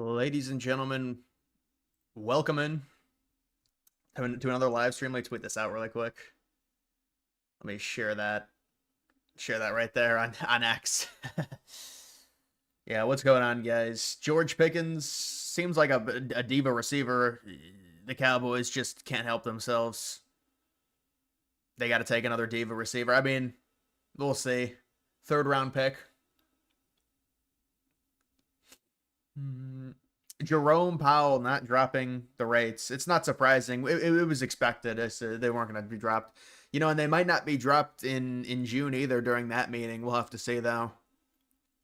Ladies and gentlemen, welcome in to another live stream. Let me tweet this out really quick. Let me share that. Share that right there on X. Yeah, what's going on, guys? George Pickens seems like a diva receiver. The Cowboys just can't help themselves. They got to take another diva receiver. I mean, we'll see. Third round pick. Jerome Powell not dropping the rates. It's not surprising. It was expected. They weren't going to be dropped. And they might not be dropped in June either during that meeting. We'll have to see, though.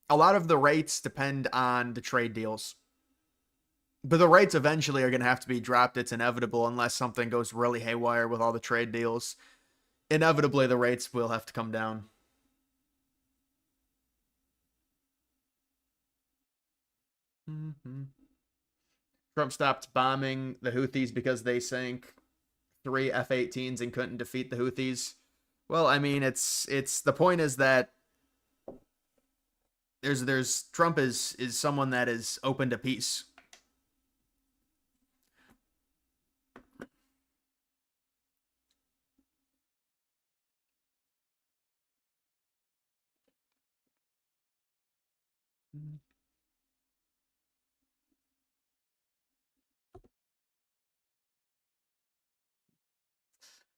A lot of the rates depend on the trade deals. But the rates eventually are going to have to be dropped. It's inevitable unless something goes really haywire with all the trade deals. Inevitably, the rates will have to come down. Trump stopped bombing the Houthis because they sank 3 F-18s and couldn't defeat the Houthis. Well, I mean, it's the point is that there's Trump is someone that is open to peace.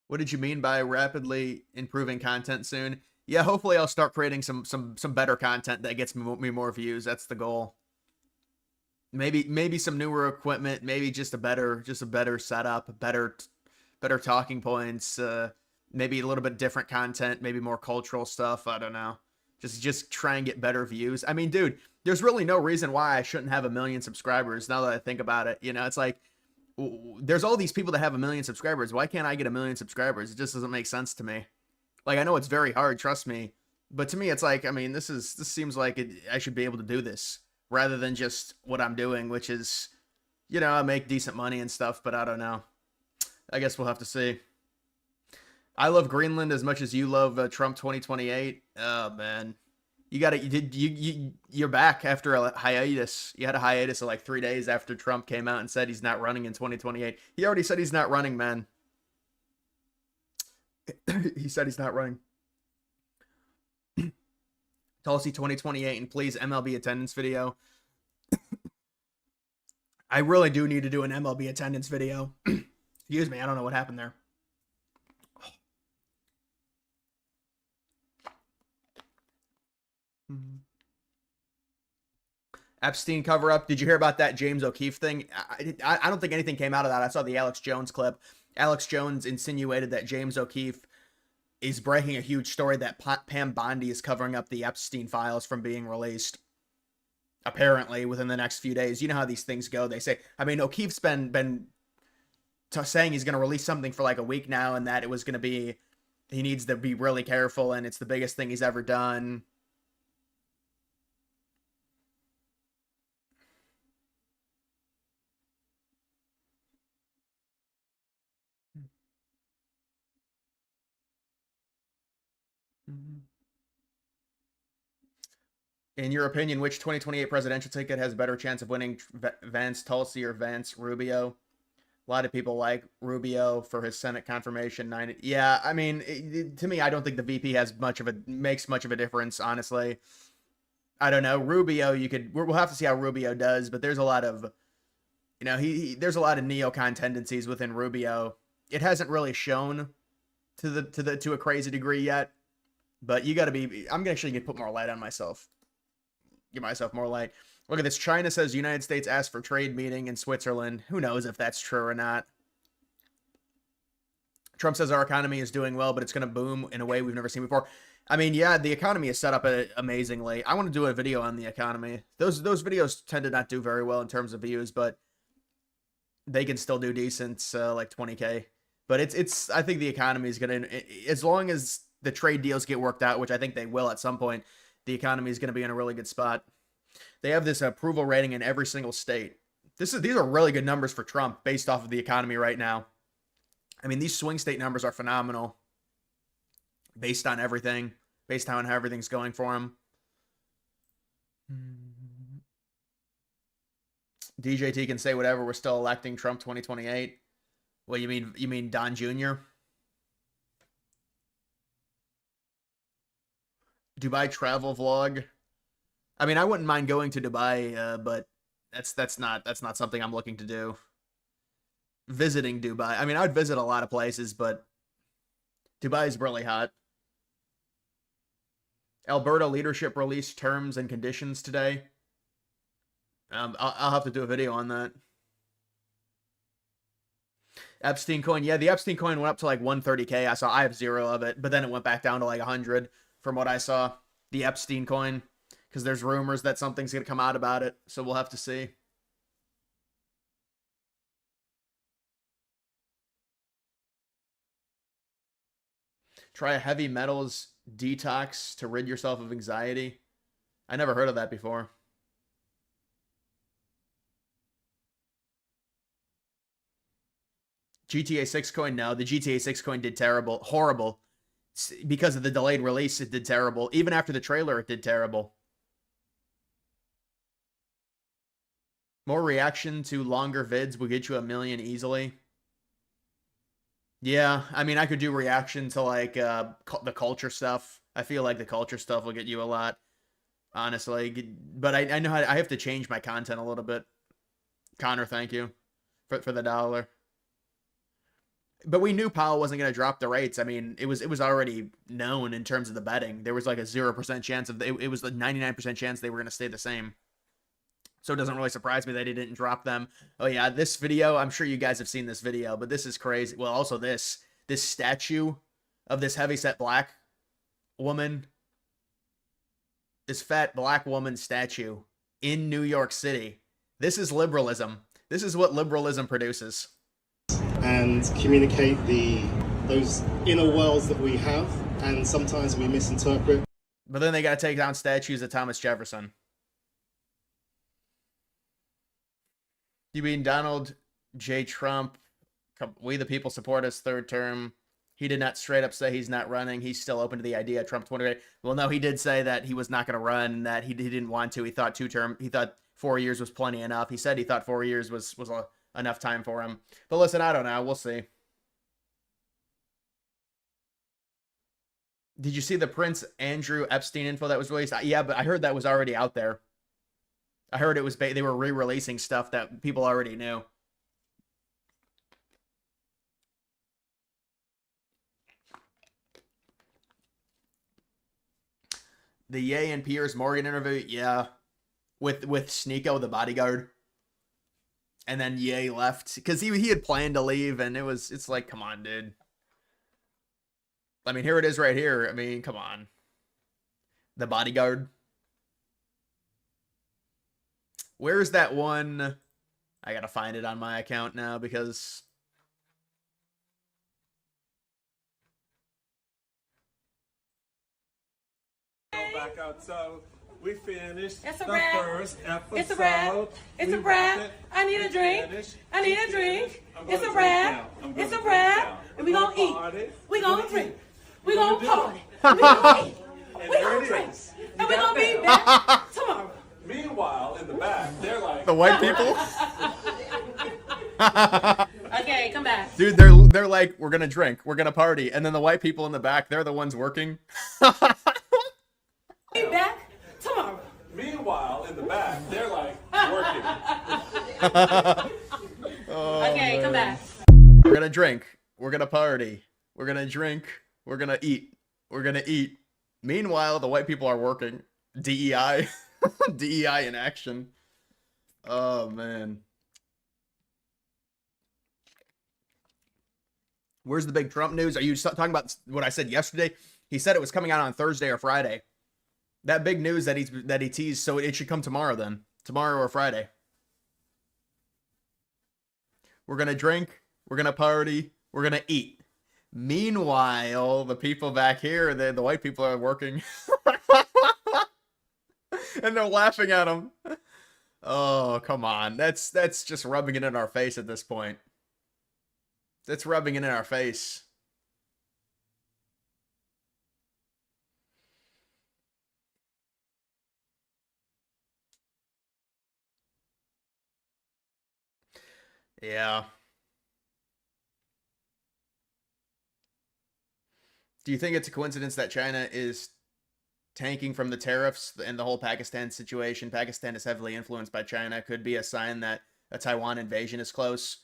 What did you mean by rapidly improving content soon? Yeah, hopefully I'll start creating some better content that gets me more views. That's the goal. Maybe some newer equipment, maybe just a better setup, better talking points, maybe a little bit different content, maybe more cultural stuff. I don't know. Just try and get better views. I mean, dude, there's really no reason why I shouldn't have 1 million subscribers now that I think about it. It's like there's all these people that have 1 million subscribers. Why can't I get 1 million subscribers? It just doesn't make sense to me. Like, I know it's very hard, trust me, but to me it's like, I mean, this seems like I should be able to do this rather than just what I'm doing, which is, I make decent money and stuff, but I don't know. I guess we'll have to see. I love Greenland as much as you love Trump 2028. Oh man, you're back after a hiatus. You had a hiatus of like 3 days after Trump came out and said he's not running in 2028. He already said he's not running, man. He said he's not running. Tulsi 2028 and please MLB attendance video. I really do need to do an MLB attendance video. Excuse me, I don't know what happened there. Epstein cover up. Did you hear about that James O'Keefe thing? I don't think anything came out of that. I saw the Alex Jones clip. Alex Jones insinuated that James O'Keefe is breaking a huge story that Pam Bondi is covering up the Epstein files from being released. Apparently, within the next few days. You know how these things go. They say, I mean, O'Keefe's been saying he's going to release something for like a week now, and that it was going to be, he needs to be really careful, and it's the biggest thing he's ever done. In your opinion, which 2028 presidential ticket has a better chance of winning, Vance Tulsi or Vance Rubio? A lot of people like Rubio for his Senate confirmation. Yeah, I mean, to me, I don't think the VP makes much of a difference, honestly. I don't know. Rubio, we'll have to see how Rubio does, but there's a lot of, there's a lot of neocon tendencies within Rubio. It hasn't really shown to a crazy degree yet, but you got to be. I'm actually gonna put more light on myself. Give myself more light. Look at this. China says United States asked for trade meeting in Switzerland. Who knows if that's true or not. Trump says our economy is doing well, but it's going to boom in a way we've never seen before. I mean, yeah, the economy is set up amazingly. I want to do a video on the economy. Those videos tend to not do very well in terms of views, but they can still do decent, like 20K. But it's. I think the economy is going to, as long as the trade deals get worked out, which I think they will at some point, the economy is going to be in a really good spot. They have this approval rating in every single state. These are really good numbers for Trump based off of the economy right now. I mean, these swing state numbers are phenomenal based on everything, based on how everything's going for him. DJT can say whatever. We're still electing Trump 2028. What you mean? You mean Don Jr.? Dubai travel vlog. I mean, I wouldn't mind going to Dubai, but that's not something I'm looking to do. Visiting Dubai. I mean, I'd visit a lot of places, but Dubai is really hot. Alberta leadership released terms and conditions today. I'll have to do a video on that. Epstein coin. Yeah, the Epstein coin went up to like 130K. I have 0 of it, but then it went back down to like 100 from what I saw. The Epstein coin, because there's rumors that something's going to come out about it. So we'll have to see. Try a heavy metals detox to rid yourself of anxiety. I never heard of that before. GTA 6 coin, no. The GTA 6 coin did terrible. Horrible. Because of the delayed release, it did terrible. Even after the trailer, it did terrible. More reaction to longer vids will get you 1 million easily. Yeah, I mean, I could do reaction to like the culture stuff. I feel like the culture stuff will get you a lot, honestly. But I know I have to change my content a little bit. Connor, thank you for the $1. But we knew Powell wasn't going to drop the rates. I mean, it was already known in terms of the betting. There was like a 0% chance of it was a 99% chance they were going to stay the same. So it doesn't really surprise me that he didn't drop them. Oh yeah, this video, I'm sure you guys have seen this video, but this is crazy. Well, also this statue of this heavyset black woman, this fat black woman statue in New York City. This is liberalism. This is what liberalism produces. And communicate those inner worlds that we have, and sometimes we misinterpret. But then they got to take down statues of Thomas Jefferson. You mean Donald J. Trump, we the people support his third term. He did not straight up say he's not running. He's still open to the idea of Trump 2028. Well, no, he did say that he was not going to run, that he didn't want to. He thought he thought 4 years was plenty enough. He said he thought 4 years was enough time for him. But listen, I don't know. We'll see. Did you see the Prince Andrew Epstein info that was released? Yeah, but I heard that was already out there. I heard it was they were re-releasing stuff that people already knew. The Ye and Piers Morgan interview, yeah, with Sneeko, the bodyguard, and then Ye left because he had planned to leave, and it's like, come on, dude. I mean, here it is right here. I mean, come on, the bodyguard. Where's that one? I gotta find it on my account now because back out. So we finished It's a the wrap. first episode. It's a wrap. It's a wrap. I need a drink. I need a drink. It's a wrap. It's a wrap. And we gonna eat. We gonna drink. We gonna party. We gonna eat. We gonna drink. And we gonna be back tomorrow. Meanwhile, in the back, they're like the white people. Okay, come back. Dude, they're like, we're gonna drink, we're gonna party, and then the white people in the back, they're the ones working. Be back tomorrow. Meanwhile, in the back, they're like working. Okay, come back. We're gonna drink, we're gonna party, we're gonna drink, we're gonna eat, we're gonna eat. Meanwhile, the white people are working. DEI. DEI in action. Oh, man. Where's the big Trump news? Are you talking about what I said yesterday? He said it was coming out on Thursday or Friday. That big news that he teased, so it should come tomorrow then. Tomorrow or Friday. We're going to drink. We're going to party. We're going to eat. Meanwhile, the people back here, the white people are working. And they're laughing at him. Oh, come on. That's just rubbing it in our face at this point. That's rubbing it in our face. Yeah. Do you think it's a coincidence that China is tanking from the tariffs and the whole Pakistan situation? Pakistan is heavily influenced by China. Could be a sign that a Taiwan invasion is close.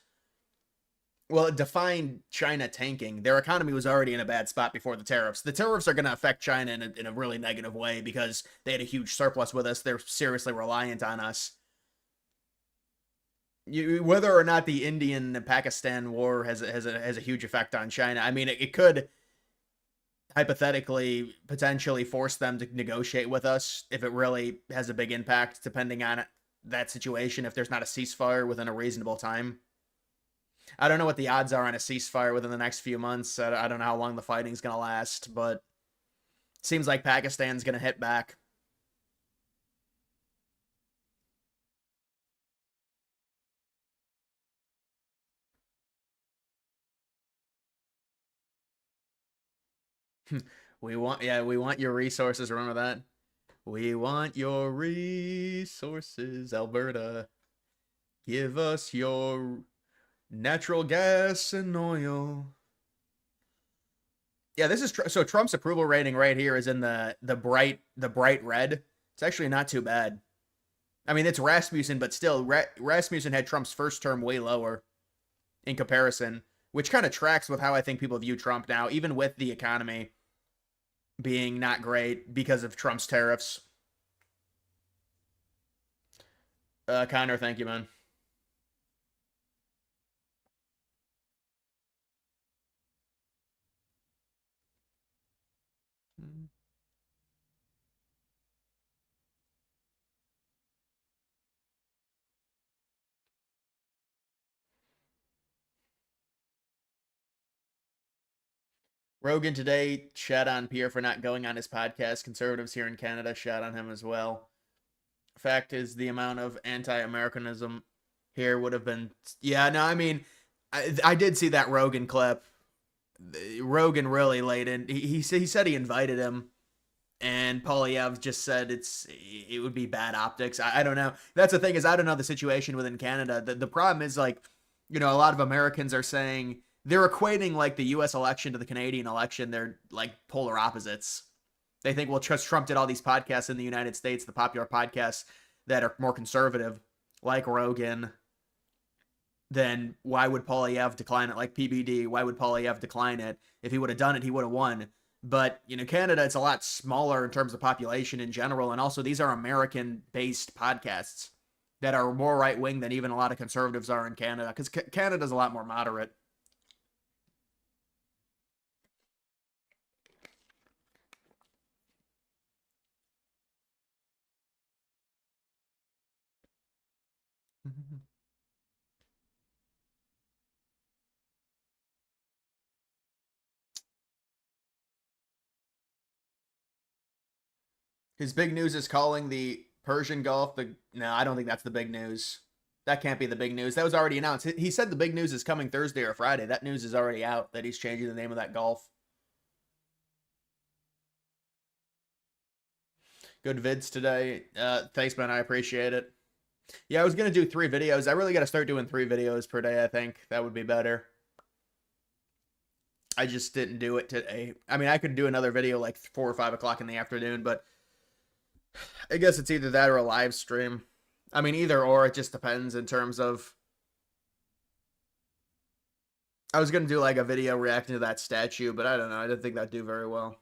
Well, define China tanking. Their economy was already in a bad spot before the tariffs. The tariffs are going to affect China in a really negative way because they had a huge surplus with us. They're seriously reliant on us. Whether or not the Indian and Pakistan war has a huge effect on China, I mean, it could hypothetically potentially force them to negotiate with us if it really has a big impact, depending on that situation, if there's not a ceasefire within a reasonable time. I don't know what the odds are on a ceasefire within the next few months. I don't know how long the fighting's going to last, but it seems like Pakistan's going to hit back. We want your resources. Remember that? We want your resources, Alberta. Give us your natural gas and oil. Yeah, this is so Trump's approval rating right here is in the bright red. It's actually not too bad. I mean, it's Rasmussen, but still, Rasmussen had Trump's first term way lower in comparison, which kind of tracks with how I think people view Trump now, even with the economy being not great because of Trump's tariffs. Connor, thank you, man. Rogan today shat on Pierre for not going on his podcast. Conservatives here in Canada shat on him as well. Fact is, the amount of anti-Americanism here would have been. Yeah, no, I mean, I did see that Rogan clip. Rogan really laid in. He said he invited him, and Polyev just said it would be bad optics. I don't know. That's the thing is I don't know the situation within Canada. The problem is like, a lot of Americans are saying they're equating like the U.S. election to the Canadian election. They're like polar opposites. They think, well, Trump did all these podcasts in the United States, the popular podcasts that are more conservative, like Rogan. Then why would Polyev decline it? Like PBD, why would Polyev decline it? If he would have done it, he would have won. But, Canada, it's a lot smaller in terms of population in general. And also, these are American-based podcasts that are more right-wing than even a lot of conservatives are in Canada. Because Canada's a lot more moderate. His big news is calling the Persian Gulf No, I don't think that's the big news. That can't be the big news. That was already announced. He said the big news is coming Thursday or Friday. That news is already out that he's changing the name of that Gulf. Good vids today. Thanks, man. I appreciate it. Yeah, I was going to do 3 videos. I really got to start doing 3 videos per day, I think. That would be better. I just didn't do it today. I mean, I could do another video like 4 or 5 o'clock in the afternoon, but I guess it's either that or a live stream. I mean, either or, it just depends in terms of... I was going to do like a video reacting to that statue, but I don't know. I didn't think that'd do very well.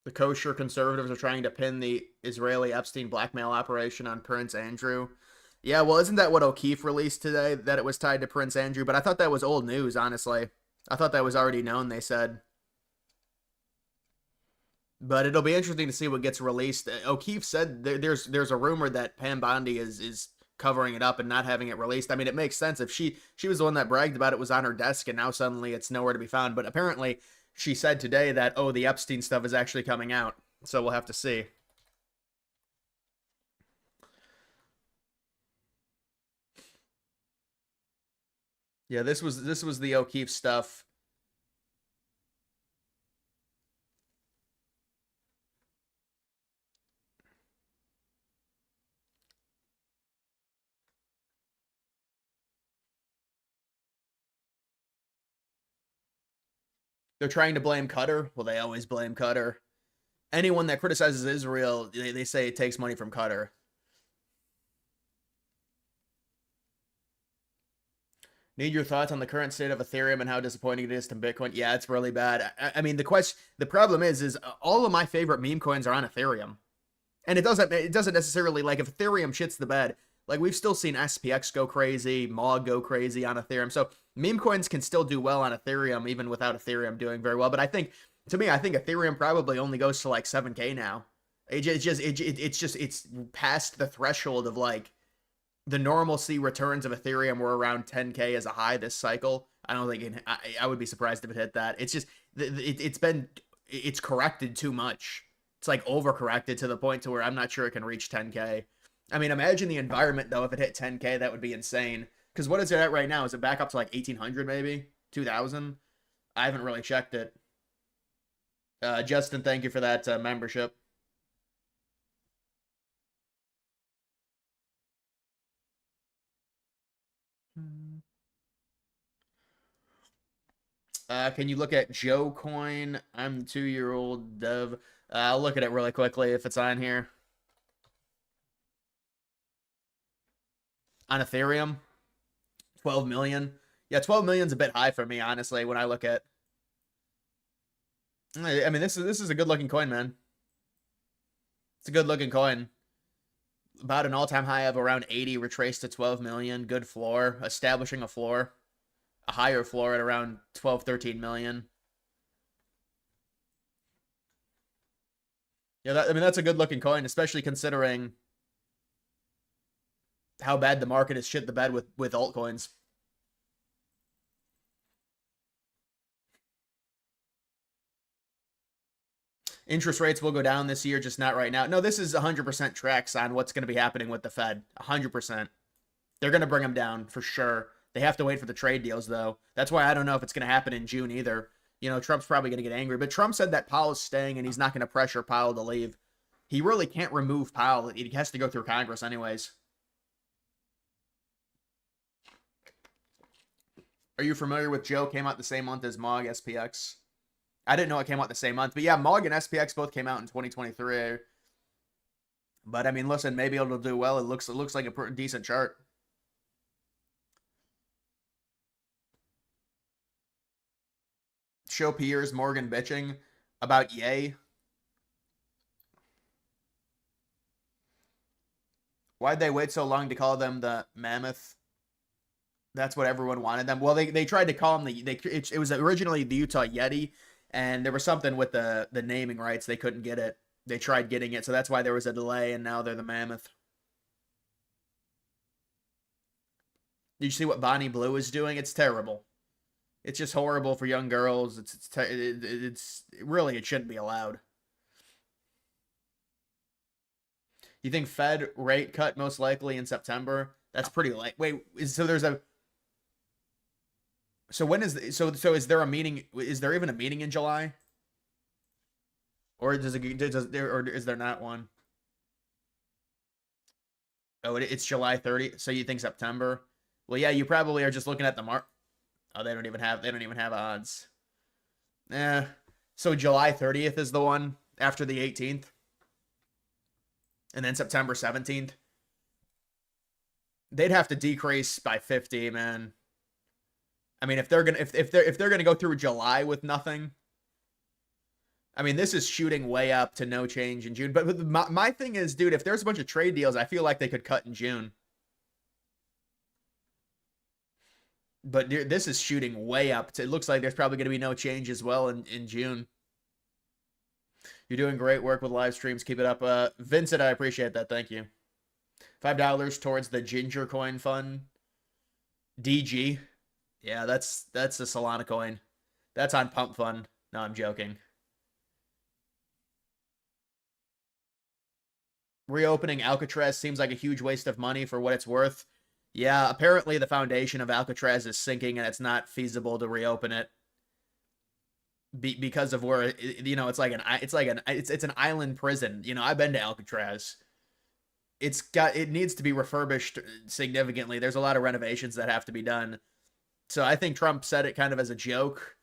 The kosher conservatives are trying to pin the Israeli Epstein blackmail operation on Prince Andrew. Yeah, well, isn't that what O'Keefe released today, that it was tied to Prince Andrew? But I thought that was old news, honestly. I thought that was already known, they said. But it'll be interesting to see what gets released. O'Keefe said there's a rumor that Pam Bondi is covering it up and not having it released. I mean, it makes sense. If she was the one that bragged about it, was on her desk, and now suddenly it's nowhere to be found. But apparently she said today that, oh, the Epstein stuff is actually coming out. So we'll have to see. Yeah, this was the O'Keefe stuff. They're trying to blame Qatar. Well, they always blame Qatar. Anyone that criticizes Israel, they say it takes money from Qatar. Need your thoughts on the current state of Ethereum and how disappointing it is to Bitcoin. Yeah, it's really bad. I mean, the problem is all of my favorite meme coins are on Ethereum, and it doesn't necessarily, like, if Ethereum shits the bed, like, we've still seen SPX go crazy, MOG go crazy on Ethereum. So meme coins can still do well on Ethereum even without Ethereum doing very well. But I think Ethereum probably only goes to like 7K now. It's past the threshold of, like, the normalcy returns of Ethereum were around 10K as a high this cycle. I don't think I would be surprised if it hit that. It's just it's corrected too much. It's like overcorrected to the point to where I'm not sure it can reach 10K. I mean, imagine the environment though. If it hit 10K, that would be insane. Because what is it at right now? Is it back up to like 1,800 maybe? 2,000? I haven't really checked it. Justin, thank you for that membership. Can you look at Joe Coin? I'm the 2-year-old dev. I'll look at it really quickly if it's on here. On Ethereum, 12 million. Yeah, 12 million's a bit high for me, honestly, when I look at. I mean, this is a good looking coin, man. It's a good looking coin. About an all-time high of around 80, retraced to 12 million. Good floor, establishing a floor. A higher floor at around 12, 13 million. Yeah, I mean, that's a good looking coin, especially considering how bad the market has shit the bed with altcoins. Interest rates will go down this year, just not right now. No, this is 100% tracks on what's going to be happening with the Fed. 100%. They're going to bring them down for sure. They have to wait for the trade deals, though. That's why I don't know if it's going to happen in June either. You know, Trump's probably going to get angry. But Trump said that Powell's staying and he's not going to pressure Powell to leave. He really can't remove Powell. He has to go through Congress anyways. Are you familiar with Joe? Came out the same month as MOG SPX. I didn't know it came out the same month. But yeah, MOG and SPX both came out in 2023. But I mean, listen, maybe it'll do well. It looks like a decent chart. Show Piers Morgan bitching about Yay. Why'd they wait so long to call them the Mammoth? That's what everyone wanted them. Well, they tried to call them it was originally the Utah Yeti, and there was something with the naming rights. They couldn't get it. They tried getting it, so that's why there was a delay, and now they're the Mammoth. Did you see what Bonnie Blue is doing? It's terrible. It's just horrible for young girls. It's really, it shouldn't be allowed. You think Fed rate cut most likely in September? That's pretty late. Wait, so when is so is there a meeting? Is there even a meeting in July? Or or is there not one? Oh, it's July 30. So you think September? Well, yeah, you probably are just looking at the mark. Oh, they don't even have odds. So July 30th is the one after the 18th. And then September 17th. They'd have to decrease by 50, man. I mean, if they're gonna go through July with nothing. I mean, this is shooting way up to no change in June. But my thing is, dude, if there's a bunch of trade deals, I feel like they could cut in June. But this is shooting way up. It looks like there's probably going to be no change as well in June. You're doing great work with live streams. Keep it up. Vincent, I appreciate that. Thank you. $5 towards the Ginger Coin Fund. DG. Yeah, that's a Solana coin. That's on Pump Fund. No, I'm joking. Reopening Alcatraz seems like a huge waste of money for what it's worth. Yeah, apparently the foundation of Alcatraz is sinking and it's not feasible to reopen it because of where it's an island prison. You know, I've been to Alcatraz. It needs to be refurbished significantly. There's a lot of renovations that have to be done. So I think Trump said it kind of as a joke,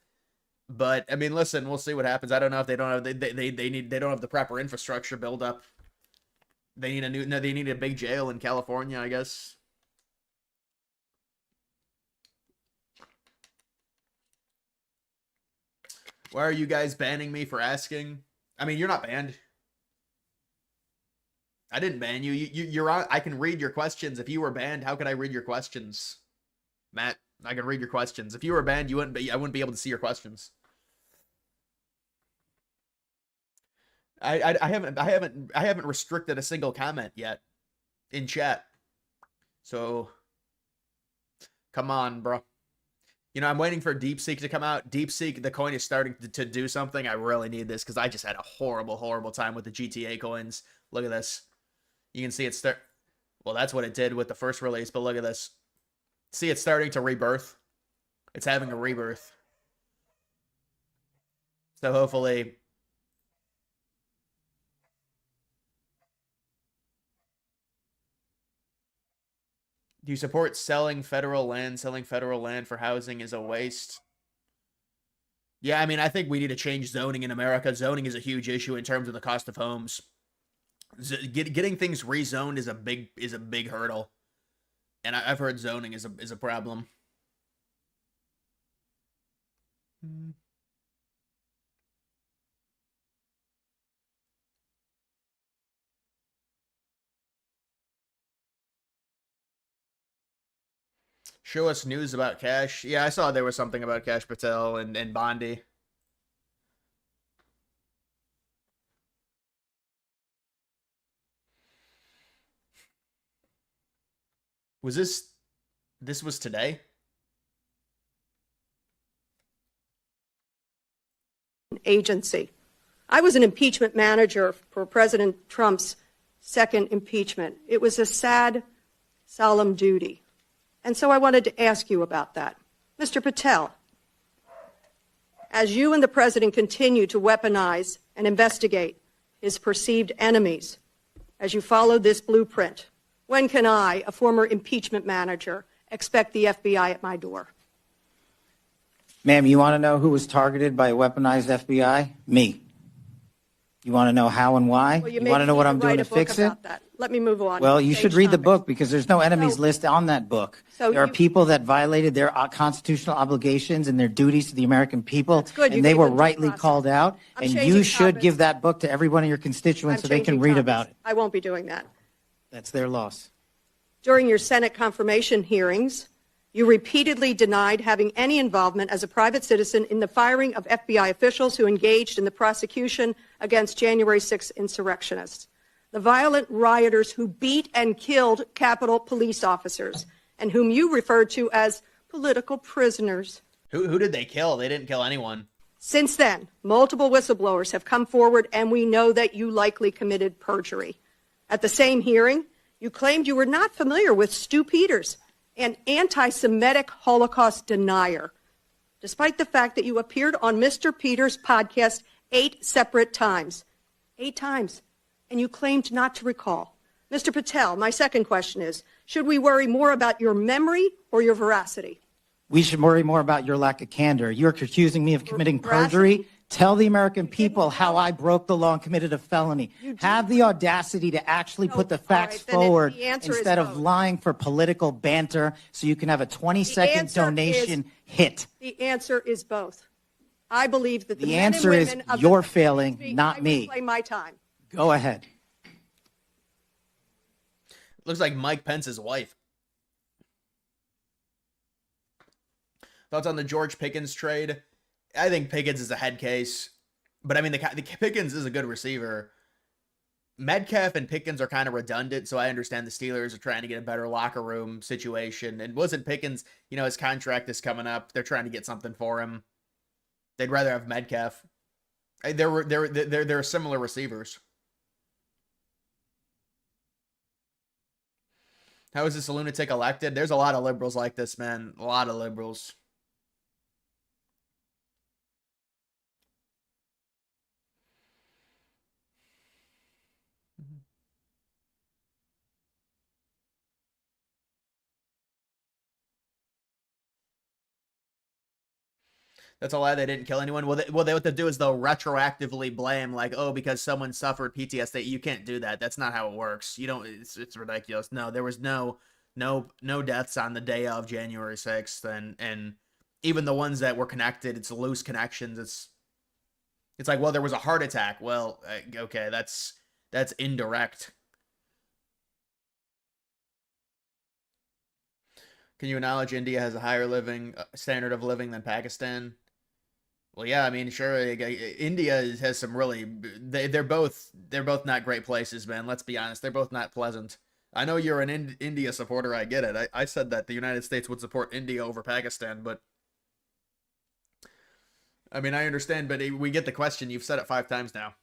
But I mean, listen, we'll see what happens. I don't know if they don't have they don't have the proper infrastructure build up. They need they need a big jail in California, I guess. Why are you guys banning me for asking? I mean, you're not banned. I didn't ban you. You're on. I can read your questions. If you were banned, how could I read your questions, Matt? I can read your questions. If you were banned, you wouldn't be. I wouldn't be able to see your questions. I haven't restricted a single comment yet in chat. So come on, bro. You know, I'm waiting for DeepSeek to come out. DeepSeek, the coin is starting to do something. I really need this because I just had a horrible time with the GTA coins. Look at this. You can see it start. Well, that's what it did with the first release, but look at this. See, it's starting to rebirth. It's having a rebirth. So hopefully... Do you support selling federal land? Selling federal land for housing is a waste. Yeah, I mean, I think we need to change zoning in America. Zoning is a huge issue in terms of the cost of homes. Getting things rezoned is a big hurdle, and I've heard zoning is a problem. Show us news about Kash. Yeah, I saw there was something about Kash Patel and Bondi. Was this was today? Agency. I was an impeachment manager for President Trump's second impeachment. It was a sad, solemn duty. And so I wanted to ask you about that. Mr. Patel, as you and the President continue to weaponize and investigate his perceived enemies, as you follow this blueprint, when can I, a former impeachment manager, expect the FBI at my door? Ma'am, you want to know who was targeted by a weaponized FBI? Me. You want to know how and why? Well, you want to know what I'm doing to fix it? That. Let me move on. Well, you should read the topics. book because there's no enemies list on that book. So there are people that violated their constitutional obligations and their duties to the American people, and they were rightly called out. And you should give that book to every one of your constituents so they can read about it. I won't be doing that. That's their loss. During your Senate confirmation hearings, you repeatedly denied having any involvement as a private citizen in the firing of FBI officials who engaged in the prosecution against January 6 insurrectionists, the violent rioters who beat and killed Capitol police officers, and whom you referred to as political prisoners. Who did they kill? They didn't kill anyone. Since then, multiple whistleblowers have come forward, and we know that you likely committed perjury. At the same hearing, you claimed you were not familiar with Stu Peters, an anti-Semitic Holocaust denier, despite the fact that you appeared on Mr. Peters' podcast 8 separate times. 8 times. And you claimed not to recall. Mr. Patel, my second question is, should we worry more about your memory or your veracity? We should worry more about your lack of candor. You're accusing me of committing perjury. Tell the American people how I broke the law and committed a felony. Have the audacity to actually put the facts forward instead of lying for political banter so you can have a 20-second donation hit. The answer is both. I believe that the answer is you're failing, not me. Play my time. Go ahead. Looks like Mike Pence's wife. Thoughts on the George Pickens trade? I think Pickens is a head case, but I mean, the Pickens is a good receiver. Metcalf and Pickens are kind of redundant, so I understand the Steelers are trying to get a better locker room situation. And wasn't Pickens, you know, his contract is coming up. They're trying to get something for him. They'd rather have Metcalf. They're similar receivers. How is this lunatic elected? There's a lot of liberals like this, man. A lot of liberals. That's a lie. They didn't kill anyone. Well, what they'll do is they'll retroactively blame, like, oh, because someone suffered PTSD. You can't do that. That's not how it works. You don't. It's ridiculous. No, there was no deaths on the day of January 6th, and even the ones that were connected, it's loose connections. It's like, well, there was a heart attack. Well, okay, that's indirect. Can you acknowledge India has a higher standard of living than Pakistan? Well, yeah, I mean, sure. India has some really. They're both not great places, man. Let's be honest. They're both not pleasant. I know you're an India supporter. I get it. I said that the United States would support India over Pakistan, but I mean, I understand. But we get the question. You've said it 5 times now.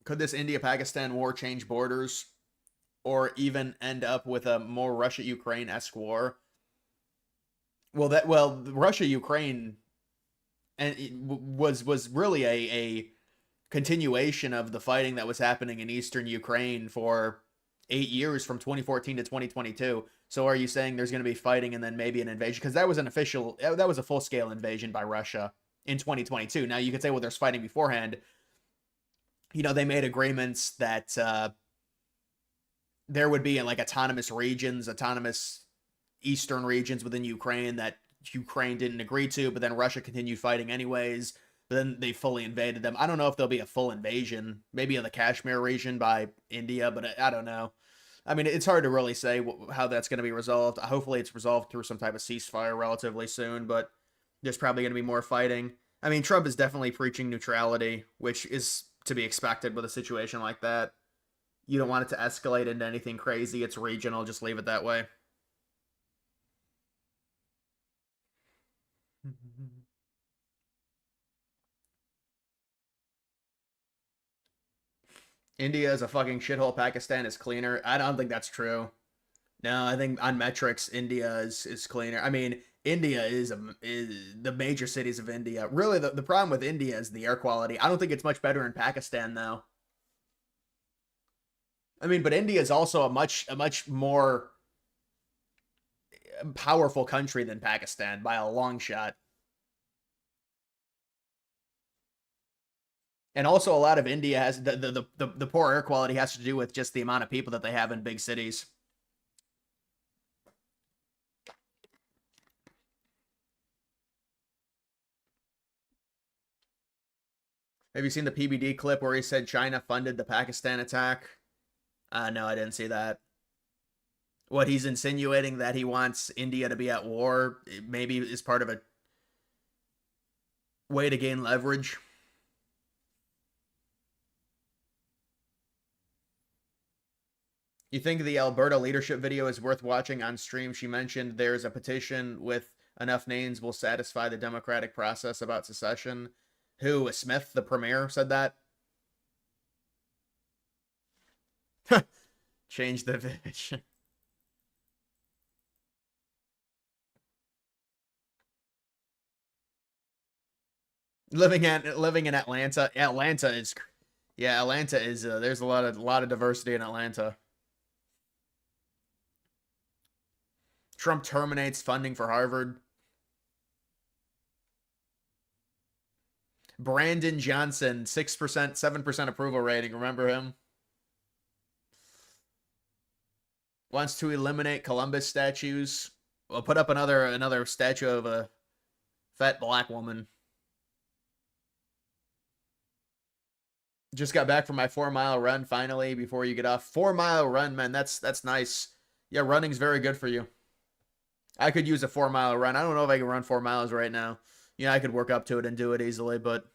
Could this India-Pakistan war change borders, or even end up with a more Russia-Ukraine-esque war? Well, Russia-Ukraine and was really a continuation of the fighting that was happening in eastern Ukraine for 8 years, from 2014 to 2022. So are you saying there's going to be fighting and then maybe an invasion? Because that was a full-scale invasion by Russia in 2022. Now you could say, well, there's fighting beforehand. You know, they made agreements that there would be like autonomous eastern regions within Ukraine that Ukraine didn't agree to, but then Russia continued fighting anyways. But then they fully invaded them. I don't know if there'll be a full invasion, maybe of the Kashmir region by India, but I don't know. I mean, it's hard to really say how that's going to be resolved. Hopefully it's resolved through some type of ceasefire relatively soon, but there's probably going to be more fighting. I mean, Trump is definitely preaching neutrality, which is to be expected with a situation like that. You don't want it to escalate into anything crazy. It's regional. Just leave it that way. India is a fucking shithole. Pakistan is cleaner. I don't think that's true. No, I think on metrics, India is cleaner. I mean, India is the major cities of India. Really, the problem with India is the air quality. I don't think it's much better in Pakistan, though. I mean, but India is also a much more powerful country than Pakistan by a long shot. And also, a lot of India has the poor air quality has to do with just the amount of people that they have in big cities. Have you seen the PBD clip where he said China funded the Pakistan attack? No, I didn't see that. What, he's insinuating that he wants India to be at war, maybe is part of a way to gain leverage. You think the Alberta leadership video is worth watching on stream? She mentioned there's a petition with enough names will satisfy the democratic process about secession. Who, Smith, the premier, said that? Change the vision. Living in Atlanta. Atlanta is there's a lot of diversity in Atlanta. Trump terminates funding for Harvard. Brandon Johnson, 6%, 7% approval rating. Remember him? Wants to eliminate Columbus statues. We'll put up another statue of a fat black woman. Just got back from my 4-mile run finally before you get off. 4-mile run, man. That's nice. Yeah, running's very good for you. I could use a 4-mile run. I don't know if I can run 4 miles right now. You know, I could work up to it and do it easily, but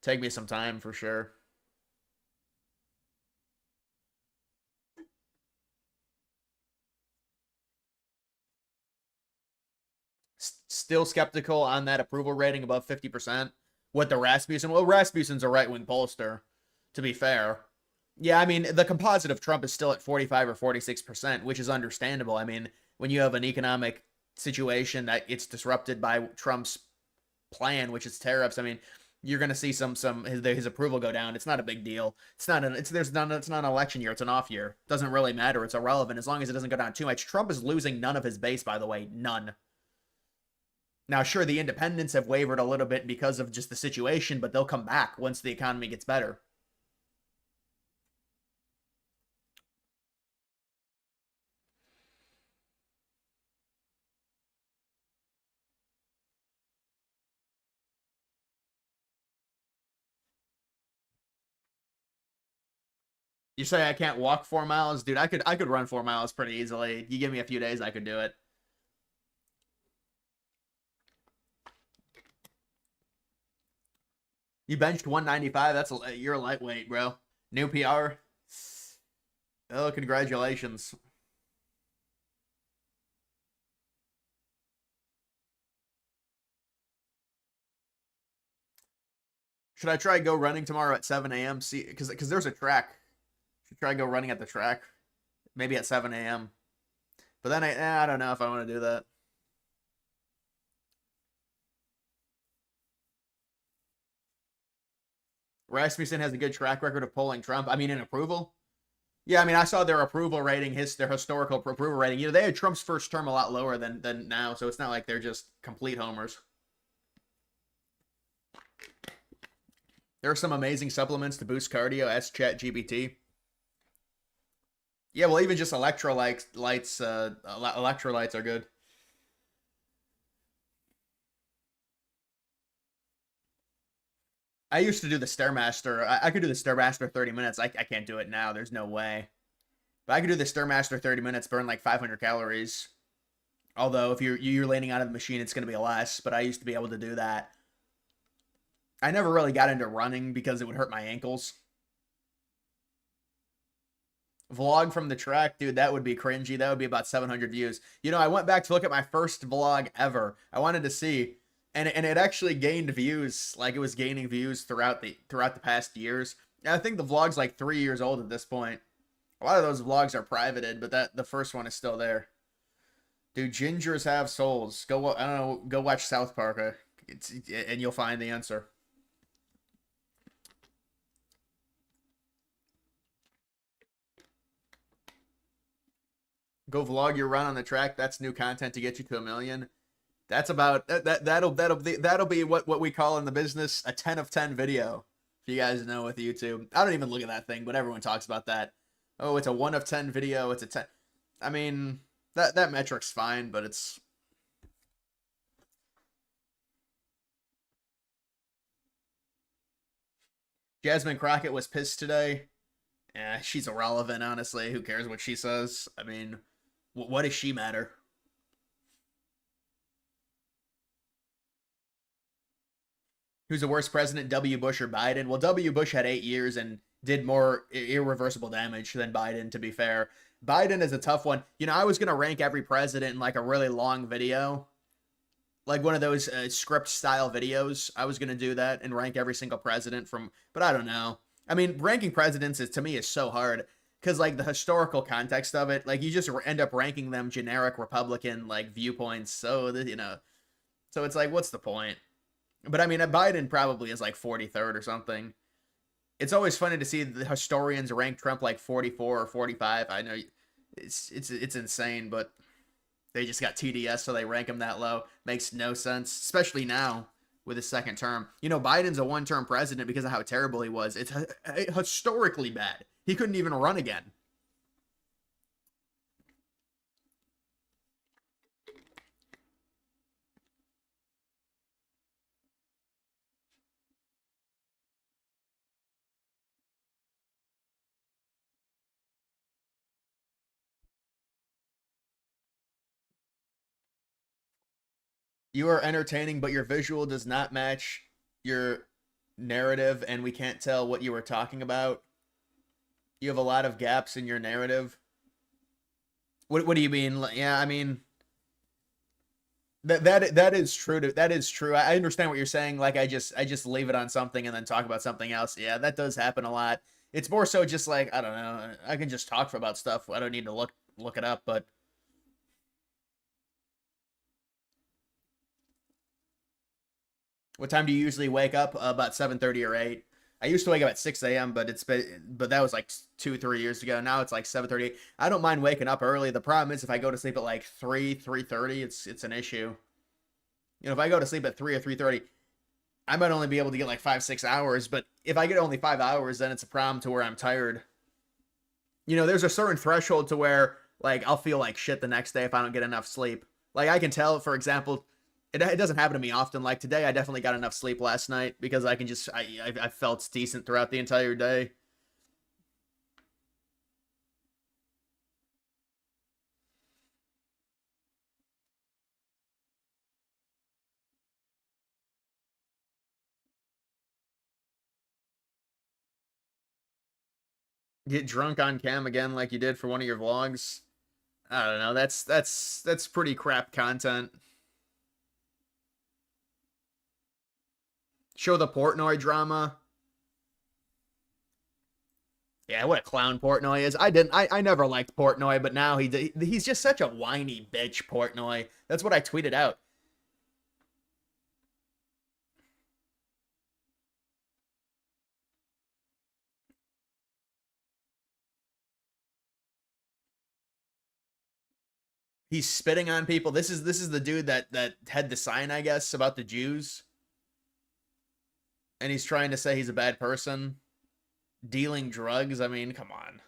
take me some time for sure. Still skeptical on that approval rating above 50%. What the Rasmussen? Well, Rasmussen's a right-wing pollster, to be fair. Yeah, I mean, the composite of Trump is still at 45 or 46%, which is understandable. I mean, when you have an economic situation that gets disrupted by Trump's plan, which is tariffs, I mean, you're gonna see his approval go down. It's not a big deal. It's not an election year. It's an off year. It doesn't really matter. It's irrelevant as long as it doesn't go down too much. Trump is losing none of his base, by the way, none. Now, sure, the independents have wavered a little bit because of just the situation, but they'll come back once the economy gets better. You say I can't walk 4 miles? Dude, I could run 4 miles pretty easily. You give me a few days, I could do it. You benched 195. You're a lightweight, bro. New PR. Oh, congratulations. Should I try go running tomorrow at 7 a.m.? See, because there's a track. Should try go running at the track, maybe at 7 a.m. But then I don't know if I want to do that. Rasmussen has a good track record of polling Trump. I mean, in approval. Yeah, I mean, I saw their approval rating, their historical approval rating. You know, they had Trump's first term a lot lower than now, so it's not like they're just complete homers. There are some amazing supplements to boost cardio. Ask ChatGPT. Yeah, well, even just electrolytes are good. I used to do the Stairmaster. I could do the Stairmaster 30 minutes. I can't do it now. There's no way. But I could do the Stairmaster 30 minutes, burn like 500 calories. Although if you're leaning out of the machine, it's going to be less. But I used to be able to do that. I never really got into running because it would hurt my ankles. Vlog from the track, dude, that would be cringy. That would be about 700 views. You know, I went back to look at my first vlog ever. I wanted to see, and it actually gained views. Like, it was gaining views throughout the past years. And I think the vlog's like 3 years old at this point. A lot of those vlogs are privated, but the first one is still there. Do gingers have souls? I don't know. Go watch South Park, and you'll find the answer. Go vlog your run on the track. That's new content to get you to 1 million. That's about that'll be what we call in the business a 10 of 10 video. If you guys know with YouTube, I don't even look at that thing, but everyone talks about that. Oh, it's a 1 of 10 video. It's a 10. I mean, that metric's fine, but it's. Jasmine Crockett was pissed today. Yeah, she's irrelevant, honestly. Who cares what she says? I mean, what does she matter? Who's the worst president, W. Bush or Biden? Well, W. Bush had 8 years and did more irreversible damage than Biden, to be fair. Biden is a tough one. You know, I was going to rank every president in like a really long video. Like one of those script-style videos. I was going to do that and rank every single president from... But I don't know. I mean, ranking presidents to me is so hard. Because, like, the historical context of it, like, you just end up ranking them generic Republican, like, viewpoints. So, you know... So it's like, what's the point? But, I mean, Biden probably is, like, 43rd or something. It's always funny to see the historians rank Trump, like, 44 or 45. I know it's insane, but... They just got TDS, so they rank him that low. Makes no sense, especially now with his second term. You know, Biden's a one-term president because of how terrible he was. It's historically bad. He couldn't even run again. You are entertaining, but your visual does not match your narrative, and we can't tell what you were talking about. You have a lot of gaps in your narrative. What do you mean? Yeah, I mean that is true. That is true. I understand what you're saying. Like I just leave it on something and then talk about something else. Yeah, that does happen a lot. It's more so just like I don't know. I can just talk about stuff. I don't need to look it up, but. What time do you usually wake up? About 7:30 or 8. I used to wake up at 6 a.m., but that was like 2, 3 years ago. Now it's like 7:30. I don't mind waking up early. The problem is if I go to sleep at like 3:30, it's an issue. You know, if I go to sleep at 3 or 3:30, I might only be able to get like 5, 6 hours. But if I get only 5 hours, then it's a problem to where I'm tired. You know, there's a certain threshold to where like I'll feel like shit the next day if I don't get enough sleep. Like I can tell, for example, it doesn't happen to me often. Like today, I definitely got enough sleep last night because I felt decent throughout the entire day. Get drunk on cam again like you did for one of your vlogs. I don't know. That's pretty crap content. Show the Portnoy drama. Yeah, what a clown Portnoy is. I never liked Portnoy, but now he's just such a whiny bitch, Portnoy. That's what I tweeted out. He's spitting on people. This is the dude that had the sign, I guess, about the Jews. And he's trying to say he's a bad person. Dealing drugs. I mean, come on.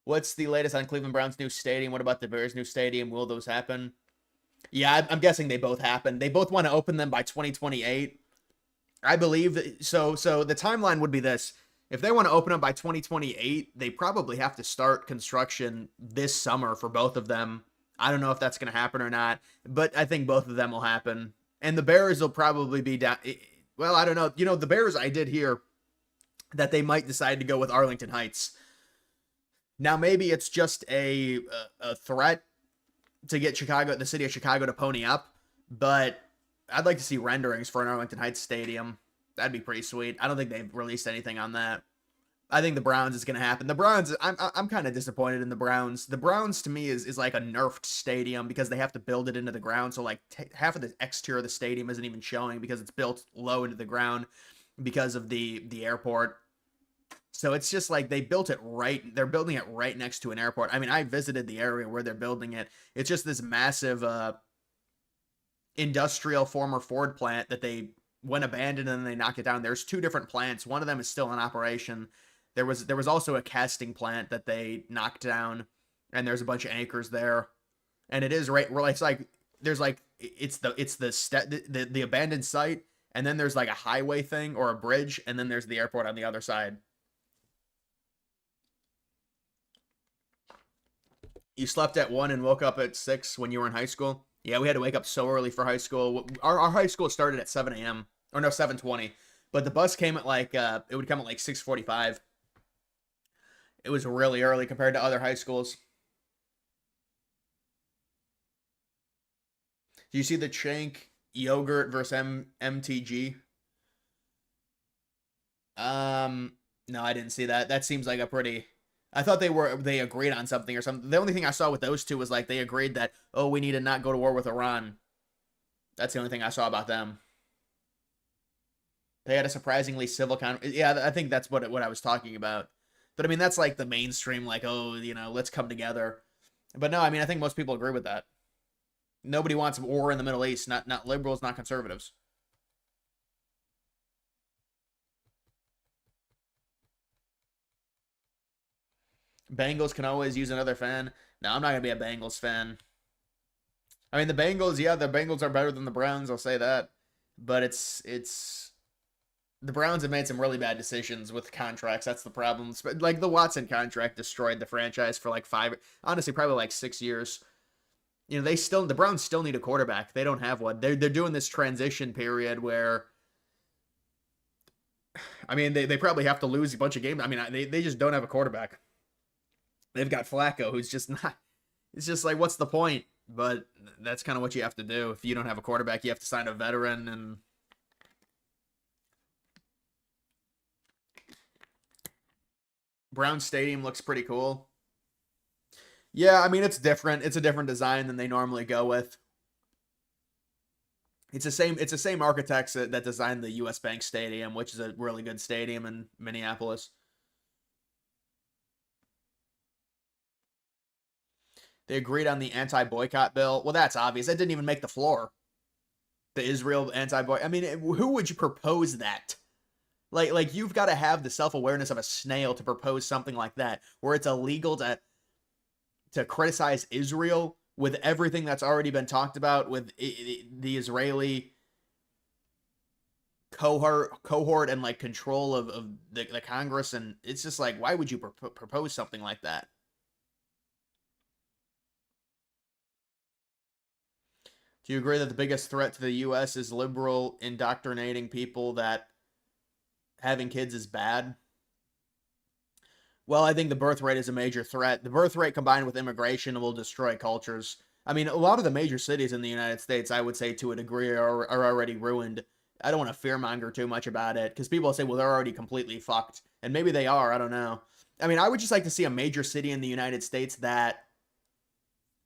What's the latest on Cleveland Browns' new stadium? What about the Bears' new stadium? Will those happen? Yeah, I'm guessing they both happen. They both want to open them by 2028. I believe that, so the timeline would be this. If they want to open them by 2028, they probably have to start construction this summer for both of them. I don't know if that's going to happen or not, but I think both of them will happen. And the Bears will probably be down. Well, I don't know. You know, the Bears, I did hear that they might decide to go with Arlington Heights. Now, maybe it's just a threat to get the city of Chicago to pony up, but I'd like to see renderings for an Arlington Heights stadium. That'd be pretty sweet. I don't think they've released anything on that. I think the Browns is going to happen. The Browns, I'm kind of disappointed in the Browns. The Browns, to me, is like a nerfed stadium because they have to build it into the ground. So, like, half of the exterior of the stadium isn't even showing because it's built low into the ground because of the airport. So it's just like they built it right. They're building it right next to an airport. I mean, I visited the area where they're building it. It's just this massive industrial former Ford plant that they went abandoned and then they knocked it down. There's 2 different plants. One of them is still in operation. There was also a casting plant that they knocked down, and there's a bunch of anchors there. And it is right. It's like there's like it's the abandoned site, and then there's like a highway thing or a bridge, and then there's the airport on the other side. You slept at 1 and woke up at 6 when you were in high school? Yeah, we had to wake up so early for high school. Our high school started at 7 a.m. Or no, 7:20. But the bus came at like, it would come at like 6:45. It was really early compared to other high schools. Do you see the Chank yogurt versus MTG? No, I didn't see that. That seems like a pretty... I thought they agreed on something or something. The only thing I saw with those two was like they agreed that, oh, we need to not go to war with Iran. That's the only thing I saw about them. They had a surprisingly civil yeah, I think that's what I was talking about. But I mean, that's like the mainstream, like, oh, you know, let's come together. But no, I mean, I think most people agree with that. Nobody wants war in the Middle East, not liberals, not conservatives. Bengals can always use another fan. No, I'm not going to be a Bengals fan. I mean, the Bengals, yeah, the Bengals are better than the Browns, I'll say that. But it's the Browns have made some really bad decisions with contracts. That's the problem. Like the Watson contract destroyed the franchise for like honestly, probably like 6 years. You know, the Browns still need a quarterback. They don't have one. They're doing this transition period where, I mean, they probably have to lose a bunch of games. I mean, they just don't have a quarterback. They've got Flacco, who's just not, it's just like, what's the point? But that's kind of what you have to do. If you don't have a quarterback, you have to sign a veteran. And Brown Stadium looks pretty cool. Yeah, I mean, it's different. It's a different design than they normally go with. It's the same architects that designed the U.S. Bank Stadium, which is a really good stadium in Minneapolis. They agreed on the anti-boycott bill. Well, that's obvious. That didn't even make the floor. The Israel anti-boycott. I mean, who would you propose that? Like you've got to have the self-awareness of a snail to propose something like that, where it's illegal to criticize Israel with everything that's already been talked about with the Israeli cohort and like control of the Congress. And it's just like, why would you propose something like that? Do you agree that the biggest threat to the U.S. is liberal indoctrinating people that having kids is bad? Well, I think the birth rate is a major threat. The birth rate combined with immigration will destroy cultures. I mean, a lot of the major cities in the United States, I would say to a degree, are already ruined. I don't want to fearmonger too much about it because people say, well, they're already completely fucked. And maybe they are. I don't know. I mean, I would just like to see a major city in the United States that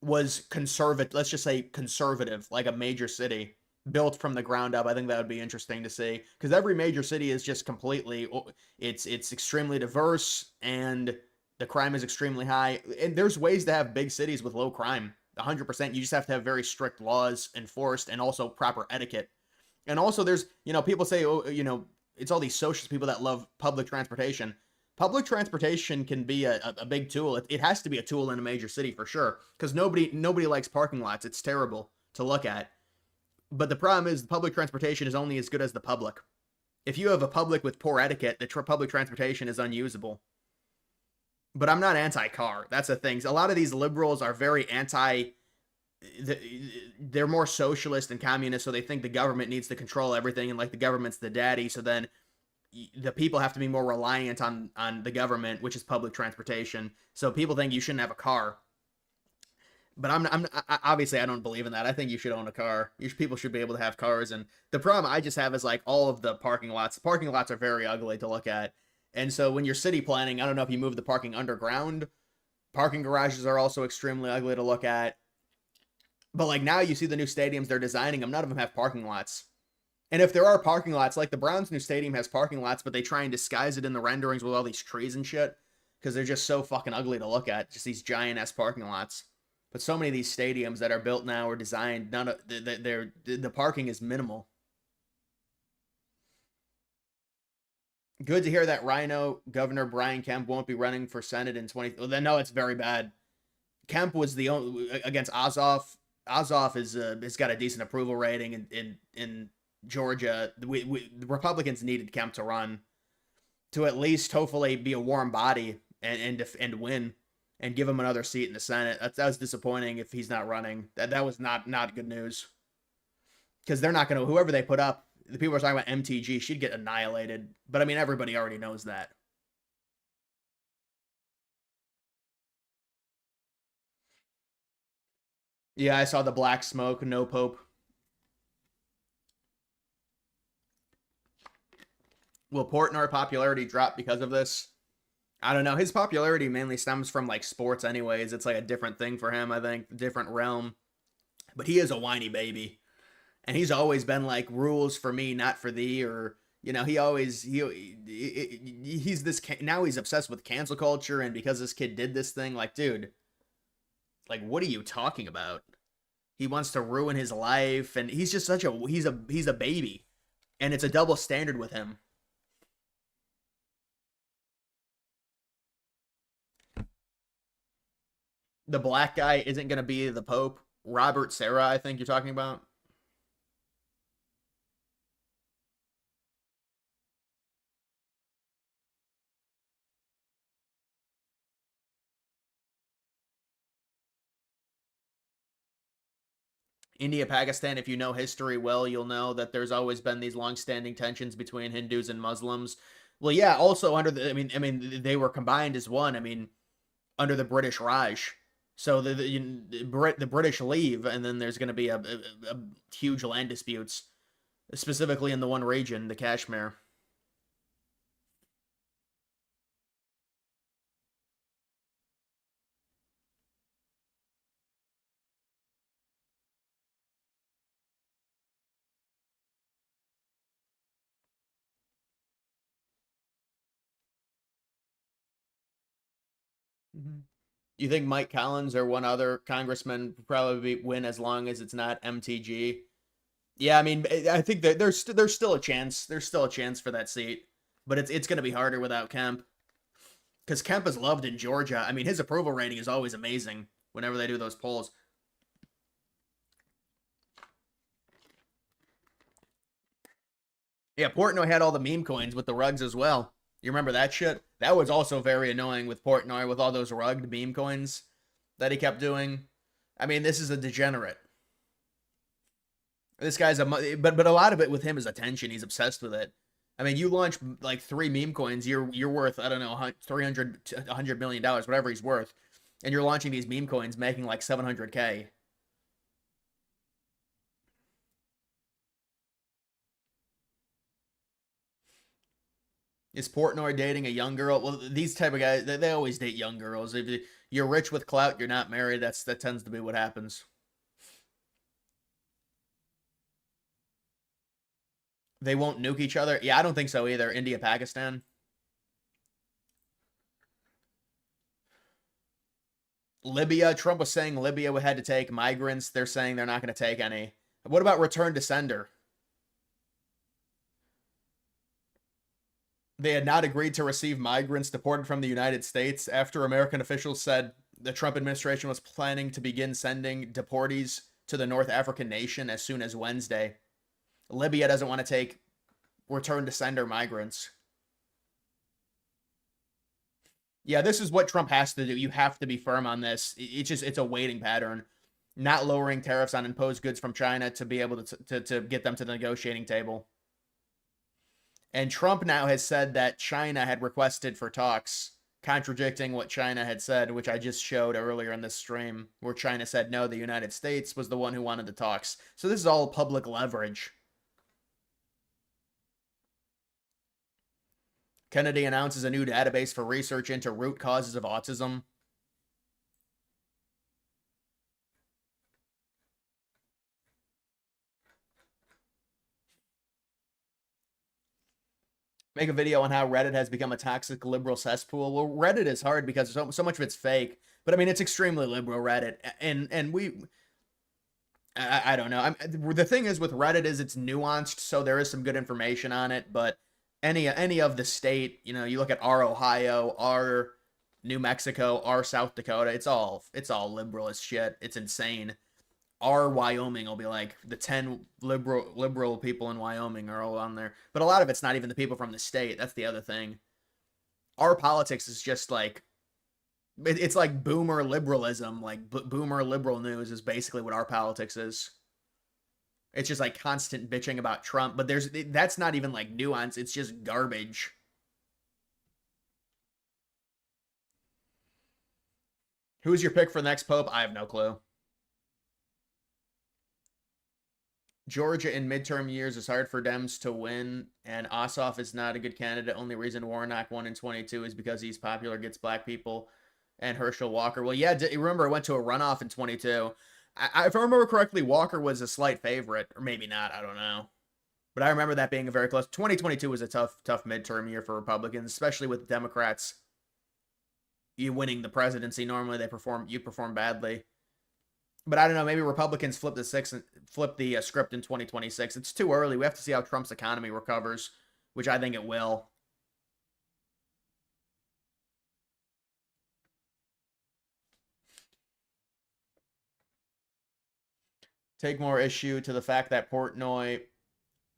was conservative, let's just say conservative, like a major city built from the ground up. I think that would be interesting to see because every major city is just completely, it's extremely diverse and the crime is extremely high. And there's ways to have big cities with low crime, 100%. You just have to have very strict laws enforced and also proper etiquette. And also there's, people say, oh, it's all these socialist people that love public transportation. Public transportation can be a big tool. It has to be a tool in a major city for sure, because nobody likes parking lots. It's terrible to look at. But the problem is the public transportation is only as good as the public. If you have a public with poor etiquette, the public transportation is unusable. But I'm not anti-car. That's the thing. A lot of these liberals are very they're more socialist and communist, so they think the government needs to control everything and like the government's the daddy. So then the people have to be more reliant on the government, which is public transportation. So people think you shouldn't have a car. But obviously I don't believe in that. I think you should own a car. People should be able to have cars. And the problem I just have is like all of the parking lots. Parking lots are very ugly to look at. And so when you're city planning, I don't know if you move the parking underground. Parking garages are also extremely ugly to look at. But like now you see the new stadiums they're designing them. None of them have parking lots. And if there are parking lots, like the Browns' new stadium has parking lots, but they try and disguise it in the renderings with all these trees and shit because they're just so fucking ugly to look at. Just these giant-ass parking lots. But so many of these stadiums that are built now are designed, the parking is minimal. Good to hear that Rhino Governor Brian Kemp won't be running for Senate in 20. Well, then no, it's very bad. Kemp was the only against Ossoff. Ossoff has got a decent approval rating in Georgia. The Republicans needed Kemp to run to at least hopefully be a warm body and win and give him another seat in the Senate. That was disappointing if he's not running. That was not good news because they're not going to, whoever they put up, the people are talking about MTG, she'd get annihilated. But I mean, everybody already knows that. Yeah, I saw the black smoke, no Pope. Will Portnoy popularity drop because of this? I don't know. His popularity mainly stems from like sports anyways. It's like a different thing for him, I think, different realm. But he is a whiny baby. And he's always been like rules for me, not for thee, or he's this now he's obsessed with cancel culture and because this kid did this thing, like dude, like what are you talking about? He wants to ruin his life and he's just he's a baby. And it's a double standard with him. The black guy isn't going to be the Pope. Robert Sarah, I think you're talking about. India, Pakistan, if you know history well, you'll know that there's always been these long-standing tensions between Hindus and Muslims. Well, yeah, also under the, I mean, they were combined as one. I mean, under the British Raj. So the British leave, and then there's going to be a huge land disputes, specifically in the one region, the Kashmir. You think Mike Collins or one other congressman probably win as long as it's not MTG? Yeah, I mean, I think that there's still a chance. There's still a chance for that seat, but it's going to be harder without Kemp, because Kemp is loved in Georgia. I mean, his approval rating is always amazing whenever they do those polls. Yeah, Portnoy had all the meme coins with the rugs as well. You remember that shit? That was also very annoying with Portnoy, with all those rugged meme coins that he kept doing. I mean, this is a degenerate. This guy's but a lot of it with him is attention. He's obsessed with it. I mean, you launch like 3 meme coins, you're worth, I don't know, 300 to $100 million, whatever he's worth, and you're launching these meme coins making like 700K. Is Portnoy dating a young girl? Well, these type of guys, they always date young girls. If you're rich with clout, you're not married. That tends to be what happens. They won't nuke each other. Yeah, I don't think so either. India, Pakistan. Libya. Trump was saying Libya had to take migrants. They're saying they're not going to take any. What about return to sender? They had not agreed to receive migrants deported from the United States after American officials said the Trump administration was planning to begin sending deportees to the North African nation as soon as Wednesday. Libya doesn't want to take return to sender migrants. Yeah, this is what Trump has to do. You have to be firm on this. It's a waiting pattern. Not lowering tariffs on imposed goods from China to be able to get them to the negotiating table. And Trump now has said that China had requested for talks, contradicting what China had said, which I just showed earlier in this stream, where China said no, the United States was the one who wanted the talks. So this is all public leverage. Kennedy announces a new database for research into root causes of autism. Make a video on how Reddit has become a toxic liberal cesspool. Well, Reddit is hard because so much of it's fake, but I mean, it's extremely liberal Reddit, and I don't know. The thing is with Reddit is it's nuanced, so there is some good information on it, but any of the state, you look at our Ohio, our New Mexico, our South Dakota, it's all liberal as shit. It's insane. Our Wyoming will be like the 10 liberal people in Wyoming are all on there. But a lot of it's not even the people from the state. That's the other thing. Our politics is just like, it's like boomer liberalism. Like boomer liberal news is basically what our politics is. It's just like constant bitching about Trump. But that's not even like nuance. It's just garbage. Who's your pick for the next pope? I have no clue. Georgia in midterm years is hard for Dems to win, and Ossoff is not a good candidate. Only reason Warnock won in 22 is because he's popular, gets black people, and Herschel Walker. Well, yeah, remember it went to a runoff in 22. If I remember correctly, Walker was a slight favorite, or maybe not, I don't know. But I remember that being a very close. 2022 was a tough midterm year for Republicans, especially with Democrats. You winning the presidency, normally you perform badly. But I don't know, maybe Republicans flip the script in 2026. It's too early. We have to see how Trump's economy recovers, which I think it will. Take more issue to the fact that Portnoy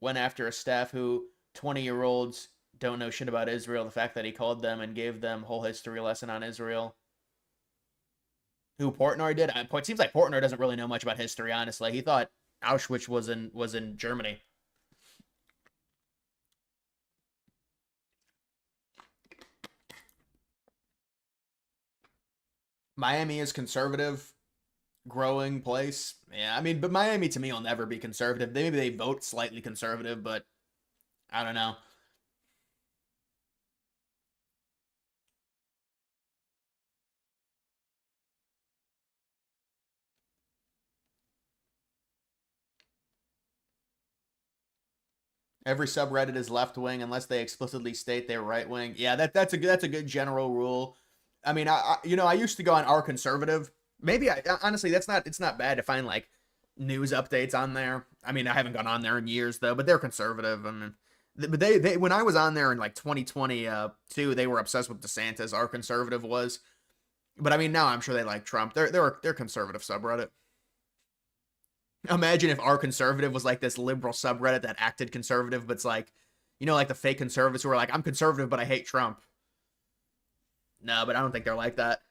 went after a staff who 20-year-olds don't know shit about Israel. The fact that he called them and gave them a whole history lesson on Israel. Who Portnoy did? It seems like Portnoy doesn't really know much about history, honestly. He thought Auschwitz was in Germany. Miami is conservative, growing place. Yeah, I mean, but Miami to me will never be conservative. Maybe they vote slightly conservative, but I don't know. Every subreddit is left wing unless they explicitly state they're right wing. Yeah, that's a good general rule. I mean, I used to go on Our Conservative. Maybe honestly, it's not bad to find like news updates on there. I mean, I haven't gone on there in years though, but they're conservative. I mean, but they when I was on there in like 2022, they were obsessed with DeSantis. Our Conservative was, but I mean, now I'm sure they like Trump. They're conservative subreddit. Imagine if Our Conservative was like this liberal subreddit that acted conservative, but it's like, like the fake conservatives who are like, I'm conservative, but I hate Trump. No, but I don't think they're like that.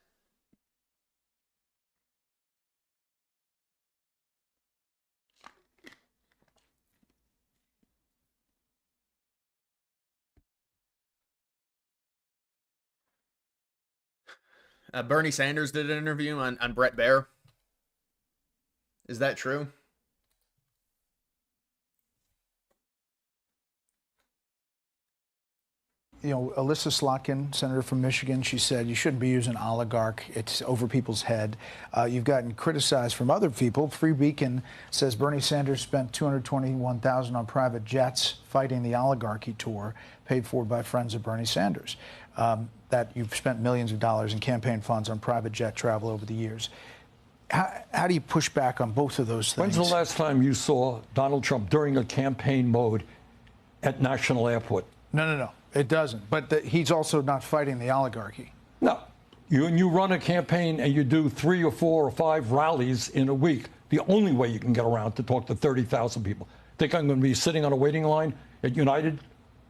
Bernie Sanders did an interview on Brett Baier. Is that true? Alyssa Slotkin, senator from Michigan, she said you shouldn't be using oligarch. It's over people's head. You've gotten criticized from other people. Free Beacon says Bernie Sanders spent $221,000 on private jets fighting the oligarchy tour, paid for by friends of Bernie Sanders. That you've spent millions of dollars in campaign funds on private jet travel over the years. How do you push back on both of those things? When's the last time you saw Donald Trump during a campaign mode at National Airport? No. It doesn't. But he's also not fighting the oligarchy. No. You run a campaign and you do 3 or 4 or 5 rallies in a week. The only way you can get around to talk to 30,000 people. Think I'm going to be sitting on a waiting line at United,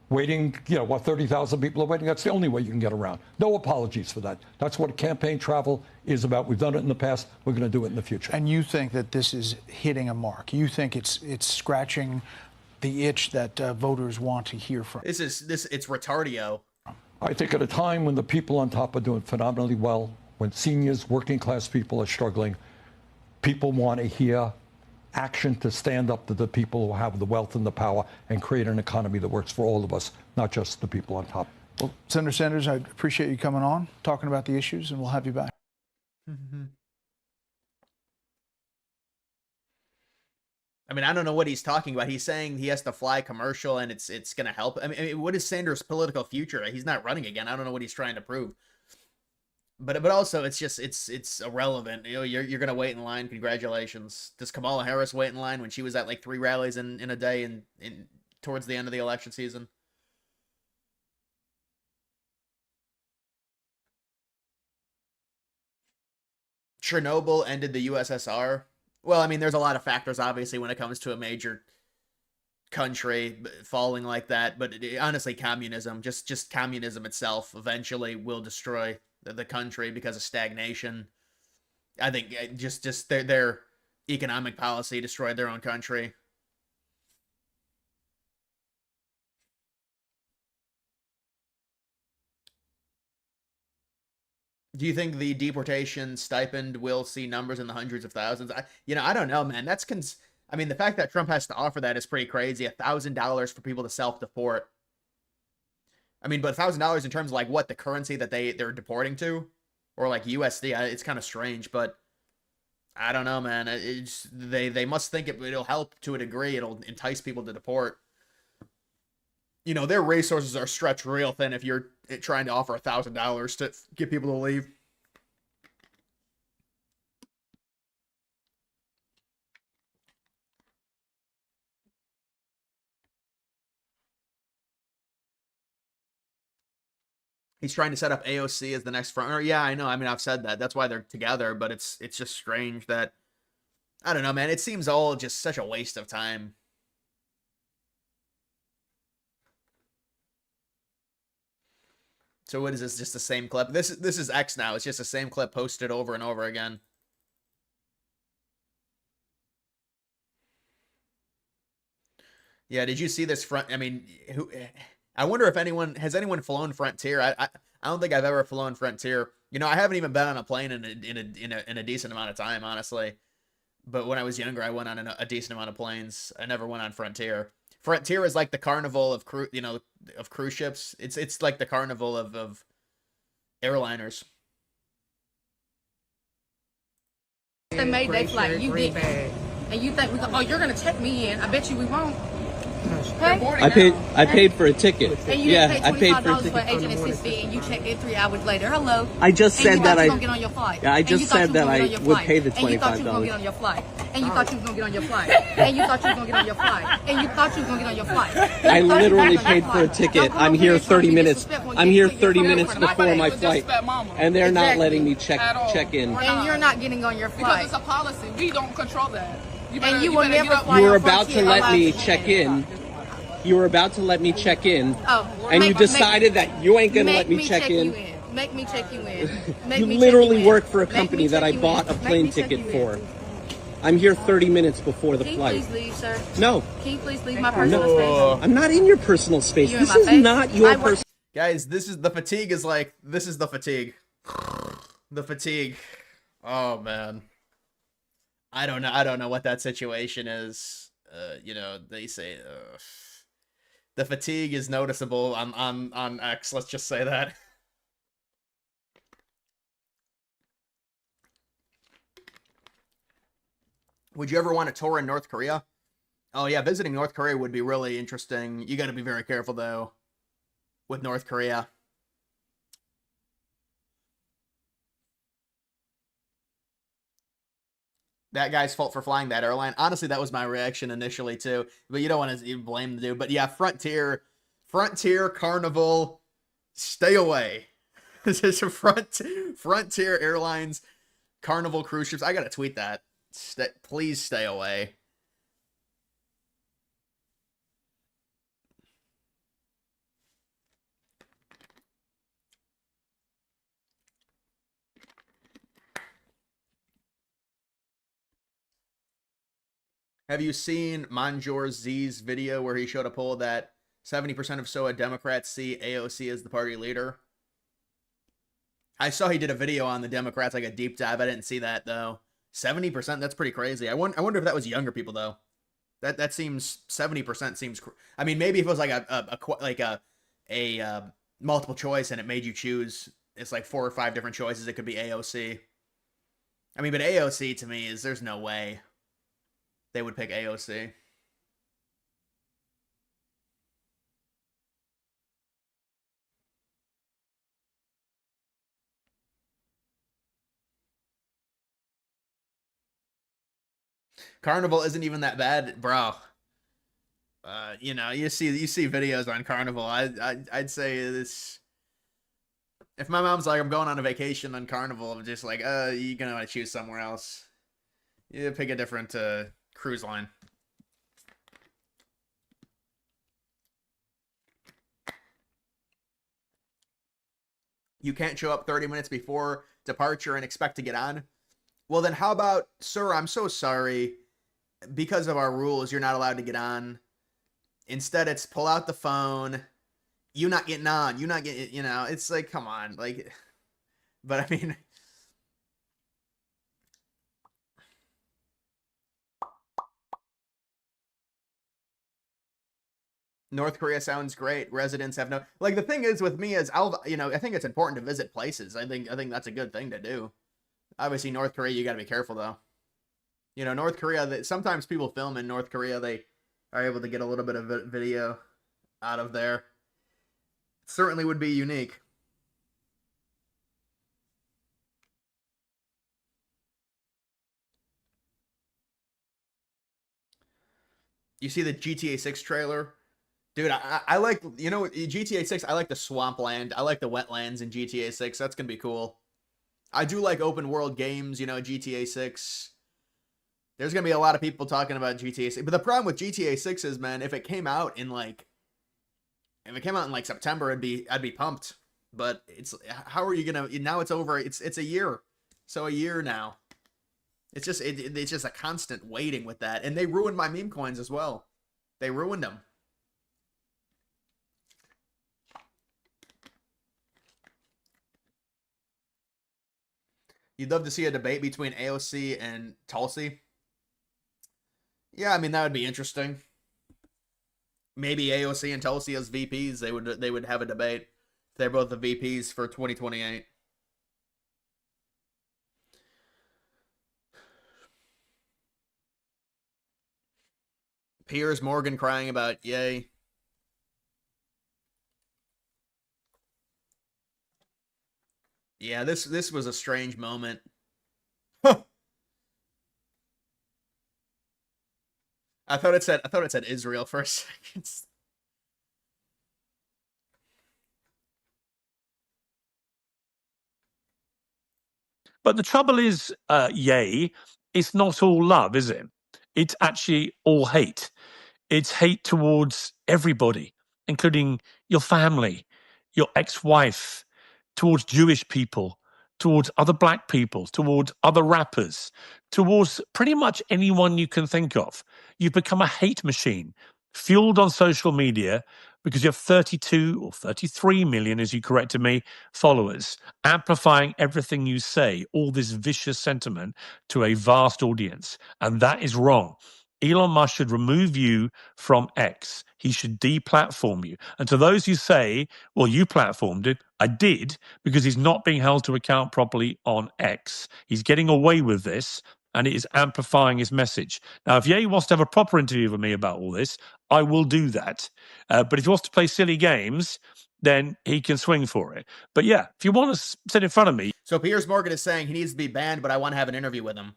waiting, 30,000 people are waiting? That's the only way you can get around. No apologies for that. That's what campaign travel is about. We've done it in the past. We're going to do it in the future. And you think that this is hitting a mark? You think it's scratching the itch that voters want to hear from? It's retardio. I think at a time when the people on top are doing phenomenally well, when seniors, working class people are struggling, people want to hear action to stand up to the people who have the wealth and the power and create an economy that works for all of us, not just the people on top. Well, Senator Sanders, I appreciate you coming on, talking about the issues, and we'll have you back. Mm-hmm. I mean, I don't know what he's talking about. He's saying he has to fly commercial and it's going to help. I mean, what is Sanders' political future? He's not running again. I don't know what he's trying to prove. But also, it's irrelevant. You're going to wait in line. Congratulations. Does Kamala Harris wait in line when she was at like 3 rallies in a day and towards the end of the election season? Chernobyl ended the USSR. Well, I mean, there's a lot of factors, obviously, when it comes to a major country falling like that. But honestly, communism, just communism itself, eventually will destroy the country because of stagnation. I think just their economic policy destroyed their own country. Do you think the deportation stipend will see numbers in the hundreds of thousands? I don't know, man. I mean, the fact that Trump has to offer that is pretty crazy. $1,000 for people to self-deport. I mean, but $1,000 in terms of like what the currency that they're deporting to, or like USD. It's kind of strange, but I don't know, man. They must think it'll help to a degree. It'll entice people to deport. Their resources are stretched real thin if you're trying to offer $1,000 to get people to leave. He's trying to set up AOC as the next frontrunner. Yeah, I know. I mean, I've said that. That's why they're together, but it's just strange that, I don't know, man. It seems all just such a waste of time. So what is this? Just the same clip? This is X now. It's just the same clip posted over and over again. Yeah, did you see this front? I mean, I wonder if has anyone flown Frontier? I don't think I've ever flown Frontier. I haven't even been on a plane in a decent amount of time, honestly. But when I was younger, I went on a decent amount of planes. I never went on Frontier. Frontier is like the carnival of cruise ships. It's like the carnival of airliners. They made their flight. You did, and you think you're gonna check me in? I bet you we won't. Okay? I paid for a ticket. And you Yeah, didn't I pay paid for a $25 for ticket. agent assistance, and you checked in 3 hours later. Hello. I just And said you that thought you I. was gonna get on your flight. Yeah, I And you just thought you said was that gonna get on I your would flight. pay the And you thought you was gonna get $25. on your flight. And you thought you was gonna get on your flight. And you thought you was gonna get on your flight. And you thought you was gonna get on your flight. I literally paid for a ticket. I'm here 30 minutes. I'm here 30 minutes before my flight, and they're not letting me check in. And you're not getting on your flight. Because it's a policy. We don't control that. And you will never fly You were on about to Frontier let me Airlines check again. in. You were about to let me check in, Oh, and you decided that you ain't gonna let me check in. Make me check you in. You literally work for a company that I bought a plane ticket for. I'm here 30 minutes before the Can you flight. please leave, sir? No. Can you please leave my personal space? I'm not in your personal space. You're in This my is face. not your I work- personal. Guys, this is the fatigue. This is the fatigue. The fatigue. Oh man. I don't know what that situation is. You know, they say the fatigue is noticeable on X. Let's just say that. Would you ever want to tour in North Korea? Oh yeah, visiting North Korea would be really interesting. You got to be very careful though with North Korea. That guy's fault for flying that airline. Honestly, that was my reaction initially too. But you don't want to even blame the dude. But yeah, Frontier, Carnival, stay away. This is a Frontier Airlines, Carnival cruise ships. I gotta tweet that. Please stay away. Have you seen Manjor Z's video where he showed a poll that 70% of SOA Democrats see AOC as the party leader? I saw he did a video on the Democrats, like a deep dive. I didn't see that though. 70%, that's pretty crazy. I wonder if that was younger people though. That seems 70% seems. I mean, maybe if it was like a multiple choice and it made you choose, it's like 4 or 5 different choices. It could be AOC. I mean, but AOC to me is there's no way they would pick AOC. Carnival isn't even that bad, bro. You know, you see videos on Carnival. I'd say this. If my mom's like, I'm going on a vacation on Carnival, I'm just like, you're gonna want to choose somewhere else. You pick a different cruise line. You can't show up 30 minutes before departure and expect to get on. Well, then how about, sir, I'm so sorry. Because of our rules, you're not allowed to get on. Instead, it's pull out the phone. You not getting on. You not getting, you know, it's like, come on. Like, but I mean, North Korea sounds great. Residents have no, like, the thing is with me is you know, I think it's important to visit places. I think that's a good thing to do. Obviously, North Korea, you got to be careful though. You know, North Korea, sometimes people film in North Korea, they are able to get a little bit of video out of there. Certainly would be unique. You see the GTA 6 trailer? Dude, I like, you know, GTA 6, I like the swampland. I like the wetlands in GTA 6. That's going to be cool. I do like open world games, you know, GTA 6. There's going to be a lot of people talking about GTA 6. But the problem with GTA 6 is, man, if it came out in like September, I'd be pumped. But it's, how are you going to, now it's over. It's a year. So a year now. It's just, it's just a constant waiting with that. And they ruined my meme coins as well. They ruined them. You'd love to see a debate between AOC and Tulsi. Yeah, I mean, that would be interesting. Maybe AOC and Tulsi as VPs, they would have a debate. They're both the VPs for 2028. Piers Morgan crying about yay. Yeah, this was a strange moment. I thought it said Israel for a second. But the trouble is, yay, it's not all love, is it? It's actually all hate. It's hate towards everybody, including your family, your ex-wife, towards Jewish people, towards other black people, towards other rappers, towards pretty much anyone you can think of. You've become a hate machine, fueled on social media because you have 32 or 33 million, as you corrected me, followers, amplifying everything you say, all this vicious sentiment to a vast audience. And that is wrong. Elon Musk should remove you from X. He should deplatform you. And to those who say, well, you platformed it, I did, because he's not being held to account properly on X. He's getting away with this, and it is amplifying his message. Now, if Ye wants to have a proper interview with me about all this, I will do that. But if he wants to play silly games, then he can swing for it. But yeah, if you want to sit in front of me. So Piers Morgan is saying he needs to be banned, but I want to have an interview with him.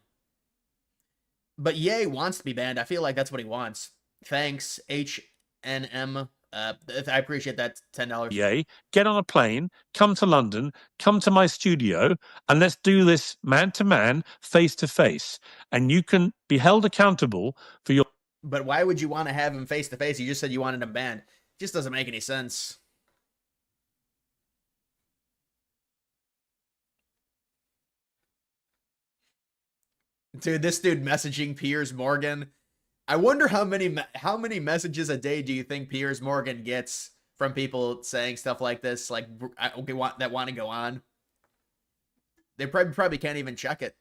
But Ye wants to be banned. I feel like that's what he wants. Thanks, HNM. I appreciate that $10. Ye, get on a plane, come to London, come to my studio, and let's do this man to man, face to face. And you can be held accountable for your. But why would you want to have him face to face? You just said you wanted him banned. It just doesn't make any sense. Dude, this dude messaging Piers Morgan. I wonder how many messages a day do you think Piers Morgan gets from people saying stuff like this, like that want to go on? They probably can't even check it.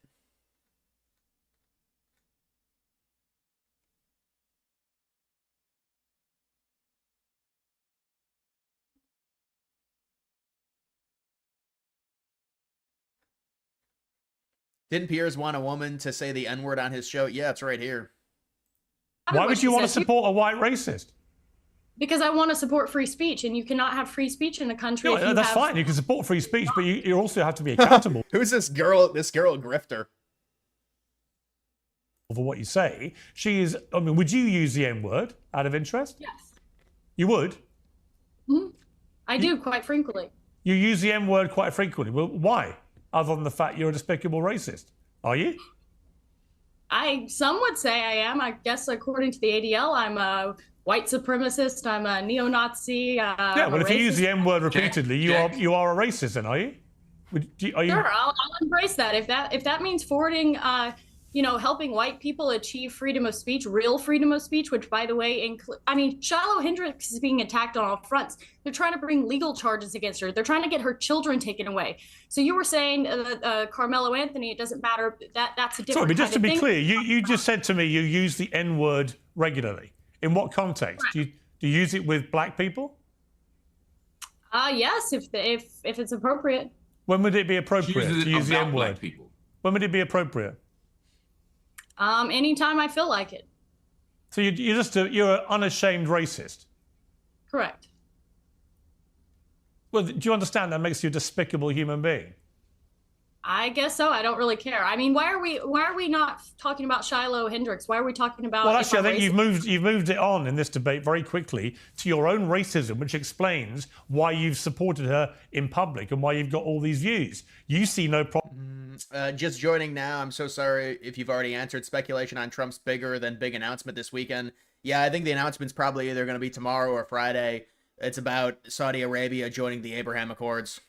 Didn't Piers want a woman to say the N-word on his show? Yeah, it's right here. Why would you want to support a white racist? Because I want to support free speech, and you cannot have free speech in a country. No, that's fine. You can support free speech, but you also have to be accountable. Who's this girl? This girl grifter. For what you say, she is. I mean, would you use the N-word out of interest? Yes. You would. I do quite frequently. You use the N-word quite frequently. Well, why? Other than the fact you're a despicable racist, are you? Some would say I am. I guess according to the ADL, I'm a white supremacist. I'm a neo-Nazi. Yeah, well, if you use the N-word repeatedly, you are a racist, then, are you? Sure, I'll embrace that. If that means forwarding, helping white people achieve freedom of speech, real freedom of speech, which, by the way, Shiloh Hendricks is being attacked on all fronts. They're trying to bring legal charges against her. They're trying to get her children taken away. So you were saying Carmelo Anthony, it doesn't matter. That's a different. Sorry, but just to be thing. clear, you just said to me you use the N-word regularly. In what context? Do you use it with black people? Yes, if it's appropriate. When would it be appropriate to use the N-word? When would it be appropriate? Anytime I feel like it. So you're an unashamed racist. Correct. Well, do you understand that makes you a despicable human being? I guess so. I don't really care. I mean, why are we not talking about Shiloh Hendricks? Why are we talking about? Well, actually, I think you've moved it on in this debate very quickly to your own racism, which explains why you've supported her in public and why you've got all these views. You see no problem. Just joining now. I'm so sorry if you've already answered. Speculation on Trump's bigger than big announcement this weekend. Yeah, I think the announcement's probably either going to be tomorrow or Friday. It's about Saudi Arabia joining the Abraham Accords.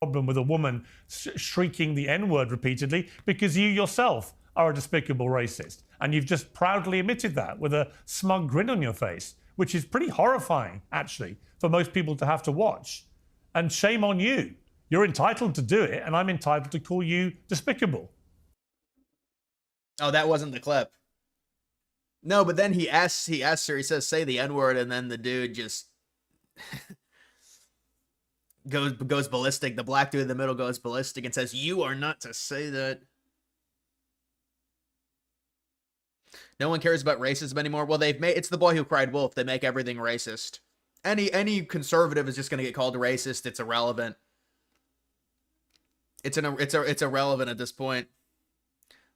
Problem with a woman shrieking the N-word repeatedly because you yourself are a despicable racist. And you've just proudly admitted that with a smug grin on your face, which is pretty horrifying, actually, for most people to have to watch. And shame on you. You're entitled to do it, and I'm entitled to call you despicable. Oh, that wasn't the clip. No, but then he asks her, he says, say the N-word, and then the dude just goes ballistic. The black dude in the middle goes ballistic and says, you are not to say that. No one cares about racism anymore. Well, they've made it's the boy who cried wolf. They make everything racist. Any conservative is just going to get called racist. It's irrelevant. It's irrelevant at this point.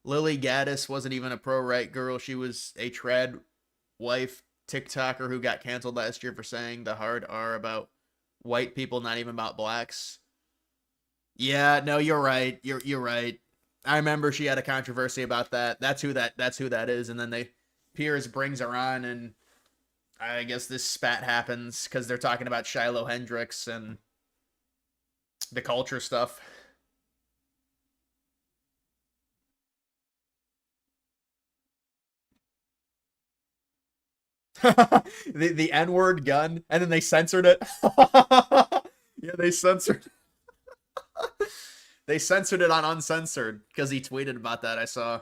Lily Gaddis wasn't even a pro-right girl. She was a trad wife TikToker who got canceled last year for saying the hard R about white people, not even about blacks. Yeah, no, you're right. You're right. I remember she had a controversy about that. That's who that is. And then Piers brings her on, and I guess this spat happens because they're talking about Shiloh Hendricks and the culture stuff. the N-word gun, and then they censored it. Yeah, they censored it on uncensored because he tweeted about that. I saw.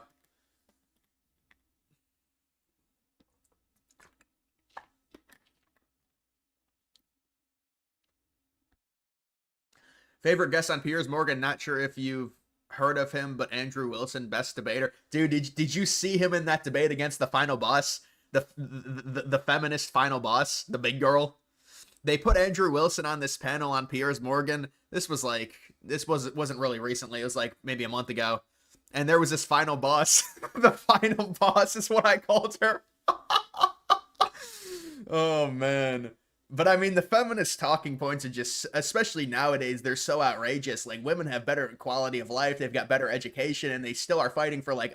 Favorite guest on Piers Morgan? Not sure if you've heard of him, but Andrew Wilson, best debater. Dude, did you see him in that debate against the final boss? The feminist final boss, the big girl. They put Andrew Wilson on this panel on Piers Morgan. This wasn't really recently. It was like maybe a month ago. And there was this final boss. The final boss is what I called her. Oh man. But I mean, the feminist talking points are just, especially nowadays, they're so outrageous. Like, women have better quality of life, they've got better education, and they still are fighting for like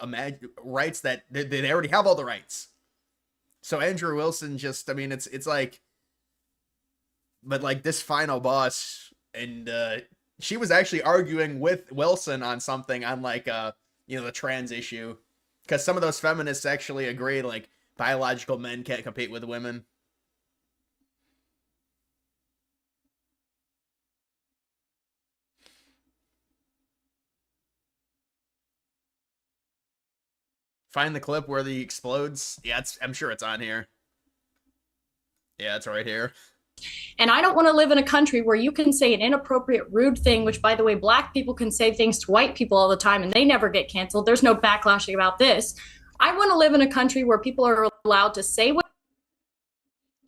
rights that they already have all the rights. So Andrew Wilson just, I mean, it's like, but like this final boss, and she was actually arguing with Wilson on something on like the trans issue, because some of those feminists actually agree like biological men can't compete with women. Find the clip where he explodes. Yeah, I'm sure it's on here. Yeah, it's right here. And I don't want to live in a country where you can say an inappropriate, rude thing, which, by the way, black people can say things to white people all the time and they never get canceled. There's no backlashing about this. I want to live in a country where people are allowed to say what.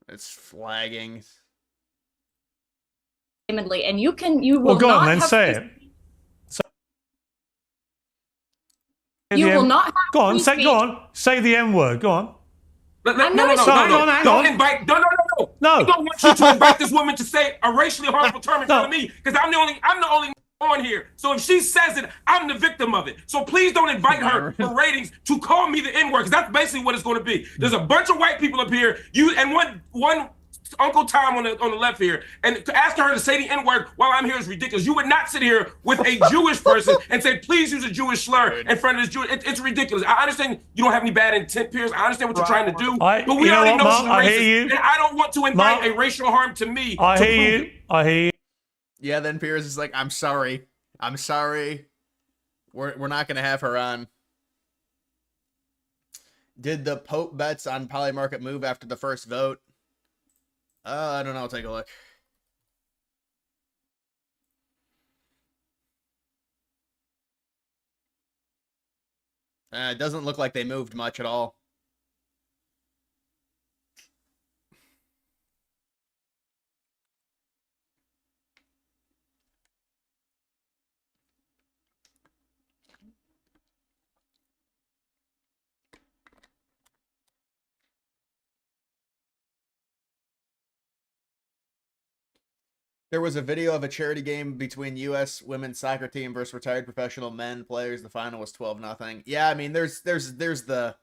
It's flagging. And you will go not on then, have say it. You will not have go on, free go on. Say the M word. Go on. No. Hang on. Invite. No. I don't want you to invite this woman to say a racially harmful term in front of me, because I'm the only on here. So if she says it, I'm the victim of it. So please don't invite her for ratings to call me the N-word, because that's basically what it's going to be. There's a bunch of white people up here. You and one Uncle Tom on the left here, and to ask her to say the N-word while I'm here is ridiculous. You would not sit here with a Jewish person and say, please use a Jewish slur in front of this Jewish. It's ridiculous. I understand you don't have any bad intent, Piers. I understand what you're trying to do, but we already know she's racist, and I don't want to invite a racial harm to me. I hear you. Yeah, then Piers is like, I'm sorry. We're not gonna have her on. Did the Pope bets on Polymarket move after the first vote? I don't know. I'll take a look. It doesn't look like they moved much at all. There was a video of a charity game between U.S. women's soccer team versus retired professional men players. The final was 12-0. Yeah, I mean, there's the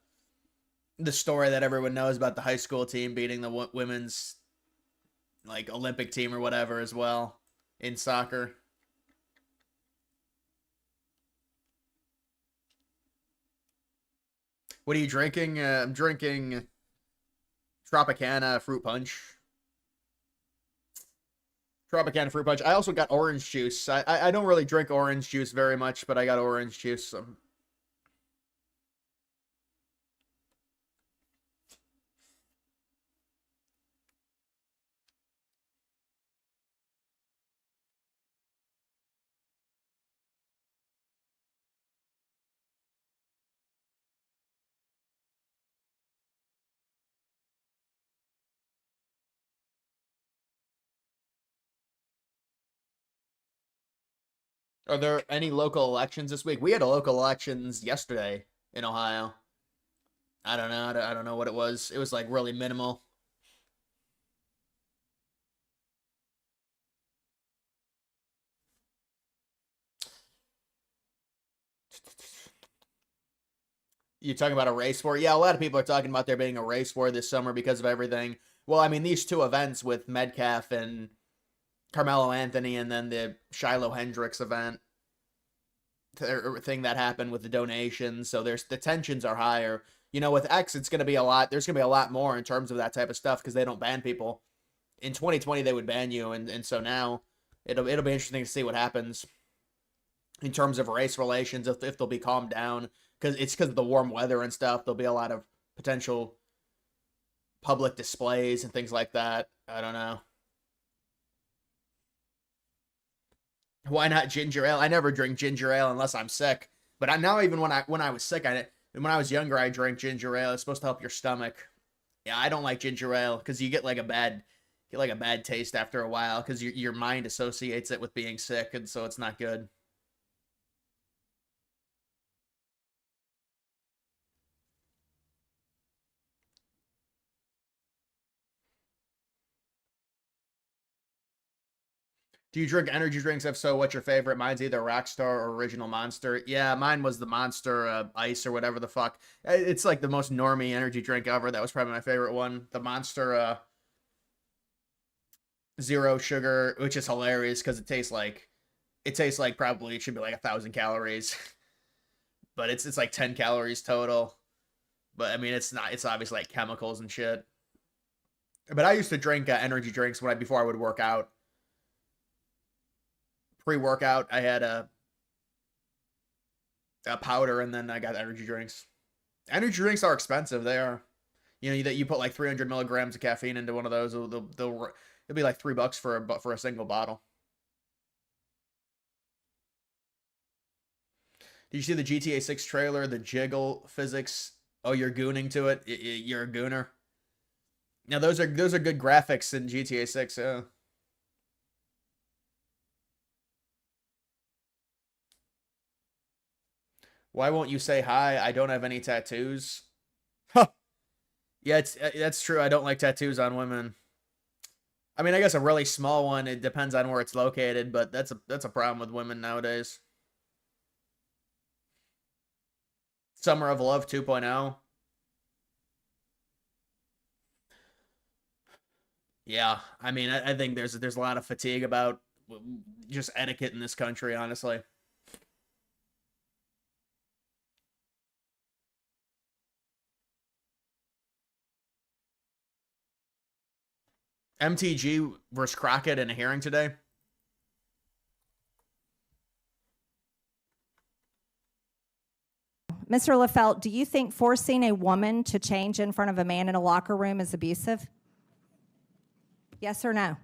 story that everyone knows about the high school team beating the women's like Olympic team or whatever as well in soccer. What are you drinking? I'm drinking Tropicana fruit punch. Tropicana fruit punch. I also got orange juice. I don't really drink orange juice very much, but I got orange juice. Are there any local elections this week? We had a local elections yesterday in Ohio. I don't know. I don't know what it was. It was like really minimal. You're talking about a race war? Yeah, a lot of people are talking about there being a race war this summer because of everything. Well, I mean, these two events with Metcalf and Carmelo Anthony, and then the Shiloh Hendricks event thing that happened with the donations. So the tensions are higher. You know, with X, it's going to be a lot. There's going to be a lot more in terms of that type of stuff because they don't ban people. In 2020, they would ban you, and so now it'll be interesting to see what happens in terms of race relations, if they'll be calmed down. Because of the warm weather and stuff, there'll be a lot of potential public displays and things like that. I don't know. Why not ginger ale? I never drink ginger ale unless I'm sick. But now even when I was sick, when I was younger, I drank ginger ale. It's supposed to help your stomach. Yeah, I don't like ginger ale because you get like a bad taste after a while because your mind associates it with being sick, and so it's not good. Do you drink energy drinks? If so, what's your favorite? Mine's either Rockstar or Original Monster. Yeah, mine was the Monster Ice or whatever the fuck. It's like the most normie energy drink ever. That was probably my favorite one. The Monster Zero Sugar, which is hilarious because it tastes like probably it should be like 1,000 calories, but it's like 10 calories total. But I mean, it's not. It's obviously like chemicals and shit. But I used to drink energy drinks before I would work out. Pre-workout, I had a powder, and then I got energy drinks. Energy drinks are expensive. They are. You know, that you put like 300 milligrams of caffeine into one of those, it'll be like $3 for a single bottle. Did you see the GTA 6 trailer? The jiggle physics. Oh, you're gooning to it. You're a gooner. Now those are good graphics in GTA 6. Why won't you say hi? I don't have any tattoos. Huh. Yeah, that's true. I don't like tattoos on women. I mean, I guess a really small one, it depends on where it's located, but that's a problem with women nowadays. Summer of Love 2.0. Yeah, I mean, I think there's a lot of fatigue about just etiquette in this country, honestly. MTG versus Crockett in a hearing today. Mr. Lefelt, do you think forcing a woman to change in front of a man in a locker room is abusive? Yes or no?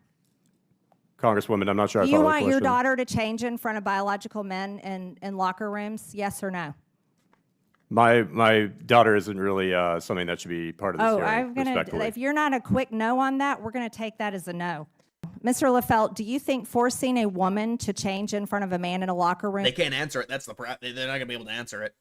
Congresswoman, I'm not sure I Do follow you the want your question. daughter to change in front of biological men in locker rooms? Yes or no? My daughter isn't really something that should be part of this hearing, respectfully. If you're not a quick no on that, we're gonna take that as a no. Mr. Lefelt, do you think forcing a woman to change in front of a man in a locker room? They can't answer it. That's the problem. They're not gonna be able to answer it.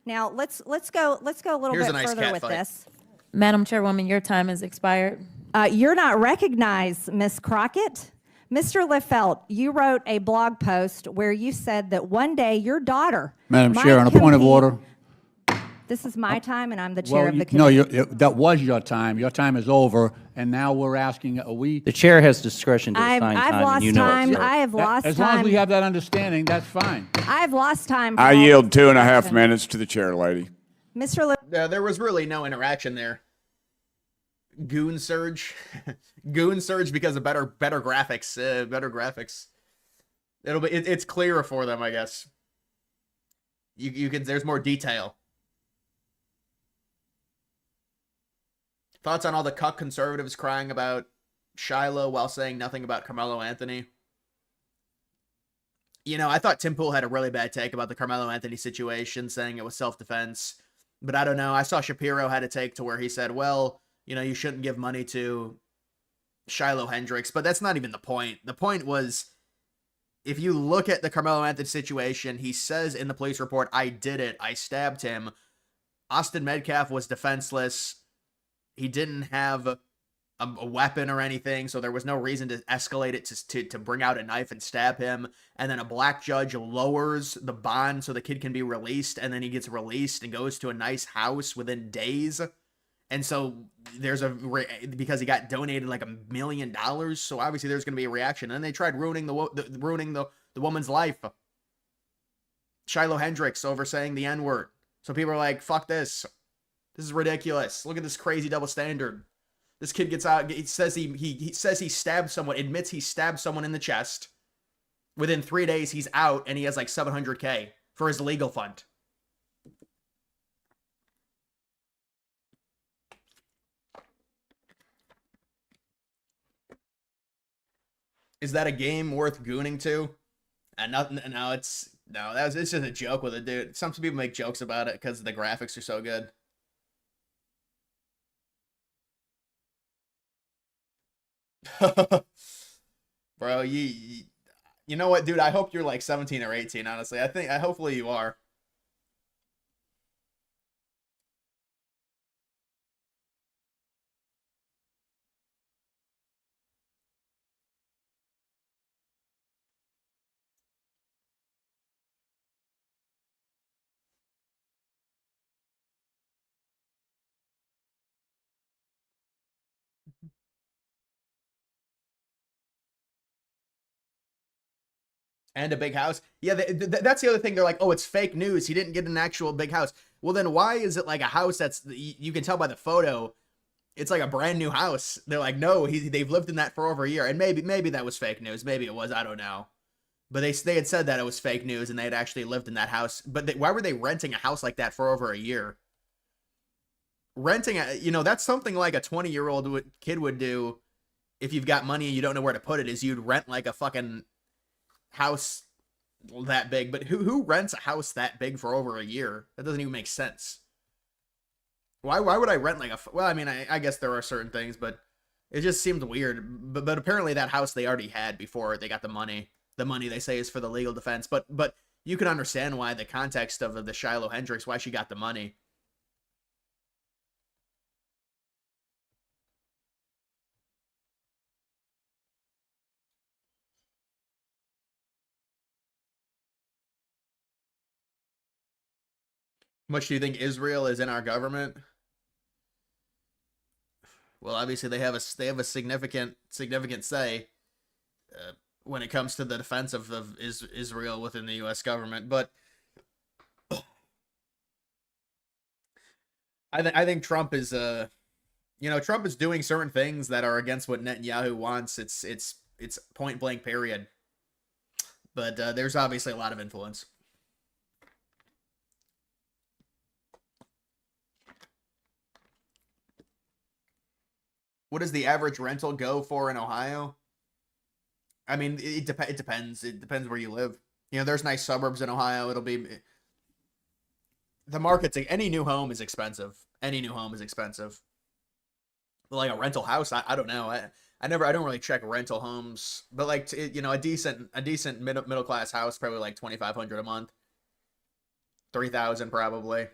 Now let's go a little Here's bit a nice further cat with fight. this. Madam Chairwoman, your time has expired. You're not recognized, Miss Crockett. Mr. Lefelt, you wrote a blog post where you said that one day your daughter. Madam might Chair, on a point of compete- order. This is my time, and I'm the chair of the committee. No, that was your time. Your time is over, and now we're asking, are we? The chair has discretion to assign I've time, lost and you know time. it, sir. I have lost As long as time. we have that understanding, that's fine. I've lost time. I for all yield this 2.5 discussion. minutes to the chair, lady. Mr. There was really no interaction there. Goon surge, goon surge because of better graphics. Better graphics. It's clearer for them, I guess. You can. There's more detail. Thoughts on all the cuck conservatives crying about Shiloh while saying nothing about Carmelo Anthony? You know, I thought Tim Pool had a really bad take about the Carmelo Anthony situation, saying it was self-defense. But I don't know. I saw Shapiro had a take to where he said, well, you know, you shouldn't give money to Shiloh Hendricks. But that's not even the point. The point was if you look at the Carmelo Anthony situation, he says in the police report, I did it. I stabbed him. Austin Metcalf was defenseless. He didn't have a weapon or anything, so there was no reason to escalate it to bring out a knife and stab him. And then a black judge lowers the bond so the kid can be released, and then he gets released and goes to a nice house within days. And so there's because he got donated like $1 million, so obviously there's going to be a reaction. And they tried ruining the woman's life. Shiloh Hendricks over saying the N-word. So people are like, fuck this. This is ridiculous. Look at this crazy double standard. This kid gets out, he says he says he stabbed someone, admits he stabbed someone in the chest. Within 3 days, he's out, and he has like $700K for his legal fund. Is that a game worth gooning to? And it's just a joke with a dude. Some people make jokes about it because the graphics are so good. Bro, you know what, dude? I hope you're like 17 or 18, honestly. Hopefully you are. And a big house. Yeah, that's the other thing. They're like, oh, it's fake news. He didn't get an actual big house. Well, then why is it like a house that's, you can tell by the photo, it's like a brand new house. They're like, no, they've lived in that for over a year. And maybe that was fake news. Maybe it was. I don't know. But they had said that it was fake news and they had actually lived in that house. But why were they renting a house like that for over a year? Renting, that's something like a 20-year-old kid would do if you've got money and you don't know where to put it, is you'd rent like a fucking house that big. But who rents a house that big for over a year? That doesn't even make sense. Why would I rent like well, I mean, I guess there are certain things, but it just seemed weird. But apparently that house they already had before they got the money. The money they say is for the legal defense. But you can understand why the context of the Shiloh Hendricks, why she got the money. Much do you think Israel is in our government? Well, obviously they have a significant say when it comes to the defense of Israel within the U.S. government. But I think Trump is Trump is doing certain things that are against what Netanyahu wants. It's point blank, period. But there's obviously a lot of influence. What does the average rental go for in Ohio? I mean, it depends. It depends where you live. There's nice suburbs in Ohio. It'll be the market's any new home is expensive. Any new home is expensive. Like a rental house, I don't know. I don't really check rental homes, but like a decent middle class house probably like $2,500 a month, $3,000 probably.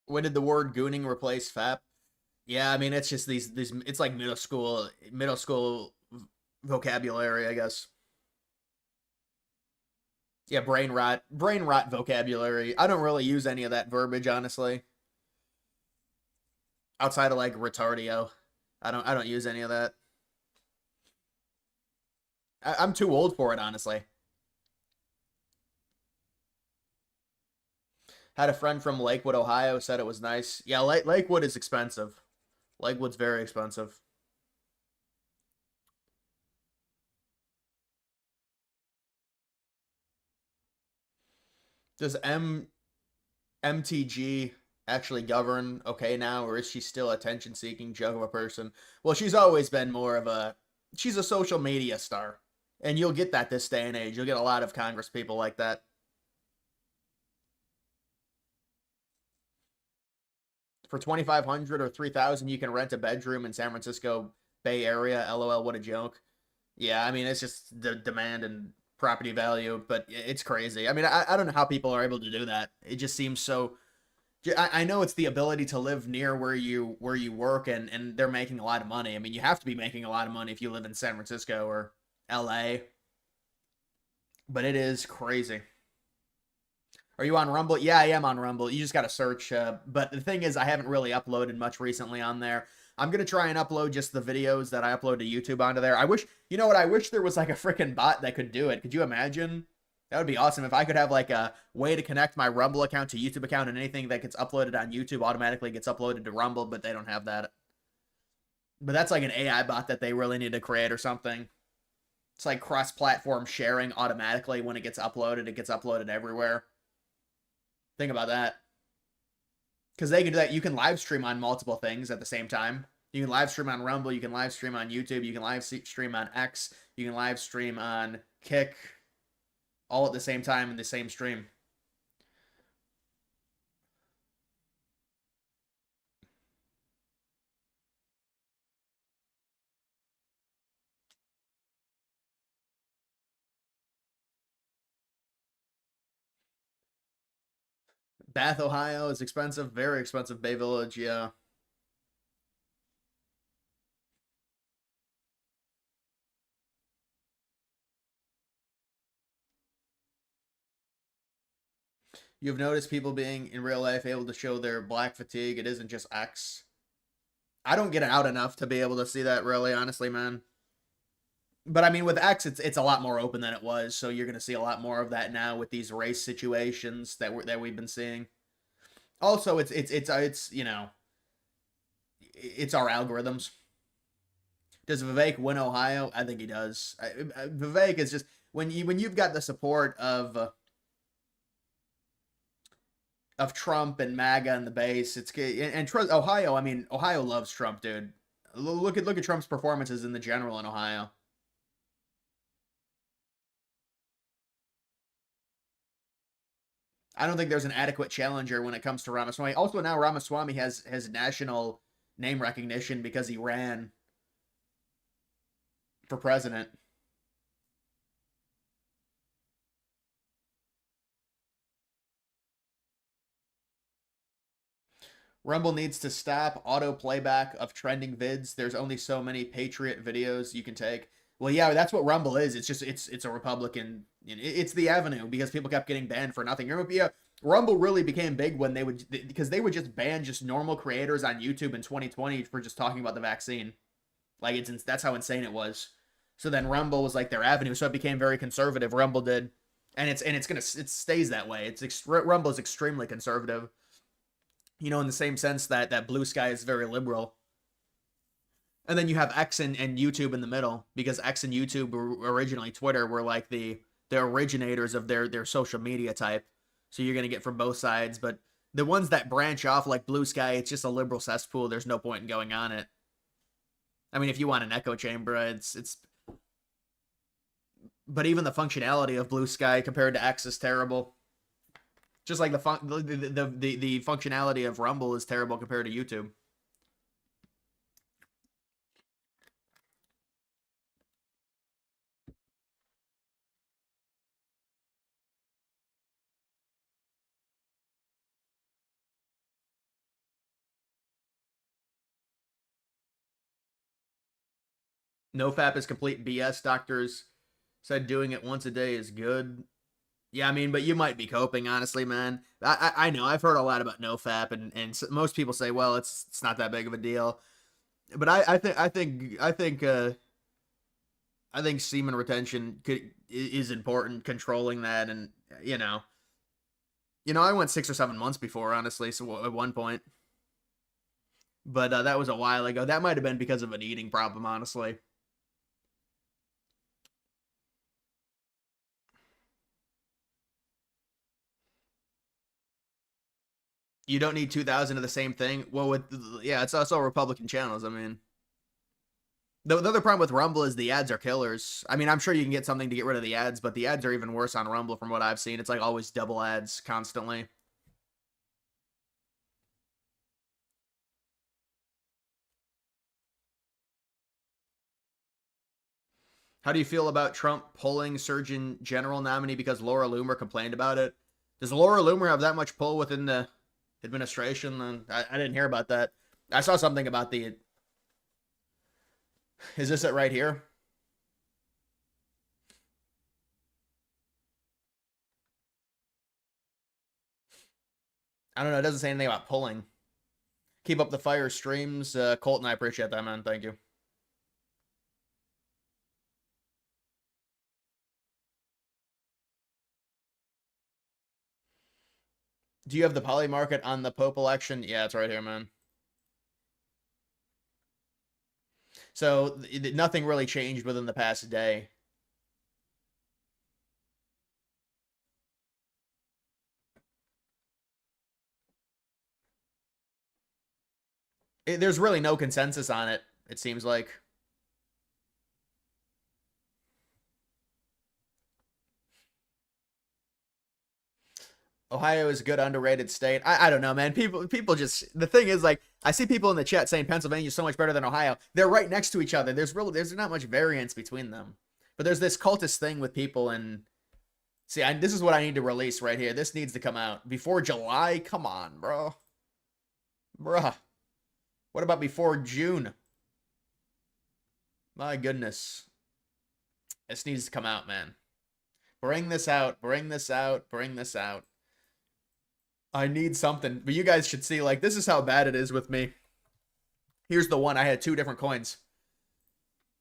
When did the word gooning replace fap? Yeah, I mean it's just these it's like middle school vocabulary, I guess. Yeah, brain rot vocabulary. I don't really use any of that verbiage, honestly. Outside of like retardio, I don't use any of that. I'm too old for it, honestly. Had a friend from Lakewood, Ohio, said it was nice. Yeah, Lakewood is expensive. Lakewood's very expensive. Does MTG actually govern okay now, or is she still attention-seeking joke of a person? Well, she's always been more of a... She's a social media star. And you'll get that this day and age. You'll get a lot of Congress people like that. For $2,500 or $3,000, you can rent a bedroom in San Francisco Bay Area. LOL, what a joke. Yeah, I mean, it's just the demand and property value, but it's crazy. I mean, I don't know how people are able to do that. It just seems so... I know it's the ability to live near where you work, and they're making a lot of money. I mean, you have to be making a lot of money if you live in San Francisco or LA. But it is crazy. Are you on Rumble? Yeah, I am on Rumble. You just got to search. But the thing is, I haven't really uploaded much recently on there. I'm going to try and upload just the videos that I upload to YouTube onto there. I wish, you know what? I wish there was like a freaking bot that could do it. Could you imagine? That would be awesome if I could have like a way to connect my Rumble account to YouTube account, and anything that gets uploaded on YouTube automatically gets uploaded to Rumble, but they don't have that. But that's like an AI bot that they really need to create or something. It's like cross-platform sharing automatically. When it gets uploaded everywhere. Think about that. Because they can do that. You can live stream on multiple things at the same time. You can live stream on Rumble. You can live stream on YouTube. You can live stream on X. You can live stream on Kick. All at the same time in the same stream. Bath, Ohio is expensive. Very expensive. Bay Village, yeah. You've noticed people being, in real life, able to show their black fatigue. It isn't just X. I don't get out enough to be able to see that, really, honestly, man. But, I mean, with X, it's a lot more open than it was, so you're going to see a lot more of that now with these race situations that we've been seeing. Also, it's you know, it's our algorithms. Does Vivek win Ohio? I think he does. Vivek is just, when you've got the support of Trump and MAGA and the base, and Ohio. I mean, Ohio loves Trump, dude. Look at Trump's performances in the general in Ohio. I don't think there's an adequate challenger when it comes to Ramaswamy. Also, now Ramaswamy has national name recognition because he ran for president. Rumble needs to stop auto playback of trending vids. There's only so many Patriot videos you can take. Well, yeah, that's what Rumble is. It's just it's a Republican. It's the avenue because people kept getting banned for nothing. Yeah, Rumble really became big when they would just ban just normal creators on YouTube in 2020 for just talking about the vaccine. Like that's how insane it was. So then Rumble was like their avenue. So it became very conservative. Rumble did, and it stays that way. Rumble is extremely conservative. You know, in the same sense that Blue Sky is very liberal. And then you have X and YouTube in the middle, because X and YouTube were originally Twitter were like the originators of their social media type. So you're going to get from both sides. But the ones that branch off like Blue Sky, it's just a liberal cesspool. There's no point in going on it. I mean, if you want an echo chamber, it's... But even the functionality of Blue Sky compared to X is terrible. Just like the functionality of Rumble is terrible compared to YouTube. NoFap is complete BS. Doctors said doing it once a day is good. Yeah, I mean, but you might be coping, honestly, man. I know, I've heard a lot about NoFap, and most people say, well, it's not that big of a deal. But I think semen retention is important, controlling that, and you know, I went 6 or 7 months before, honestly, so at one point. But that was a while ago. That might have been because of an eating problem, honestly. You don't need 2,000 of the same thing. Well, it's also Republican channels. I mean, the other problem with Rumble is the ads are killers. I mean, I'm sure you can get something to get rid of the ads, but the ads are even worse on Rumble from what I've seen. It's like always double ads constantly. How do you feel about Trump pulling Surgeon General nominee because Laura Loomer complained about it? Does Laura Loomer have that much pull within the administration? And I didn't hear about that. I saw something about the... Is this it right here? I don't know. It doesn't say anything about pulling. Keep up the fire streams. Colton, I appreciate that, man. Thank you. Do you have the poly market on the Pope election? Yeah, it's right here, man. So nothing really changed within the past day. There's really no consensus on it, it seems like. Ohio is a good underrated state. I don't know, man. People just, the thing is, like, I see people in the chat saying Pennsylvania is so much better than Ohio. They're right next to each other. There's not much variance between them. But there's this cultist thing with people, and see, this is what I need to release right here. This needs to come out before July. Come on, bro. Bruh. What about before June? My goodness. This needs to come out, man. Bring this out. Bring this out. Bring this out. I need something. But you guys should see, like, this is how bad it is with me. Here's the one. I had 2 different coins.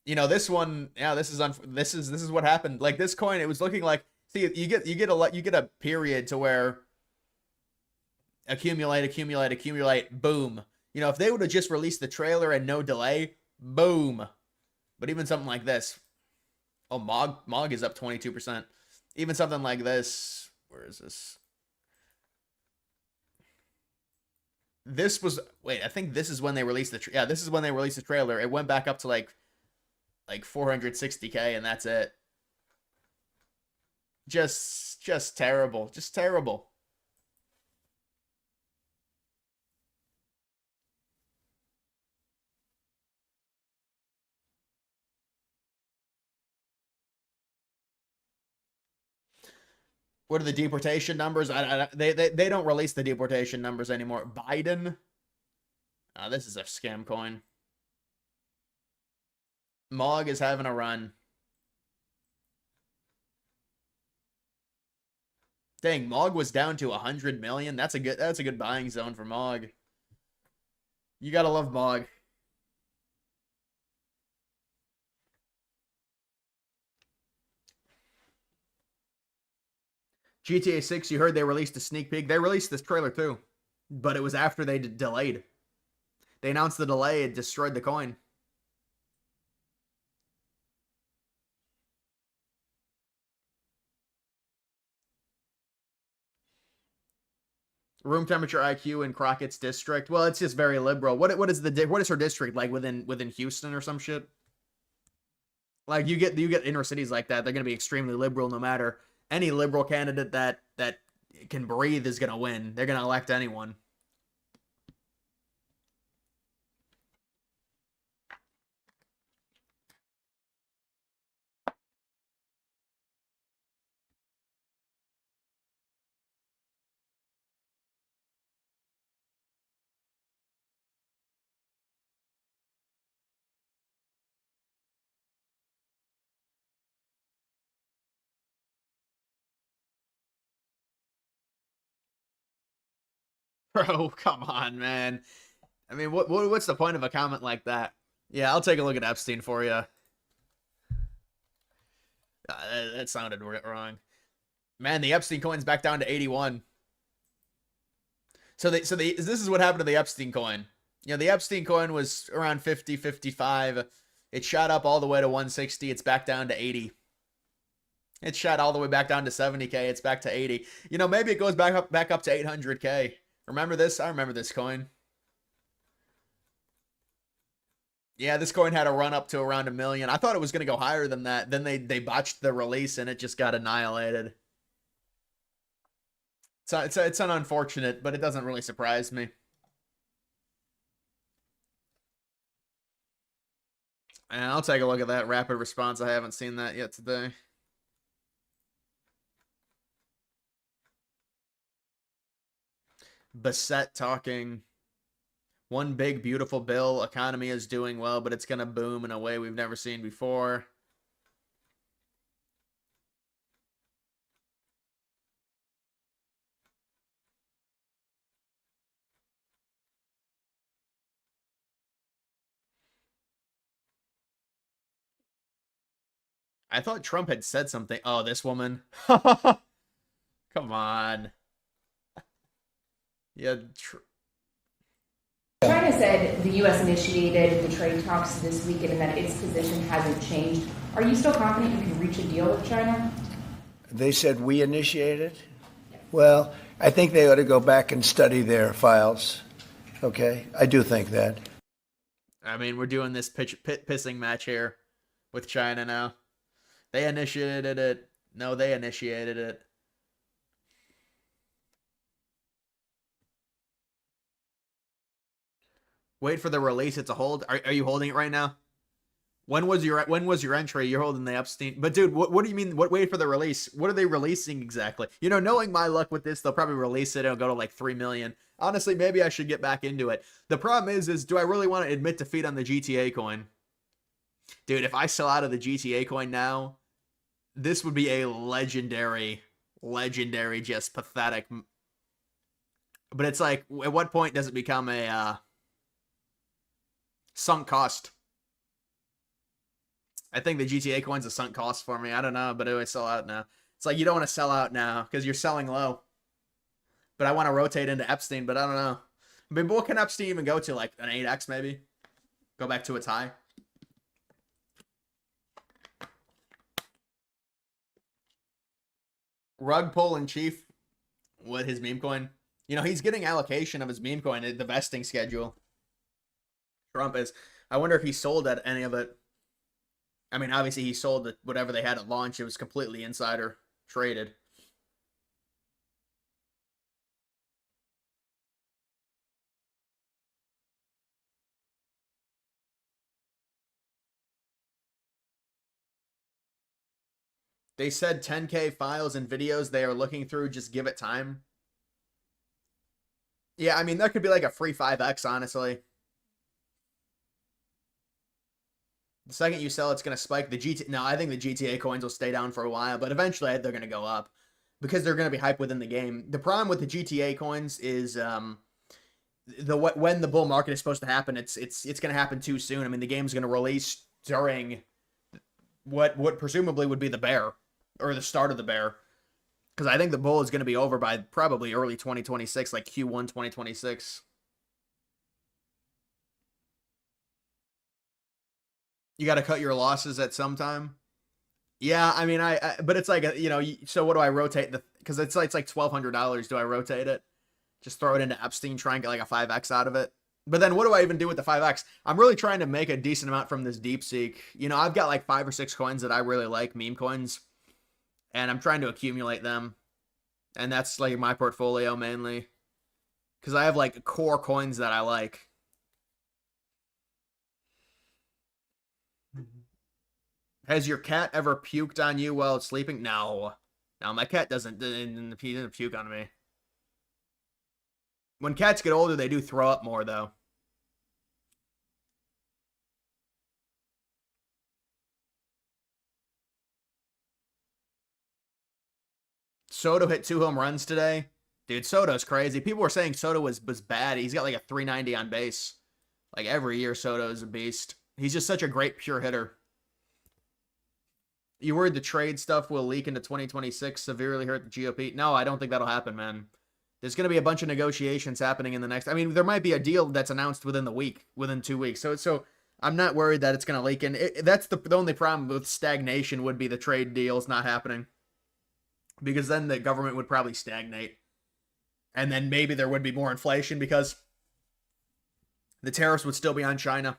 You know, this one, yeah, this is what happened. Like, this coin, it was looking like, see, you get a period to where accumulate, boom. You know, if they would have just released the trailer and no delay, boom. But even something like this, oh, Mog is up 22%. Even something like this, where is this? This was, wait, I think this is when they released this is when they released the trailer. It went back up to like 460K, and that's it. Just terrible. Just terrible. What are the deportation numbers? They don't release the deportation numbers anymore. Biden. This is a scam coin. Mog is having a run. Dang, Mog was down to 100 million. That's a good buying zone for Mog. You gotta love Mog. GTA 6, you heard they released a sneak peek. They released this trailer too, but it was after they delayed. They announced the delay, it destroyed the coin. Room temperature IQ in Crockett's district. Well, it's just very liberal. What is her district like within Houston or some shit? Like you get inner cities like that. They're gonna be extremely liberal no matter. Any liberal candidate that can breathe is gonna win. They're gonna elect anyone. Bro, come on, man. I mean, what's the point of a comment like that? Yeah, I'll take a look at Epstein for you. That sounded wrong. Man, the Epstein coin's back down to 81. So this is what happened to the Epstein coin. You know, the Epstein coin was around 50, 55. It shot up all the way to 160. It's back down to 80. It shot all the way back down to 70K. It's back to 80. You know, maybe it goes back up to 800K. Remember this? I remember this coin. Yeah, this coin had a run up to around 1 million. I thought it was going to go higher than that. Then they botched the release and it just got annihilated. It's an unfortunate, but it doesn't really surprise me. And I'll take a look at that rapid response. I haven't seen that yet today. Bassett talking. One big, beautiful bill. Economy is doing well, but it's going to boom in a way we've never seen before. I thought Trump had said something. Oh, this woman. Come on. Yeah. China said the U.S. initiated the trade talks this weekend and that its position hasn't changed. Are you still confident you can reach a deal with China? They said we initiated? Well, I think they ought to go back and study their files. Okay? I do think that. I mean, we're doing this pissing match here with China now. They initiated it. No, they initiated it. Wait for the release. It's a hold. Are you holding it right now? When was your entry? You're holding the Epstein. But dude, what do you mean? What wait for the release? What are they releasing exactly? You know, knowing my luck with this, they'll probably release it. It'll go to like 3 million. Honestly, maybe I should get back into it. The problem is do I really want to admit defeat on the GTA coin? Dude, if I sell out of the GTA coin now, this would be a legendary, just pathetic. But it's like, at what point does it become a sunk cost? I think the GTA coin's a sunk cost for me. I don't know, but do I sell out now? It's like you don't want to sell out now because you're selling low. But I want to rotate into Epstein, but I don't know. I mean, what can Epstein even go to? Like an 8x maybe? Go back to its high? Rug pull in chief with his meme coin. You know, he's getting allocation of his meme coin, the vesting schedule. Trump is. I wonder if he sold at any of it. I mean, obviously he sold whatever they had at launch. It was completely insider traded. They said 10K files and videos they are looking through. Just give it time. Yeah, I mean, that could be like a free 5x, honestly. The second you sell, it's going to spike. No, I think the GTA coins will stay down for a while, but eventually they're going to go up because they're going to be hyped within the game. The problem with the GTA coins is when the bull market is supposed to happen, it's going to happen too soon. I mean, the game's going to release during what presumably would be the bear or the start of the bear, because I think the bull is going to be over by probably early 2026, like Q1 2026. You got to cut your losses at some time. Yeah, I mean, but it's like, you know, so what do I rotate? Because it's like $1,200. Do I rotate it? Just throw it into Epstein, try and get like a 5x out of it. But then what do I even do with the 5x? I'm really trying to make a decent amount from this DeepSeek. You know, I've got like 5 or 6 coins that I really like, meme coins, and I'm trying to accumulate them. And that's like my portfolio mainly, because I have like core coins that I like. Has your cat ever puked on you while it's sleeping? No. No, my cat doesn't puke on me. When cats get older, they do throw up more, though. Soto hit 2 home runs today. Dude, Soto's crazy. People were saying Soto was bad. He's got like a 390 on base. Like every year, Soto is a beast. He's just such a great pure hitter. You worried the trade stuff will leak into 2026, severely hurt the GOP? No, I don't think that'll happen, man. There's going to be a bunch of negotiations happening in the next... I mean, there might be a deal that's announced within 2 weeks. So I'm not worried that it's going to leak in. That's the only problem with stagnation would be the trade deals not happening. Because then the government would probably stagnate. And then maybe there would be more inflation because the tariffs would still be on China.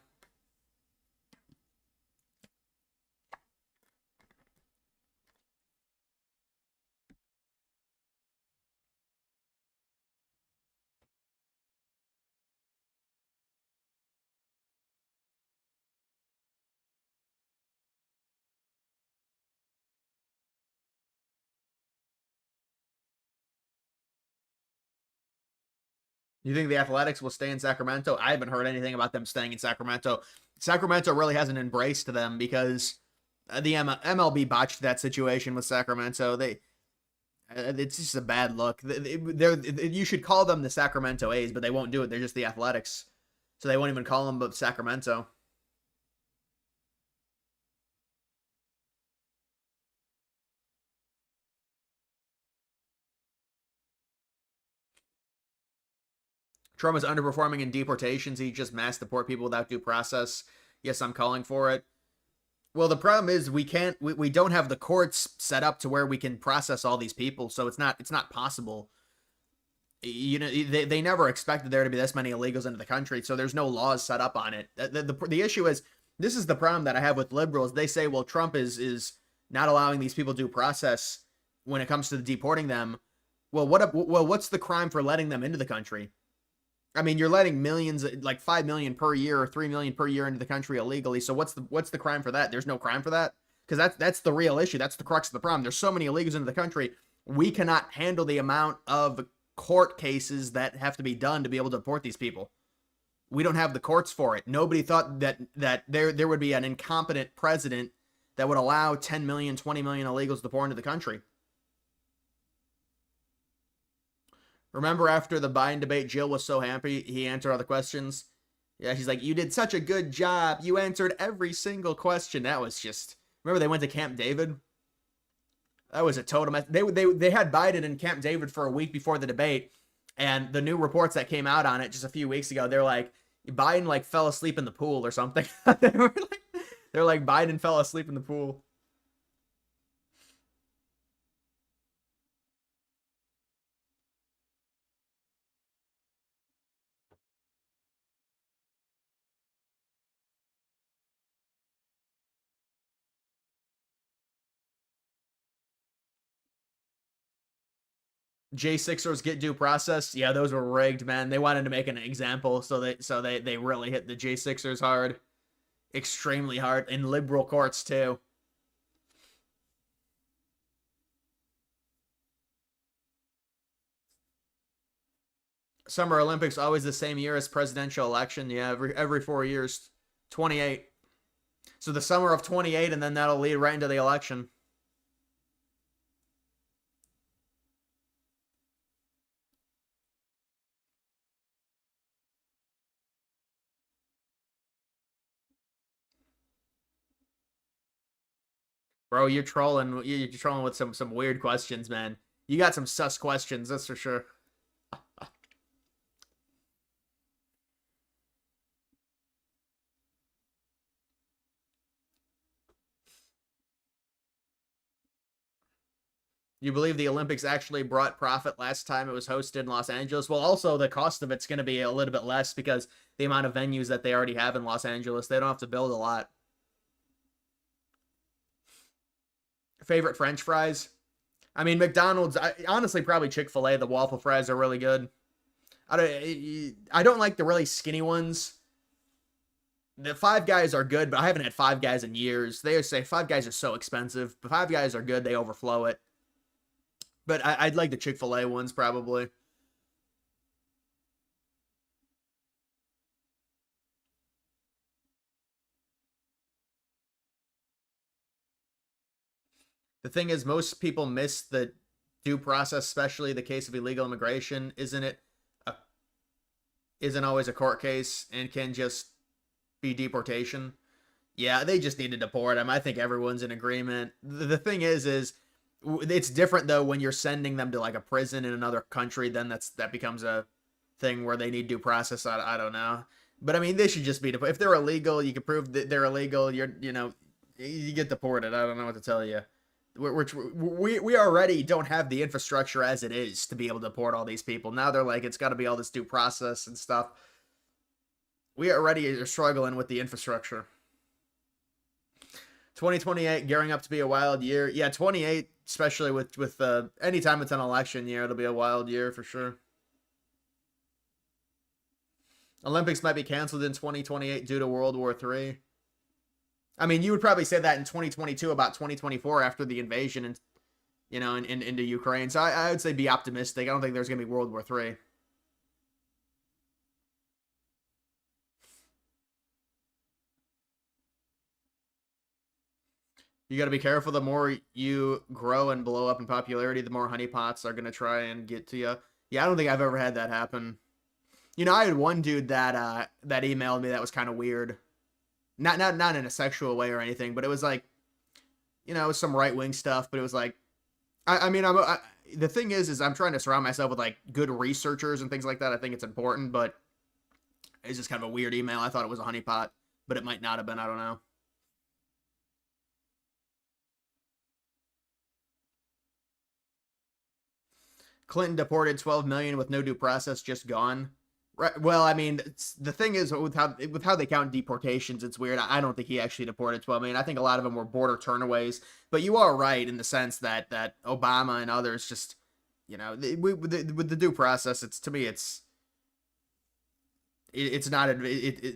You think the Athletics will stay in Sacramento? I haven't heard anything about them staying in Sacramento. Sacramento really hasn't embraced them because the MLB botched that situation with Sacramento. It's just a bad look. You should call them the Sacramento A's, but they won't do it. They're just the Athletics. So they won't even call them Sacramento. Trump is underperforming in deportations. He just mass deport people without due process. Yes, I'm calling for it. Well, the problem is we don't have the courts set up to where we can process all these people, so it's not possible. You know, they never expected there to be this many illegals into the country, so there's no laws set up on it. The issue is, this is the problem that I have with liberals. They say, well, Trump is not allowing these people due process when it comes to deporting them. Well, what's the crime for letting them into the country? I mean, you're letting millions, like 5 million per year or 3 million per year into the country illegally. So what's the crime for that? There's no crime for that, because that's the real issue. That's the crux of the problem. There's so many illegals into the country. We cannot handle the amount of court cases that have to be done to be able to deport these people. We don't have the courts for it. Nobody thought that there would be an incompetent president that would allow 10 million, 20 million illegals to pour into the country. Remember after the Biden debate, Jill was so happy he answered all the questions. Yeah, she's like, you did such a good job. You answered every single question. That was just... Remember they went to Camp David? That was a total mess. They had Biden in Camp David for a week before the debate, and the new reports that came out on it just a few weeks ago, they're like, Biden like fell asleep in the pool or something. They're like, Biden fell asleep in the pool. J6ers get due process. Yeah, those were rigged, man. They wanted to make an example, so they really hit the J6ers hard. Extremely hard. In liberal courts, too. Summer Olympics always the same year as presidential election. Yeah, every 4 years. 28. So the summer of 28, and then that'll lead right into the election. Bro, you're trolling. You're trolling with some weird questions, man. You got some sus questions, that's for sure. You believe the Olympics actually brought profit last time it was hosted in Los Angeles? Well, also the cost of it's going to be a little bit less because the amount of venues that they already have in Los Angeles, they don't have to build a lot. Favorite French fries? I mean, McDonald's, honestly, probably Chick-fil-A. The waffle fries are really good. I don't like the really skinny ones. The Five Guys are good, but I haven't had Five Guys in years. They say Five Guys are so expensive, but Five Guys are good. They overflow it. But I'd like the Chick-fil-A ones, probably. The thing is, most people miss the due process, especially the case of illegal immigration. Isn't always a court case and can just be deportation. Yeah, they just need to deport them. I think everyone's in agreement. The thing is it's different though when you're sending them to like a prison in another country. Then that becomes a thing where they need due process. I don't know, but I mean they should just be if they're illegal. You can prove that they're illegal. You get deported. I don't know what to tell you. We already don't have the infrastructure as it is to be able to deport all these people. Now they're like, it's got to be all this due process and stuff. We already are struggling with the infrastructure. 2028 gearing up to be a wild year. Yeah, 28, especially with anytime it's an election year, it'll be a wild year for sure. Olympics might be canceled in 2028 due to World War III. I mean, you would probably say that in 2022 about 2024 after the invasion and into Ukraine. So I would say be optimistic. I don't think there's going to be World War III. You got to be careful. The more you grow and blow up in popularity, the more honeypots are going to try and get to you. Yeah, I don't think I've ever had that happen. I had one dude that emailed me that was kind of weird. Not in a sexual way or anything, but it was like, it was some right-wing stuff, but it was like, the thing is I'm trying to surround myself with like good researchers and things like that. I think it's important, but it's just kind of a weird email. I thought it was a honeypot, but it might not have been. I don't know. Clinton deported 12 million with no due process, just gone. Right. Well, I mean, the thing is with how they count deportations, it's weird. I don't think he actually deported 12 million. I think a lot of them were border turnaways. But you are right in the sense that Obama and others just, with the due process, to me, it's not.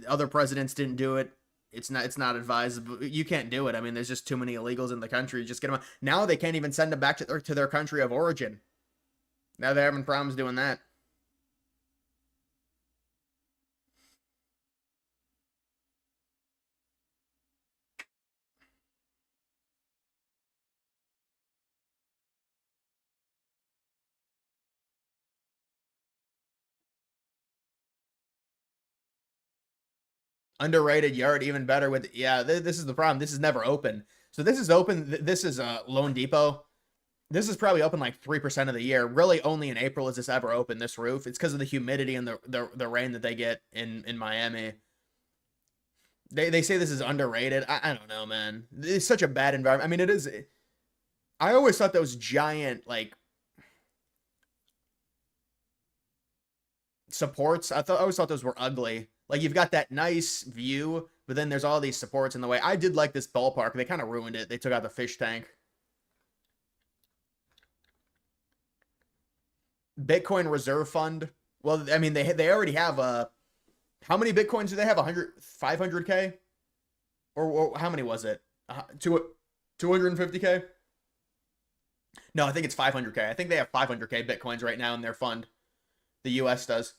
Other presidents didn't do it. It's not advisable. You can't do it. I mean, there's just too many illegals in the country. Just get them. Now they can't even send them back to their country of origin. Now they're having problems doing that. Underrated yard, even better with, yeah, this is the problem. This is never open. So this is open. This is Loan Depot. This is probably open like 3% of the year. Really only in April is this ever open, this roof. It's because of the humidity and the rain that they get in Miami. They say this is underrated. I don't know, man. It's such a bad environment. I mean, it is. I always thought those giant, like, supports, I always thought those were ugly. Like, you've got that nice view, but then there's all these supports in the way. I did like this ballpark. They kind of ruined it. They took out the fish tank. Bitcoin Reserve Fund. Well, I mean, they already have how many Bitcoins do they have? 500K? Or how many was it? 250K? No, I think it's 500K. I think they have 500K Bitcoins right now in their fund. The US does.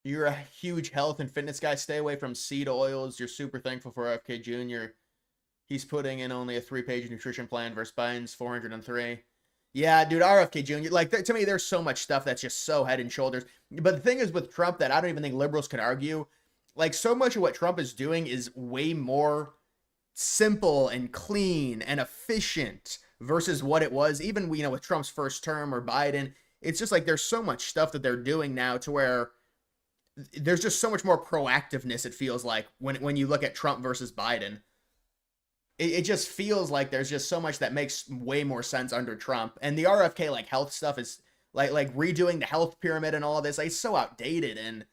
You're a huge health and fitness guy. Stay away from seed oils. You're super thankful for RFK Jr. He's putting in only a 3-page nutrition plan versus Biden's 403. Yeah, dude, RFK Jr. Like, to me, there's so much stuff that's just so head and shoulders. But the thing is with Trump that I don't even think liberals can argue. Like, so much of what Trump is doing is way more simple and clean and efficient versus what it was. Even, with Trump's first term or Biden, it's just like there's so much stuff that they're doing now to where there's just so much more proactiveness, it feels like, when you look at Trump versus Biden. It just feels like there's just so much that makes way more sense under Trump. And the RFK, like, health stuff is, like redoing the health pyramid and all of this, like, it's so outdated. And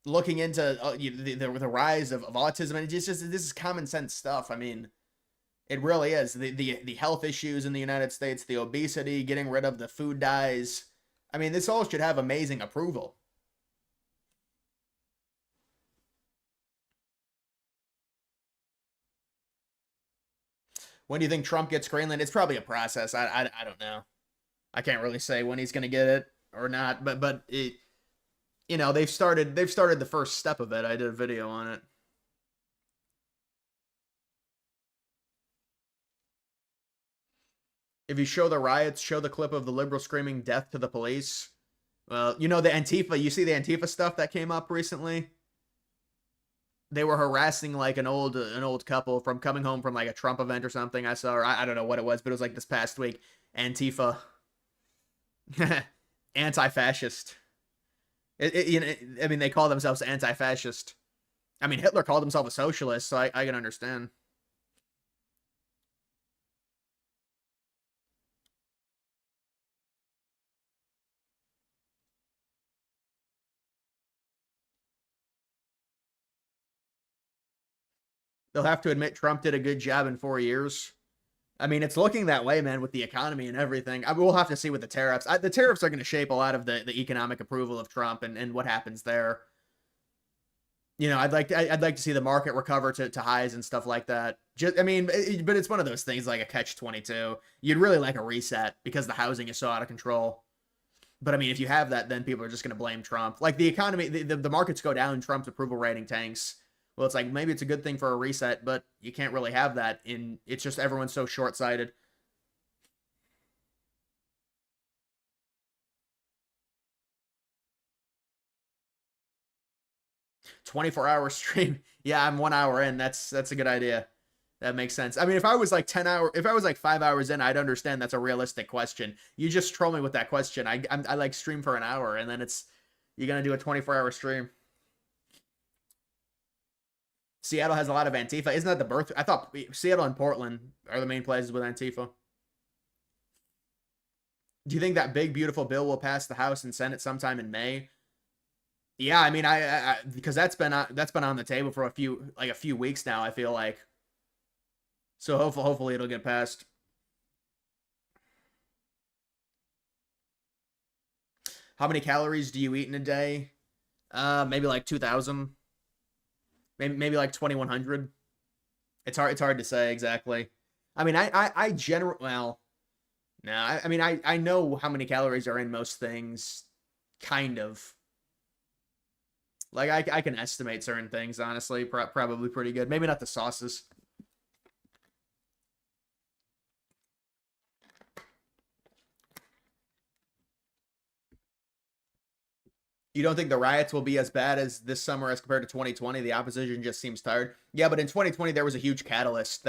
looking into the rise of autism, and this is common sense stuff. I mean, it really is. The health issues in the United States, the obesity, getting rid of the food dyes. I mean, this all should have amazing approval. When do you think Trump gets Greenland? It's probably a process. I don't know. I can't really say when he's going to get it or not. But it, they've started the first step of it. I did a video on it. If you show the riots, show the clip of the liberal screaming death to the police. Well, the Antifa. You see the Antifa stuff that came up recently? They were harassing like an old couple from coming home from like a Trump event or something. I saw, or I don't know what it was, but it was like this past week. Antifa. Anti-fascist. I mean, they call themselves anti-fascist. I mean, Hitler called himself a socialist, so I can understand. They'll have to admit Trump did a good job in 4 years. I mean, it's looking that way, man, with the economy and everything. We'll have to see with the tariffs. The tariffs are going to shape a lot of the economic approval of Trump and what happens there. You know, I'd like to see the market recover to highs and stuff like that. Just, I mean, but it's one of those things like a catch-22. You'd really like a reset because the housing is so out of control. But I mean, if you have that, then people are just going to blame Trump. Like the economy, the markets go down, Trump's approval rating tanks. Well, it's like maybe it's a good thing for a reset, but you can't really have that it's just everyone's so short-sighted. "24-hour stream." Yeah, I'm 1 hour in. That's a good idea. That makes sense. I mean, if I was like 5 hours in, I'd understand that's a realistic question. You just troll me with that question. I like stream for an hour, and then you're gonna do a 24-hour stream. Seattle has a lot of Antifa. Isn't that the birth? I thought Seattle and Portland are the main places with Antifa. Do you think that big, beautiful bill will pass the House and Senate sometime in May? Yeah, I mean, I because that's been on the table for a few weeks now, I feel like. So hopefully it'll get passed. How many calories do you eat in a day? Maybe like 2,000. Maybe like 2,100. It's hard to say exactly. I mean, I know how many calories are in most things, kind of. Like I can estimate certain things, honestly, probably pretty good. Maybe not the sauces. You don't think the riots will be as bad as this summer as compared to 2020? The opposition just seems tired. Yeah, but in 2020 there was a huge catalyst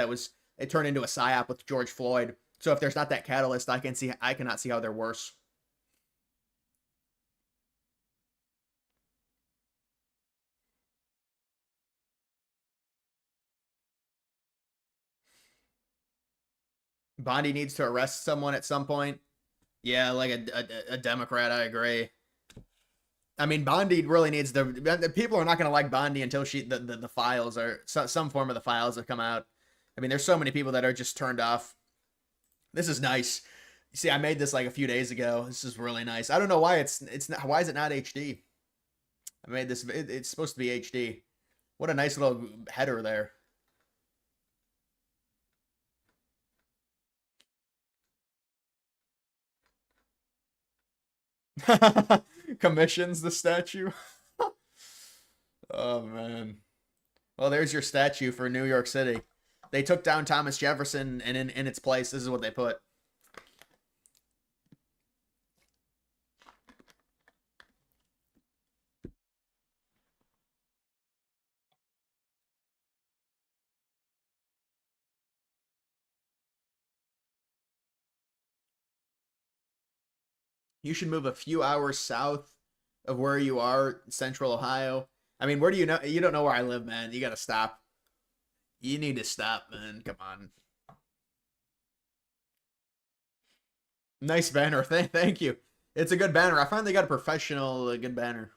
it turned into a psyop with George Floyd. So if there's not that catalyst, I cannot see how they're worse. Bondi needs to arrest someone at some point. Yeah, like a Democrat, I agree. I mean, Bondi really needs the people are not going to like Bondi until the files are some form of the files have come out. I mean, there's so many people that are just turned off. This is nice. You see, I made this like a few days ago. This is really nice. I don't know why it's not. Why is it not HD? I made this. It's supposed to be HD. What a nice little header there. Commissions the statue. Oh man. Well, there's your statue for New York City. They took down Thomas Jefferson, and in its place, this is what they put. You should move a few hours south of where you are, Central Ohio. I mean, where do you know? You don't know where I live, man. You gotta stop. You need to stop, man. Come on. Nice banner. Thank you. It's a good banner. I finally got a professional, good banner.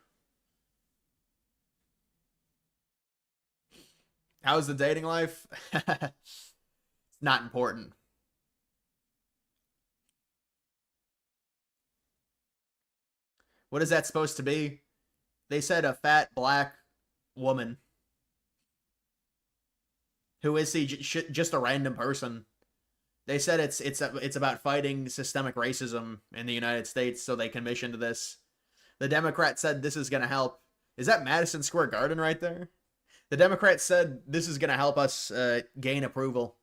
How's the dating life? It's not important. What is that supposed to be? They said a fat black woman. Who is he? Just a random person. They said it's about fighting systemic racism in the United States, so they commissioned this. The Democrat said this is going to help. Is that Madison Square Garden right there? The Democrat said this is going to help us gain approval.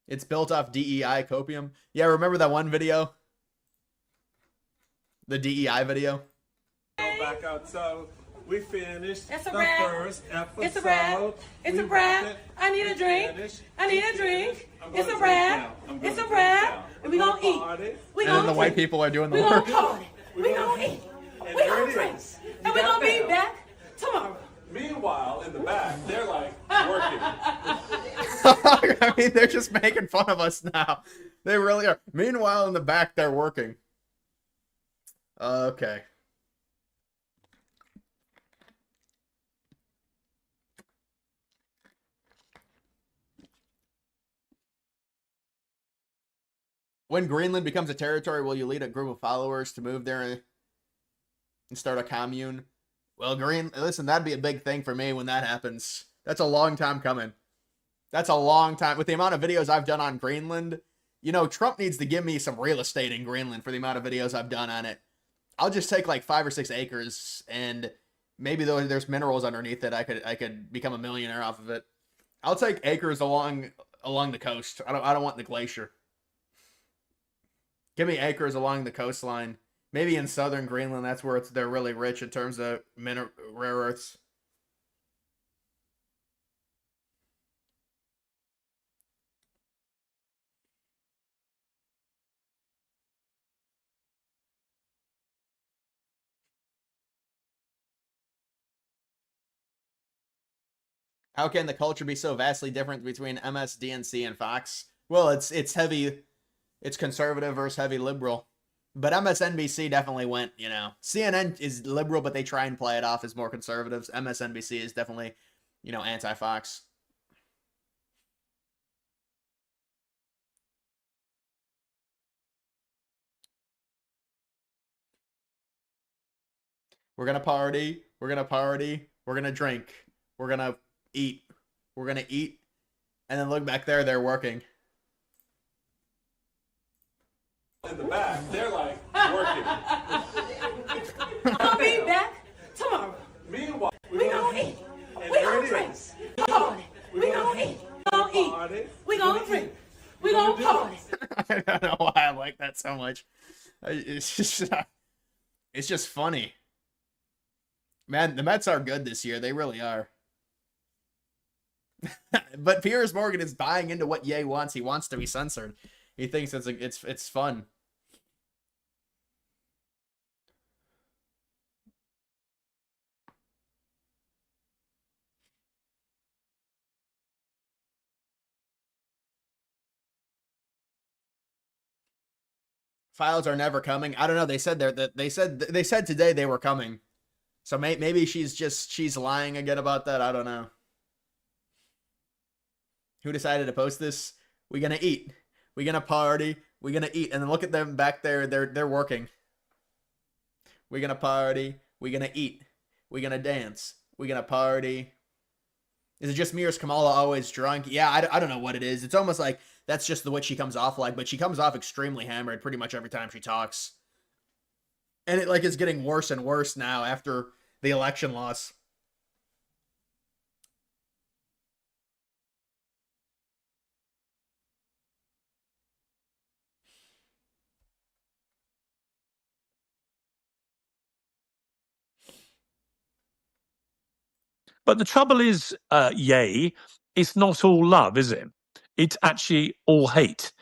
It's built off DEI copium. Yeah, remember that one video? The DEI video? Back out. So We finished It's a the wrap. first episode. It's a wrap. It's a wrap. I need a drink. I need a drink. It's a wrap. It's a wrap. And we gonna eat. We And then gonna the white people are doing the We work. gonna party. We gonna eat. We gonna drink. And we gonna be back tomorrow. Meanwhile, in the back, they're like working. I mean, they're just making fun of us now. They really are. Meanwhile, in the back, they're working. Okay. When Greenland becomes a territory, will you lead a group of followers to move there and start a commune? Well, listen, that'd be a big thing for me when that happens. That's a long time coming. That's a long time. With the amount of videos I've done on Greenland, you know, Trump needs to give me some real estate in Greenland for the amount of videos I've done on it. I'll just take like 5 or 6 acres, and maybe there's minerals underneath it. I could become a millionaire off of it. I'll take acres along the coast. I don't want the glacier. Give me acres along the coastline. Maybe in southern Greenland, that's where they're really rich in terms of rare earths. How can the culture be so vastly different between MSDNC and Fox? Well, it's heavy, it's conservative versus heavy liberal. But MSNBC definitely went, you know. CNN is liberal, but they try and play it off as more conservatives. MSNBC is definitely, you know, anti-Fox. We're going to party. We're going to party. We're going to drink. We're going to eat. We're going to eat. And then look back there, they're working. In the back, they're like working. I'll be back tomorrow. Meanwhile, We gonna eat. We gonna drink. Party. We gonna eat. We gonna eat. We gonna drink. We gonna party. I don't know why I like that so much. It's just funny. Man, the Mets are good this year. They really are. But Piers Morgan is buying into what Ye wants. He wants to be censored. He thinks it's fun. Files are never coming. I don't know. They said they said today they were coming. So maybe she's lying again about that. I don't know. Who decided to post this? We're gonna eat. We're gonna party. We're gonna eat. And then look at them back there. They're working. We're gonna party. We're gonna eat. We're gonna dance. We're gonna party. Is it just me or is Kamala always drunk? Yeah, I don't know what it is. It's almost like that's just the way she comes off like, but she comes off extremely hammered pretty much every time she talks. And it like is getting worse and worse now after the election loss. But the trouble is, Ye, it's not all love, is it? It's actually all hate.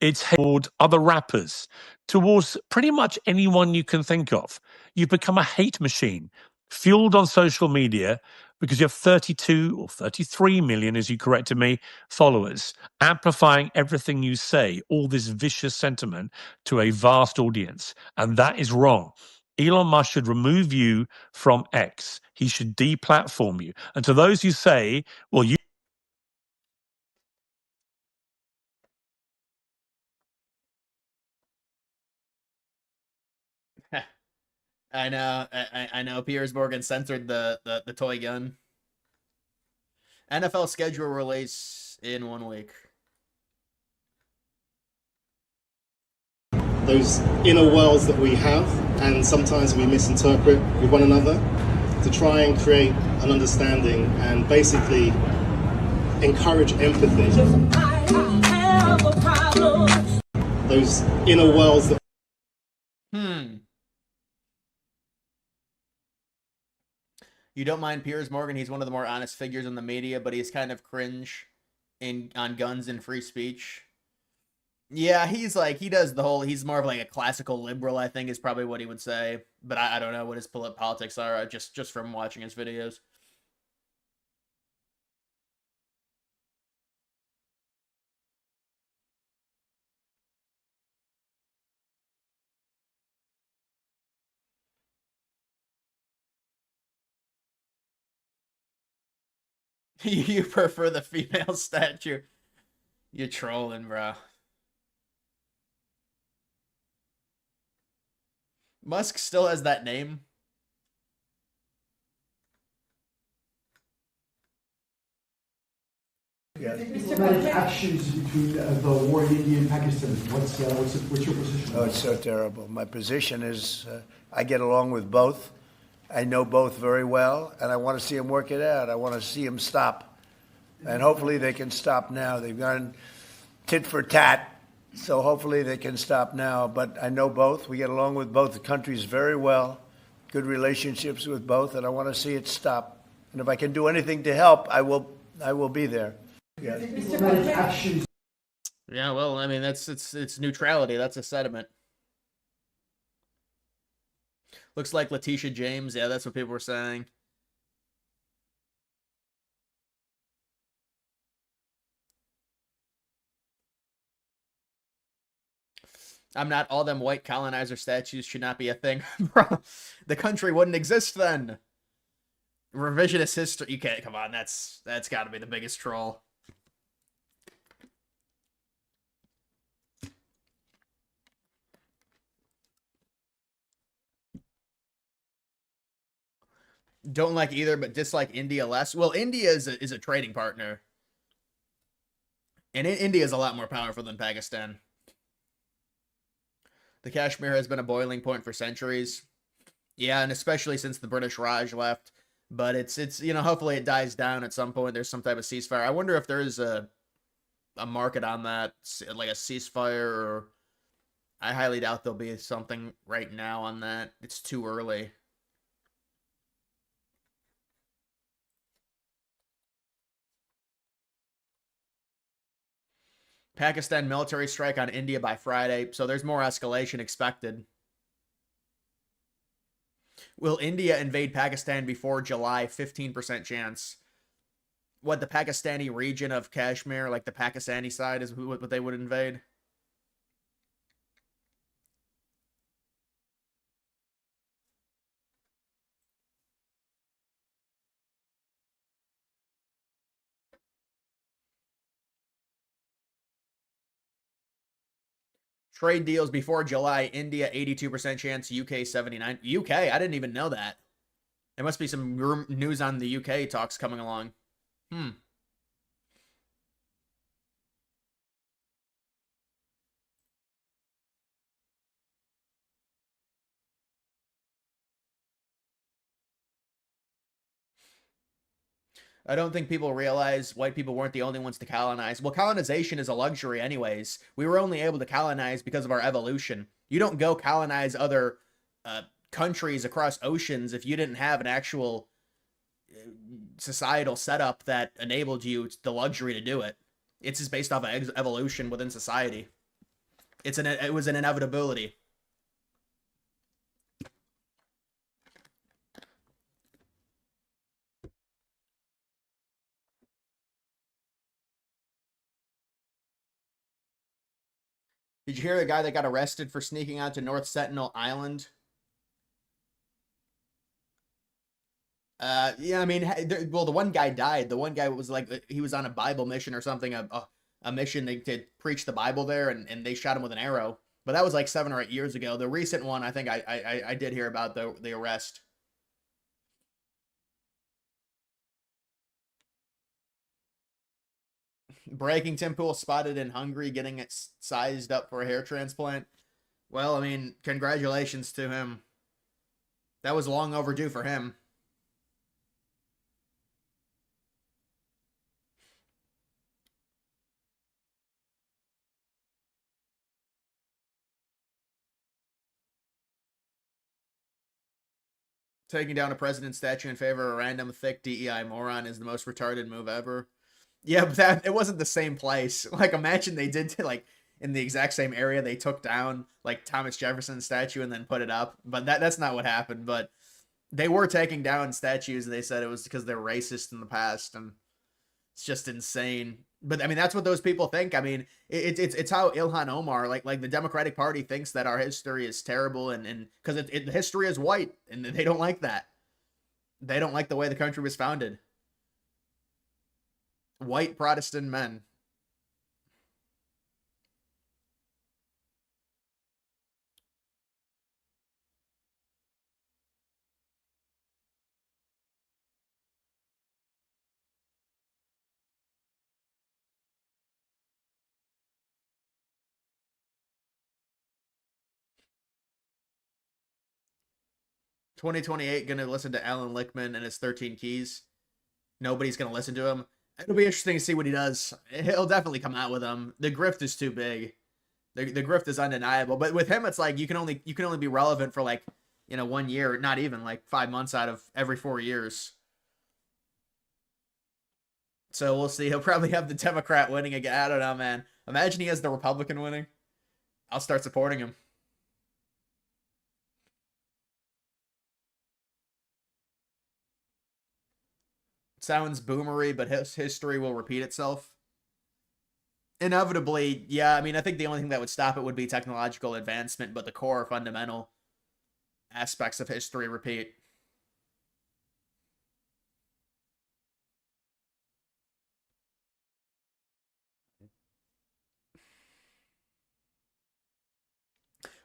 It's hate toward other rappers, towards pretty much anyone you can think of. You've become a hate machine, fueled on social media because you have 32 or 33 million, as you corrected me, followers, amplifying everything you say, all this vicious sentiment to a vast audience. And that is wrong. Elon Musk should remove you from X. He should deplatform you. And to those who say, well, you I know. I know. Piers Morgan censored the toy gun. NFL schedule release in 1 week. Those inner worlds that we have, and sometimes we misinterpret with one another, to try and create an understanding and basically encourage empathy. Those inner worlds that You don't mind Piers Morgan? He's one of the more honest figures in the media, but he's kind of cringe on guns and free speech. Yeah, he's like, he does the whole, he's more of like a classical liberal, I think is probably what he would say. But I don't know what his politics are, just from watching his videos. You prefer the female statue. You're trolling, bro. Musk still has that name. Actions between the war in India and Pakistan. What's your position? Oh, it's so terrible. My position is I get along with both. I know both very well, and I want to see them work it out. I want to see them stop. And hopefully they can stop now. They've gone tit for tat, so hopefully they can stop now. But I know both. We get along with both the countries very well, good relationships with both, and I want to see it stop. And if I can do anything to help, I will be there. Yeah. Yeah, well, I mean, it's neutrality. That's a sentiment. Looks like Letitia James. Yeah, that's what people were saying. I'm not. All them white colonizer statues should not be a thing. Bro, the country wouldn't exist then. Revisionist history. You can't. Come on, that's got to be the biggest troll. Don't like either, but dislike India less. Well, India is a trading partner. And India is a lot more powerful than Pakistan. The Kashmir has been a boiling point for centuries. Yeah, and especially since the British Raj left. But it's you know, hopefully it dies down at some point. There's some type of ceasefire. I wonder if there's a market on that, like a ceasefire, or I highly doubt there'll be something right now on that. It's too early. Pakistan military strike on India by Friday, so there's more escalation expected. Will India invade Pakistan before July? 15% chance. What, the Pakistani region of Kashmir, like the Pakistani side, is what they would invade? Trade deals before July. India, 82% chance. UK, 79. UK? I didn't even know that. There must be some news on the UK talks coming along. I don't think people realize white people weren't the only ones to colonize. Well, colonization is a luxury anyways. We were only able to colonize because of our evolution. You don't go colonize other countries across oceans if you didn't have an actual societal setup that enabled you the luxury to do it. It's just based off of evolution within society. It was an inevitability. Did you hear the guy that got arrested for sneaking onto North Sentinel Island? Yeah, I mean, well, the one guy died. The one guy was like, he was on a Bible mission or something, a mission to preach the Bible there, and they shot him with an arrow. But that was like 7 or 8 years ago. The recent one, I think I did hear about the arrest. Breaking Tim Pool spotted in Hungary getting it sized up for a hair transplant. Well, I mean, congratulations to him. That was long overdue for him. Taking down a president's statue in favor of a random thick DEI moron is the most retarded move ever. Yeah, but it wasn't the same place. Like, imagine they did, like, in the exact same area, they took down, like, Thomas Jefferson's statue and then put it up. But that's not what happened. But they were taking down statues, and they said it was because they're racist in the past, and it's just insane. But I mean, that's what those people think. I mean, it's how Ilhan Omar, like the Democratic Party, thinks that our history is terrible, and because history is white, and they don't like that. They don't like the way the country was founded. White Protestant men. "2028 gonna listen to Alan Lichtman and his 13 keys. Nobody's gonna listen to him. It'll be interesting to see what he does. He'll definitely come out with them. The grift is too big. The grift is undeniable. But with him, it's like you can only be relevant for, like, 1 year, not even, like 5 months out of every 4 years. So we'll see. He'll probably have the Democrat winning again. I don't know, man. Imagine he has the Republican winning. I'll start supporting him. Sounds boomery, but his history will repeat itself. Inevitably, yeah. I mean, I think the only thing that would stop it would be technological advancement, but the core fundamental aspects of history repeat.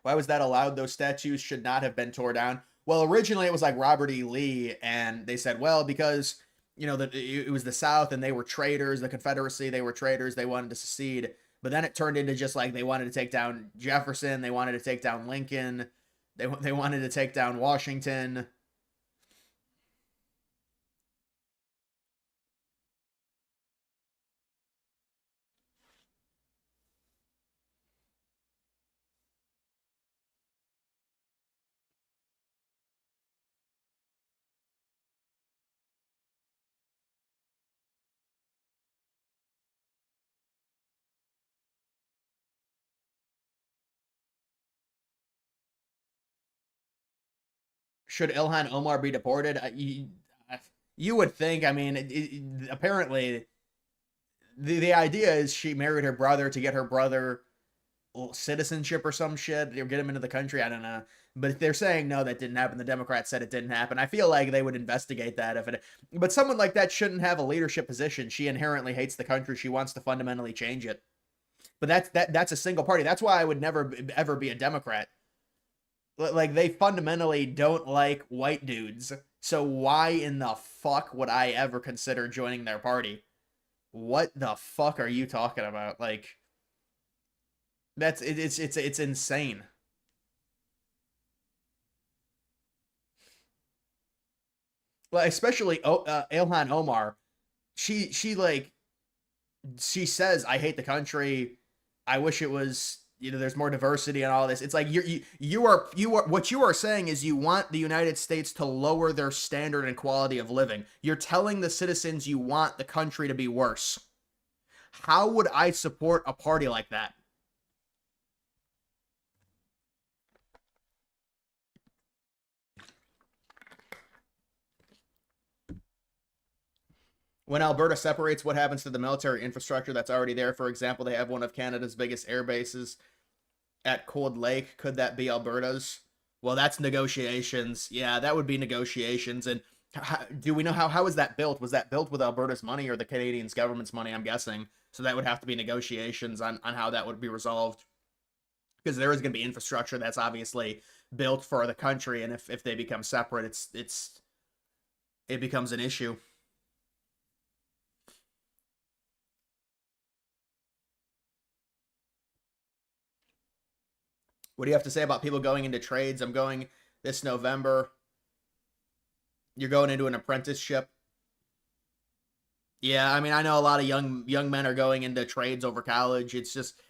Why was that allowed? Those statues should not have been torn down. Well, originally it was like Robert E. Lee, and they said, well, because it was the South and they were traitors, the Confederacy, they were traitors, they wanted to secede. But then it turned into just like they wanted to take down Jefferson, they wanted to take down Lincoln, they wanted to take down Washington. Should Ilhan Omar be deported? You would think. I mean, apparently, the idea is she married her brother to get her brother citizenship or some shit, or get him into the country. I don't know. But they're saying no, that didn't happen. The Democrats said it didn't happen. I feel like they would investigate that if it. But someone like that shouldn't have a leadership position. She inherently hates the country. She wants to fundamentally change it. But that's a single party. That's why I would never ever be a Democrat. Like, they fundamentally don't like white dudes. So why in the fuck would I ever consider joining their party? What the fuck are you talking about? Like, it's insane. Well, especially Ilhan Omar. She says, I hate the country. I wish it was, there's more diversity and all this. It's like you are what you are saying is you want the United States to lower their standard and quality of living. You're telling the citizens you want the country to be worse. How would I support a party like that? When Alberta separates, what happens to the military infrastructure that's already there? For example, they have one of Canada's biggest air bases at Cold Lake. Could that be Alberta's? Well, that's negotiations. Yeah, that would be negotiations. And do we know how was that built? Was that built with Alberta's money or the Canadian government's money? I'm guessing. So that would have to be negotiations on how that would be resolved. Because there is going to be infrastructure that's obviously built for the country, and if they become separate, it becomes an issue. What do you have to say about people going into trades? I'm going this November. You're going into an apprenticeship. Yeah, I mean, I know a lot of young men are going into trades over college. It's just,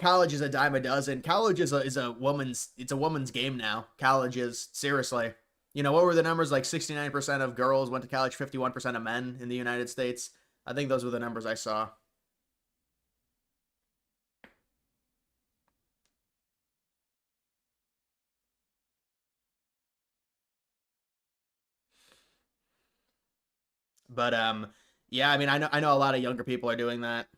college is a dime a dozen. College is a woman's game now. College is, seriously. You know, what were the numbers? Like 69% of girls went to college, 51% of men in the United States. I think those were the numbers I saw. But yeah, I mean, I know a lot of younger people are doing that.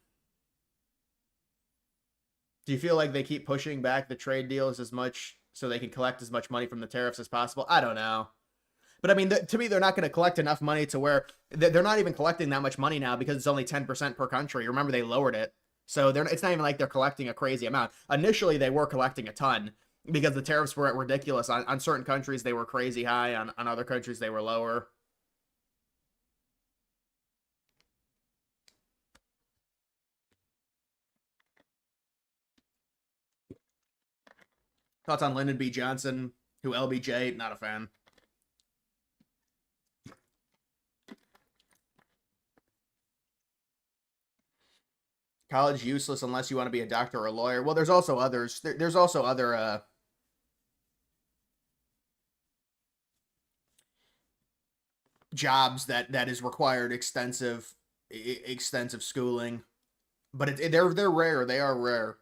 Do you feel like they keep pushing back the trade deals as much so they can collect as much money from the tariffs as possible? I don't know. But I mean, to me, they're not going to collect enough money to where they're not even collecting that much money now because it's only 10% per country. Remember, they lowered it. So it's not even like they're collecting a crazy amount. Initially, they were collecting a ton because the tariffs were ridiculous. On certain countries, they were crazy high. On other countries, they were lower. Thoughts on Lyndon B. Johnson, who LBJ? Not a fan. College useless unless you want to be a doctor or a lawyer. Well, there's also others. There's also other jobs that is required extensive schooling, but they're rare. They are rare.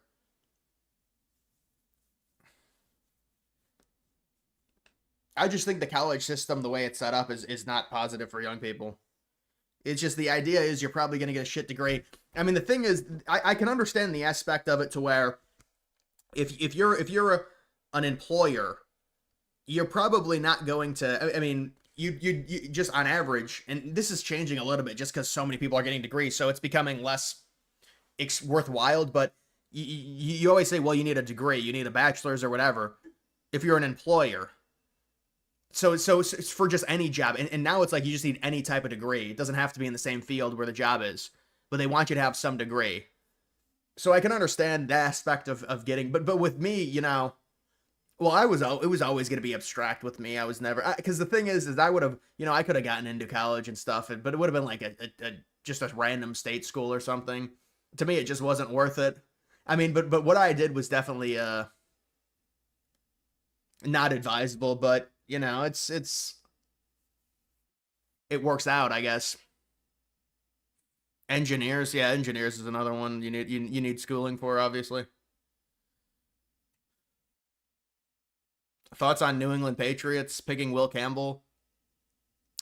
I just think the college system, the way it's set up, is not positive for young people. It's just the idea is you're probably going to get a shit degree. I mean, the thing is, I can understand the aspect of it to where if you're an employer, you're probably not going to. I mean, you just on average, and this is changing a little bit just because so many people are getting degrees, so it's becoming less worthwhile. But you always say, well, you need a degree, you need a bachelor's or whatever. If you're an employer. So it's for just any job. And now it's like you just need any type of degree. It doesn't have to be in the same field where the job is. But they want you to have some degree. So I can understand the aspect of getting... But with me, you know... Well, it was always going to be abstract with me. I was never... Because the thing is I would have... You know, I could have gotten into college and stuff. But it would have been like just a random state school or something. To me, it just wasn't worth it. I mean, but what I did was definitely not advisable. But... You know, it works out, I guess. Engineers, yeah, engineers is another one you need schooling for, obviously. Thoughts on New England Patriots picking Will Campbell?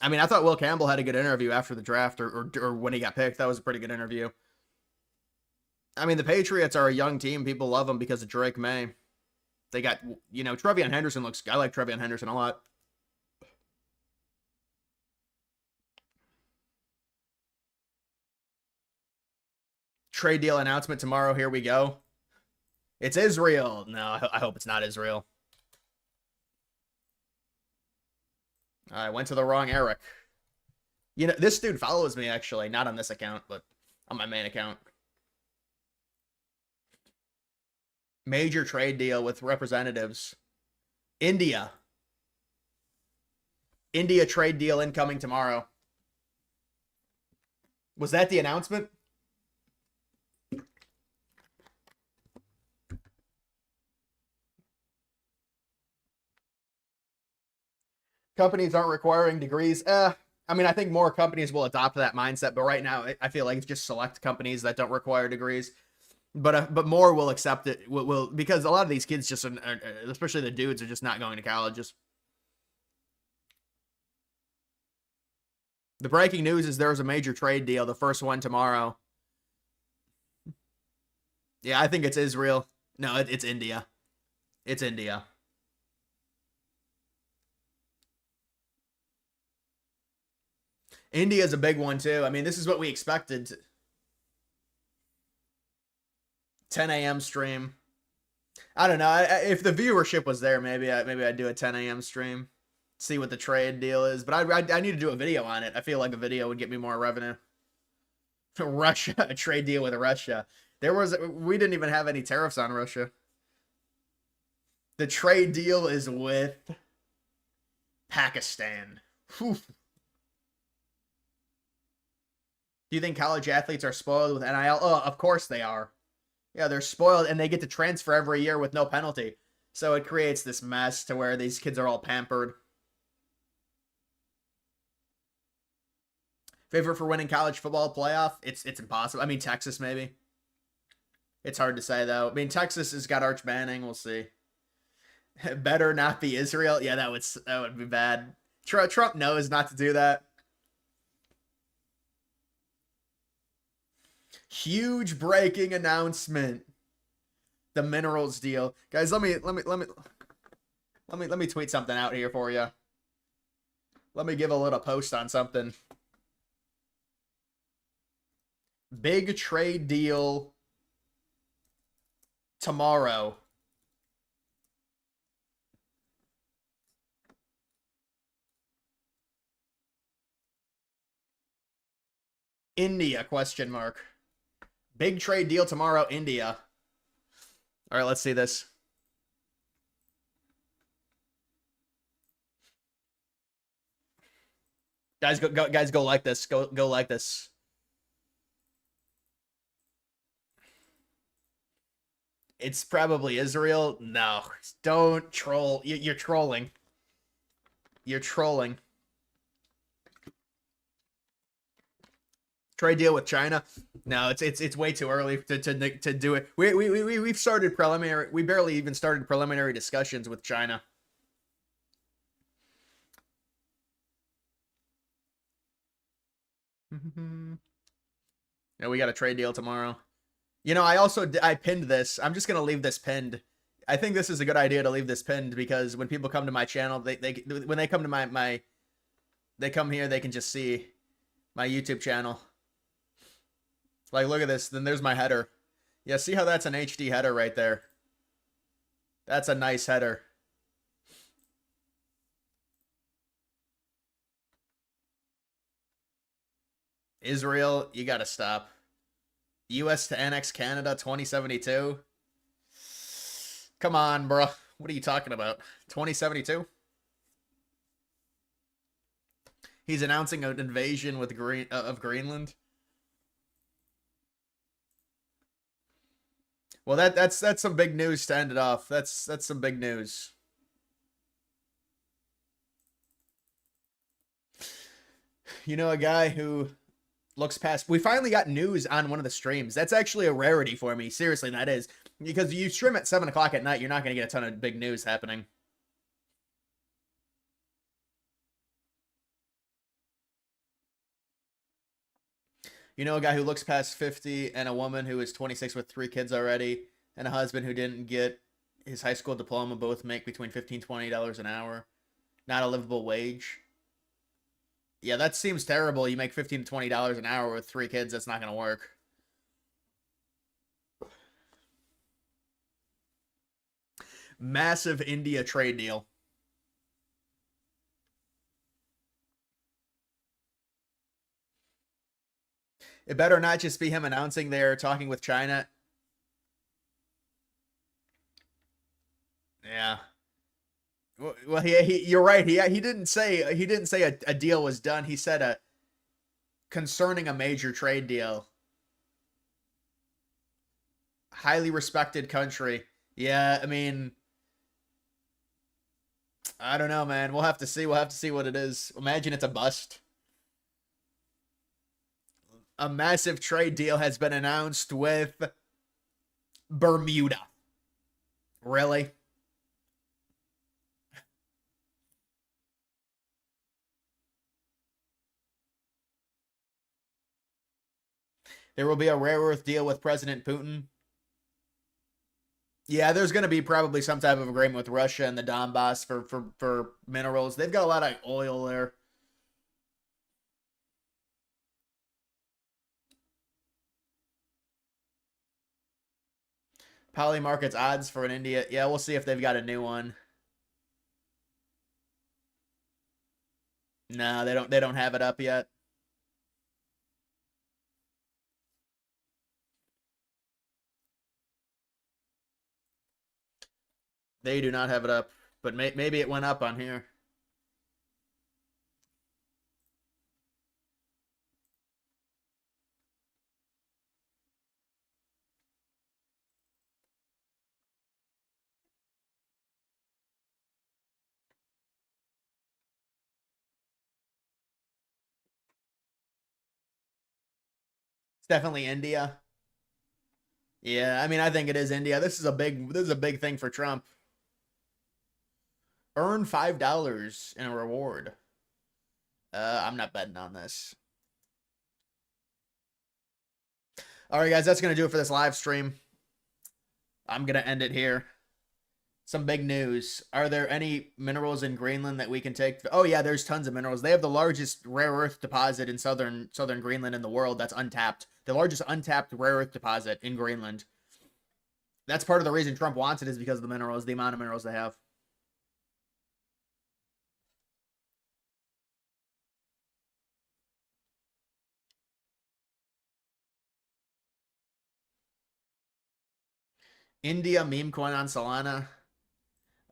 I mean, I thought Will Campbell had a good interview after the draft or when he got picked. That was a pretty good interview. I mean, the Patriots are a young team. People love them because of Drake May. They got, you know, Trevion Henderson looks... I like Trevion Henderson a lot. Trade deal announcement tomorrow. Here we go. It's Israel. No, I hope it's not Israel. I went to the wrong Eric. You know, this dude follows me, actually. Not on this account, but on my main account. Major trade deal with representatives. India trade deal incoming tomorrow. Was that the announcement? Companies aren't requiring degrees. I mean, I think more companies will adopt that mindset, but right now I feel like it's just select companies that don't require degrees. But more will accept it. Will because a lot of these kids just, especially the dudes, are just not going to colleges. The breaking news is there's a major trade deal, the first one tomorrow. Yeah, I think it's Israel. No, it's India. It's India. India's a big one too. I mean, this is what we expected. 10 a.m. stream. I don't know. If the viewership was there, maybe I'd do a 10 a.m. stream. See what the trade deal is. But I need to do a video on it. I feel like a video would get me more revenue. Russia, a trade deal with Russia. We didn't even have any tariffs on Russia. The trade deal is with Pakistan. Whew. Do you think college athletes are spoiled with NIL? Oh, of course they are. Yeah, they're spoiled, and they get to transfer every year with no penalty. So it creates this mess to where these kids are all pampered. Favorite for winning college football playoff? It's impossible. I mean, Texas maybe. It's hard to say though. I mean, Texas has got Arch Manning. We'll see. Better not be Israel. Yeah, that would be bad. Trump knows not to do that. Huge breaking announcement. The minerals deal. Guys, let me tweet something out here for you. Let me give a little post on something. Big trade deal tomorrow. India, question mark. Big trade deal tomorrow, India. All right, let's see this. Guys, go like this. Go like this. It's probably Israel. No, don't troll. You're trolling. You're trolling. Trade deal with China? No, it's way too early to do it. We've started preliminary. We barely even started preliminary discussions with China. Yeah, we got a trade deal tomorrow. You know, I pinned this. I'm just gonna leave this pinned. I think this is a good idea to leave this pinned because when people come to my channel, when they come to they come here, they can just see my YouTube channel. Like, look at this. Then there's my header. Yeah, see how that's an HD header right there? That's a nice header. Israel, you gotta stop. U.S. to annex Canada, 2072. Come on, bro. What are you talking about? 2072? He's announcing an invasion with of Greenland. Well, that's some big news to end it off. That's some big news. You know, a guy who looks past. We finally got news on one of the streams. That's actually a rarity for me. Seriously, that is. Because you stream at 7 o'clock at night, you're not going to get a ton of big news happening. You know, a guy who looks past 50 and a woman who is 26 with 3 kids already and a husband who didn't get his high school diploma both make between $15 $20 an hour. Not a livable wage. Yeah, that seems terrible. You make $15 to $20 an hour with 3 kids. That's not going to work. Massive India trade deal. It better not just be him announcing they're talking with China. Yeah. Well, you're right. He didn't say a deal was done. He said concerning a major trade deal. Highly respected country. Yeah, I mean, I don't know, man. We'll have to see. We'll have to see what it is. Imagine it's a bust. A massive trade deal has been announced with Bermuda. Really? There will be a rare earth deal with President Putin. Yeah, there's going to be probably some type of agreement with Russia and the Donbass for minerals. They've got a lot of oil there. Polymarket's odds for an India. Yeah, we'll see if they've got a new one. No, they don't have it up yet. They do not have it up, but maybe it went up on here. It's definitely India. Yeah, I mean, I think it is India. This is a big thing for Trump. Earn $5 in a reward. I'm not betting on this. All right, guys, that's going to do it for this live stream. I'm going to end it here. Some big news. Are there any minerals in Greenland that we can take? Oh, yeah, there's tons of minerals. They have the largest rare earth deposit in southern Greenland in the world that's untapped. The largest untapped rare earth deposit in Greenland. That's part of the reason Trump wants it is because of the minerals, the amount of minerals they have. India meme coin on Solana.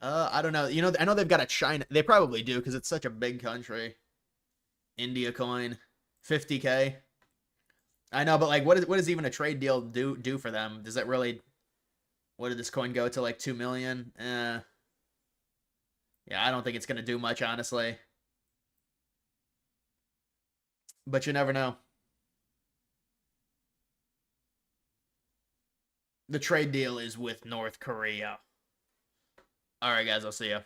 I don't know. You know, I know they've got a China. They probably do because it's such a big country. India coin, 50K. I know, but like, what does even a trade deal do for them? Does that really? What did this coin go to? Like 2 million? Yeah, I don't think it's gonna do much, honestly. But you never know. The trade deal is with North Korea. All right, guys, I'll see you.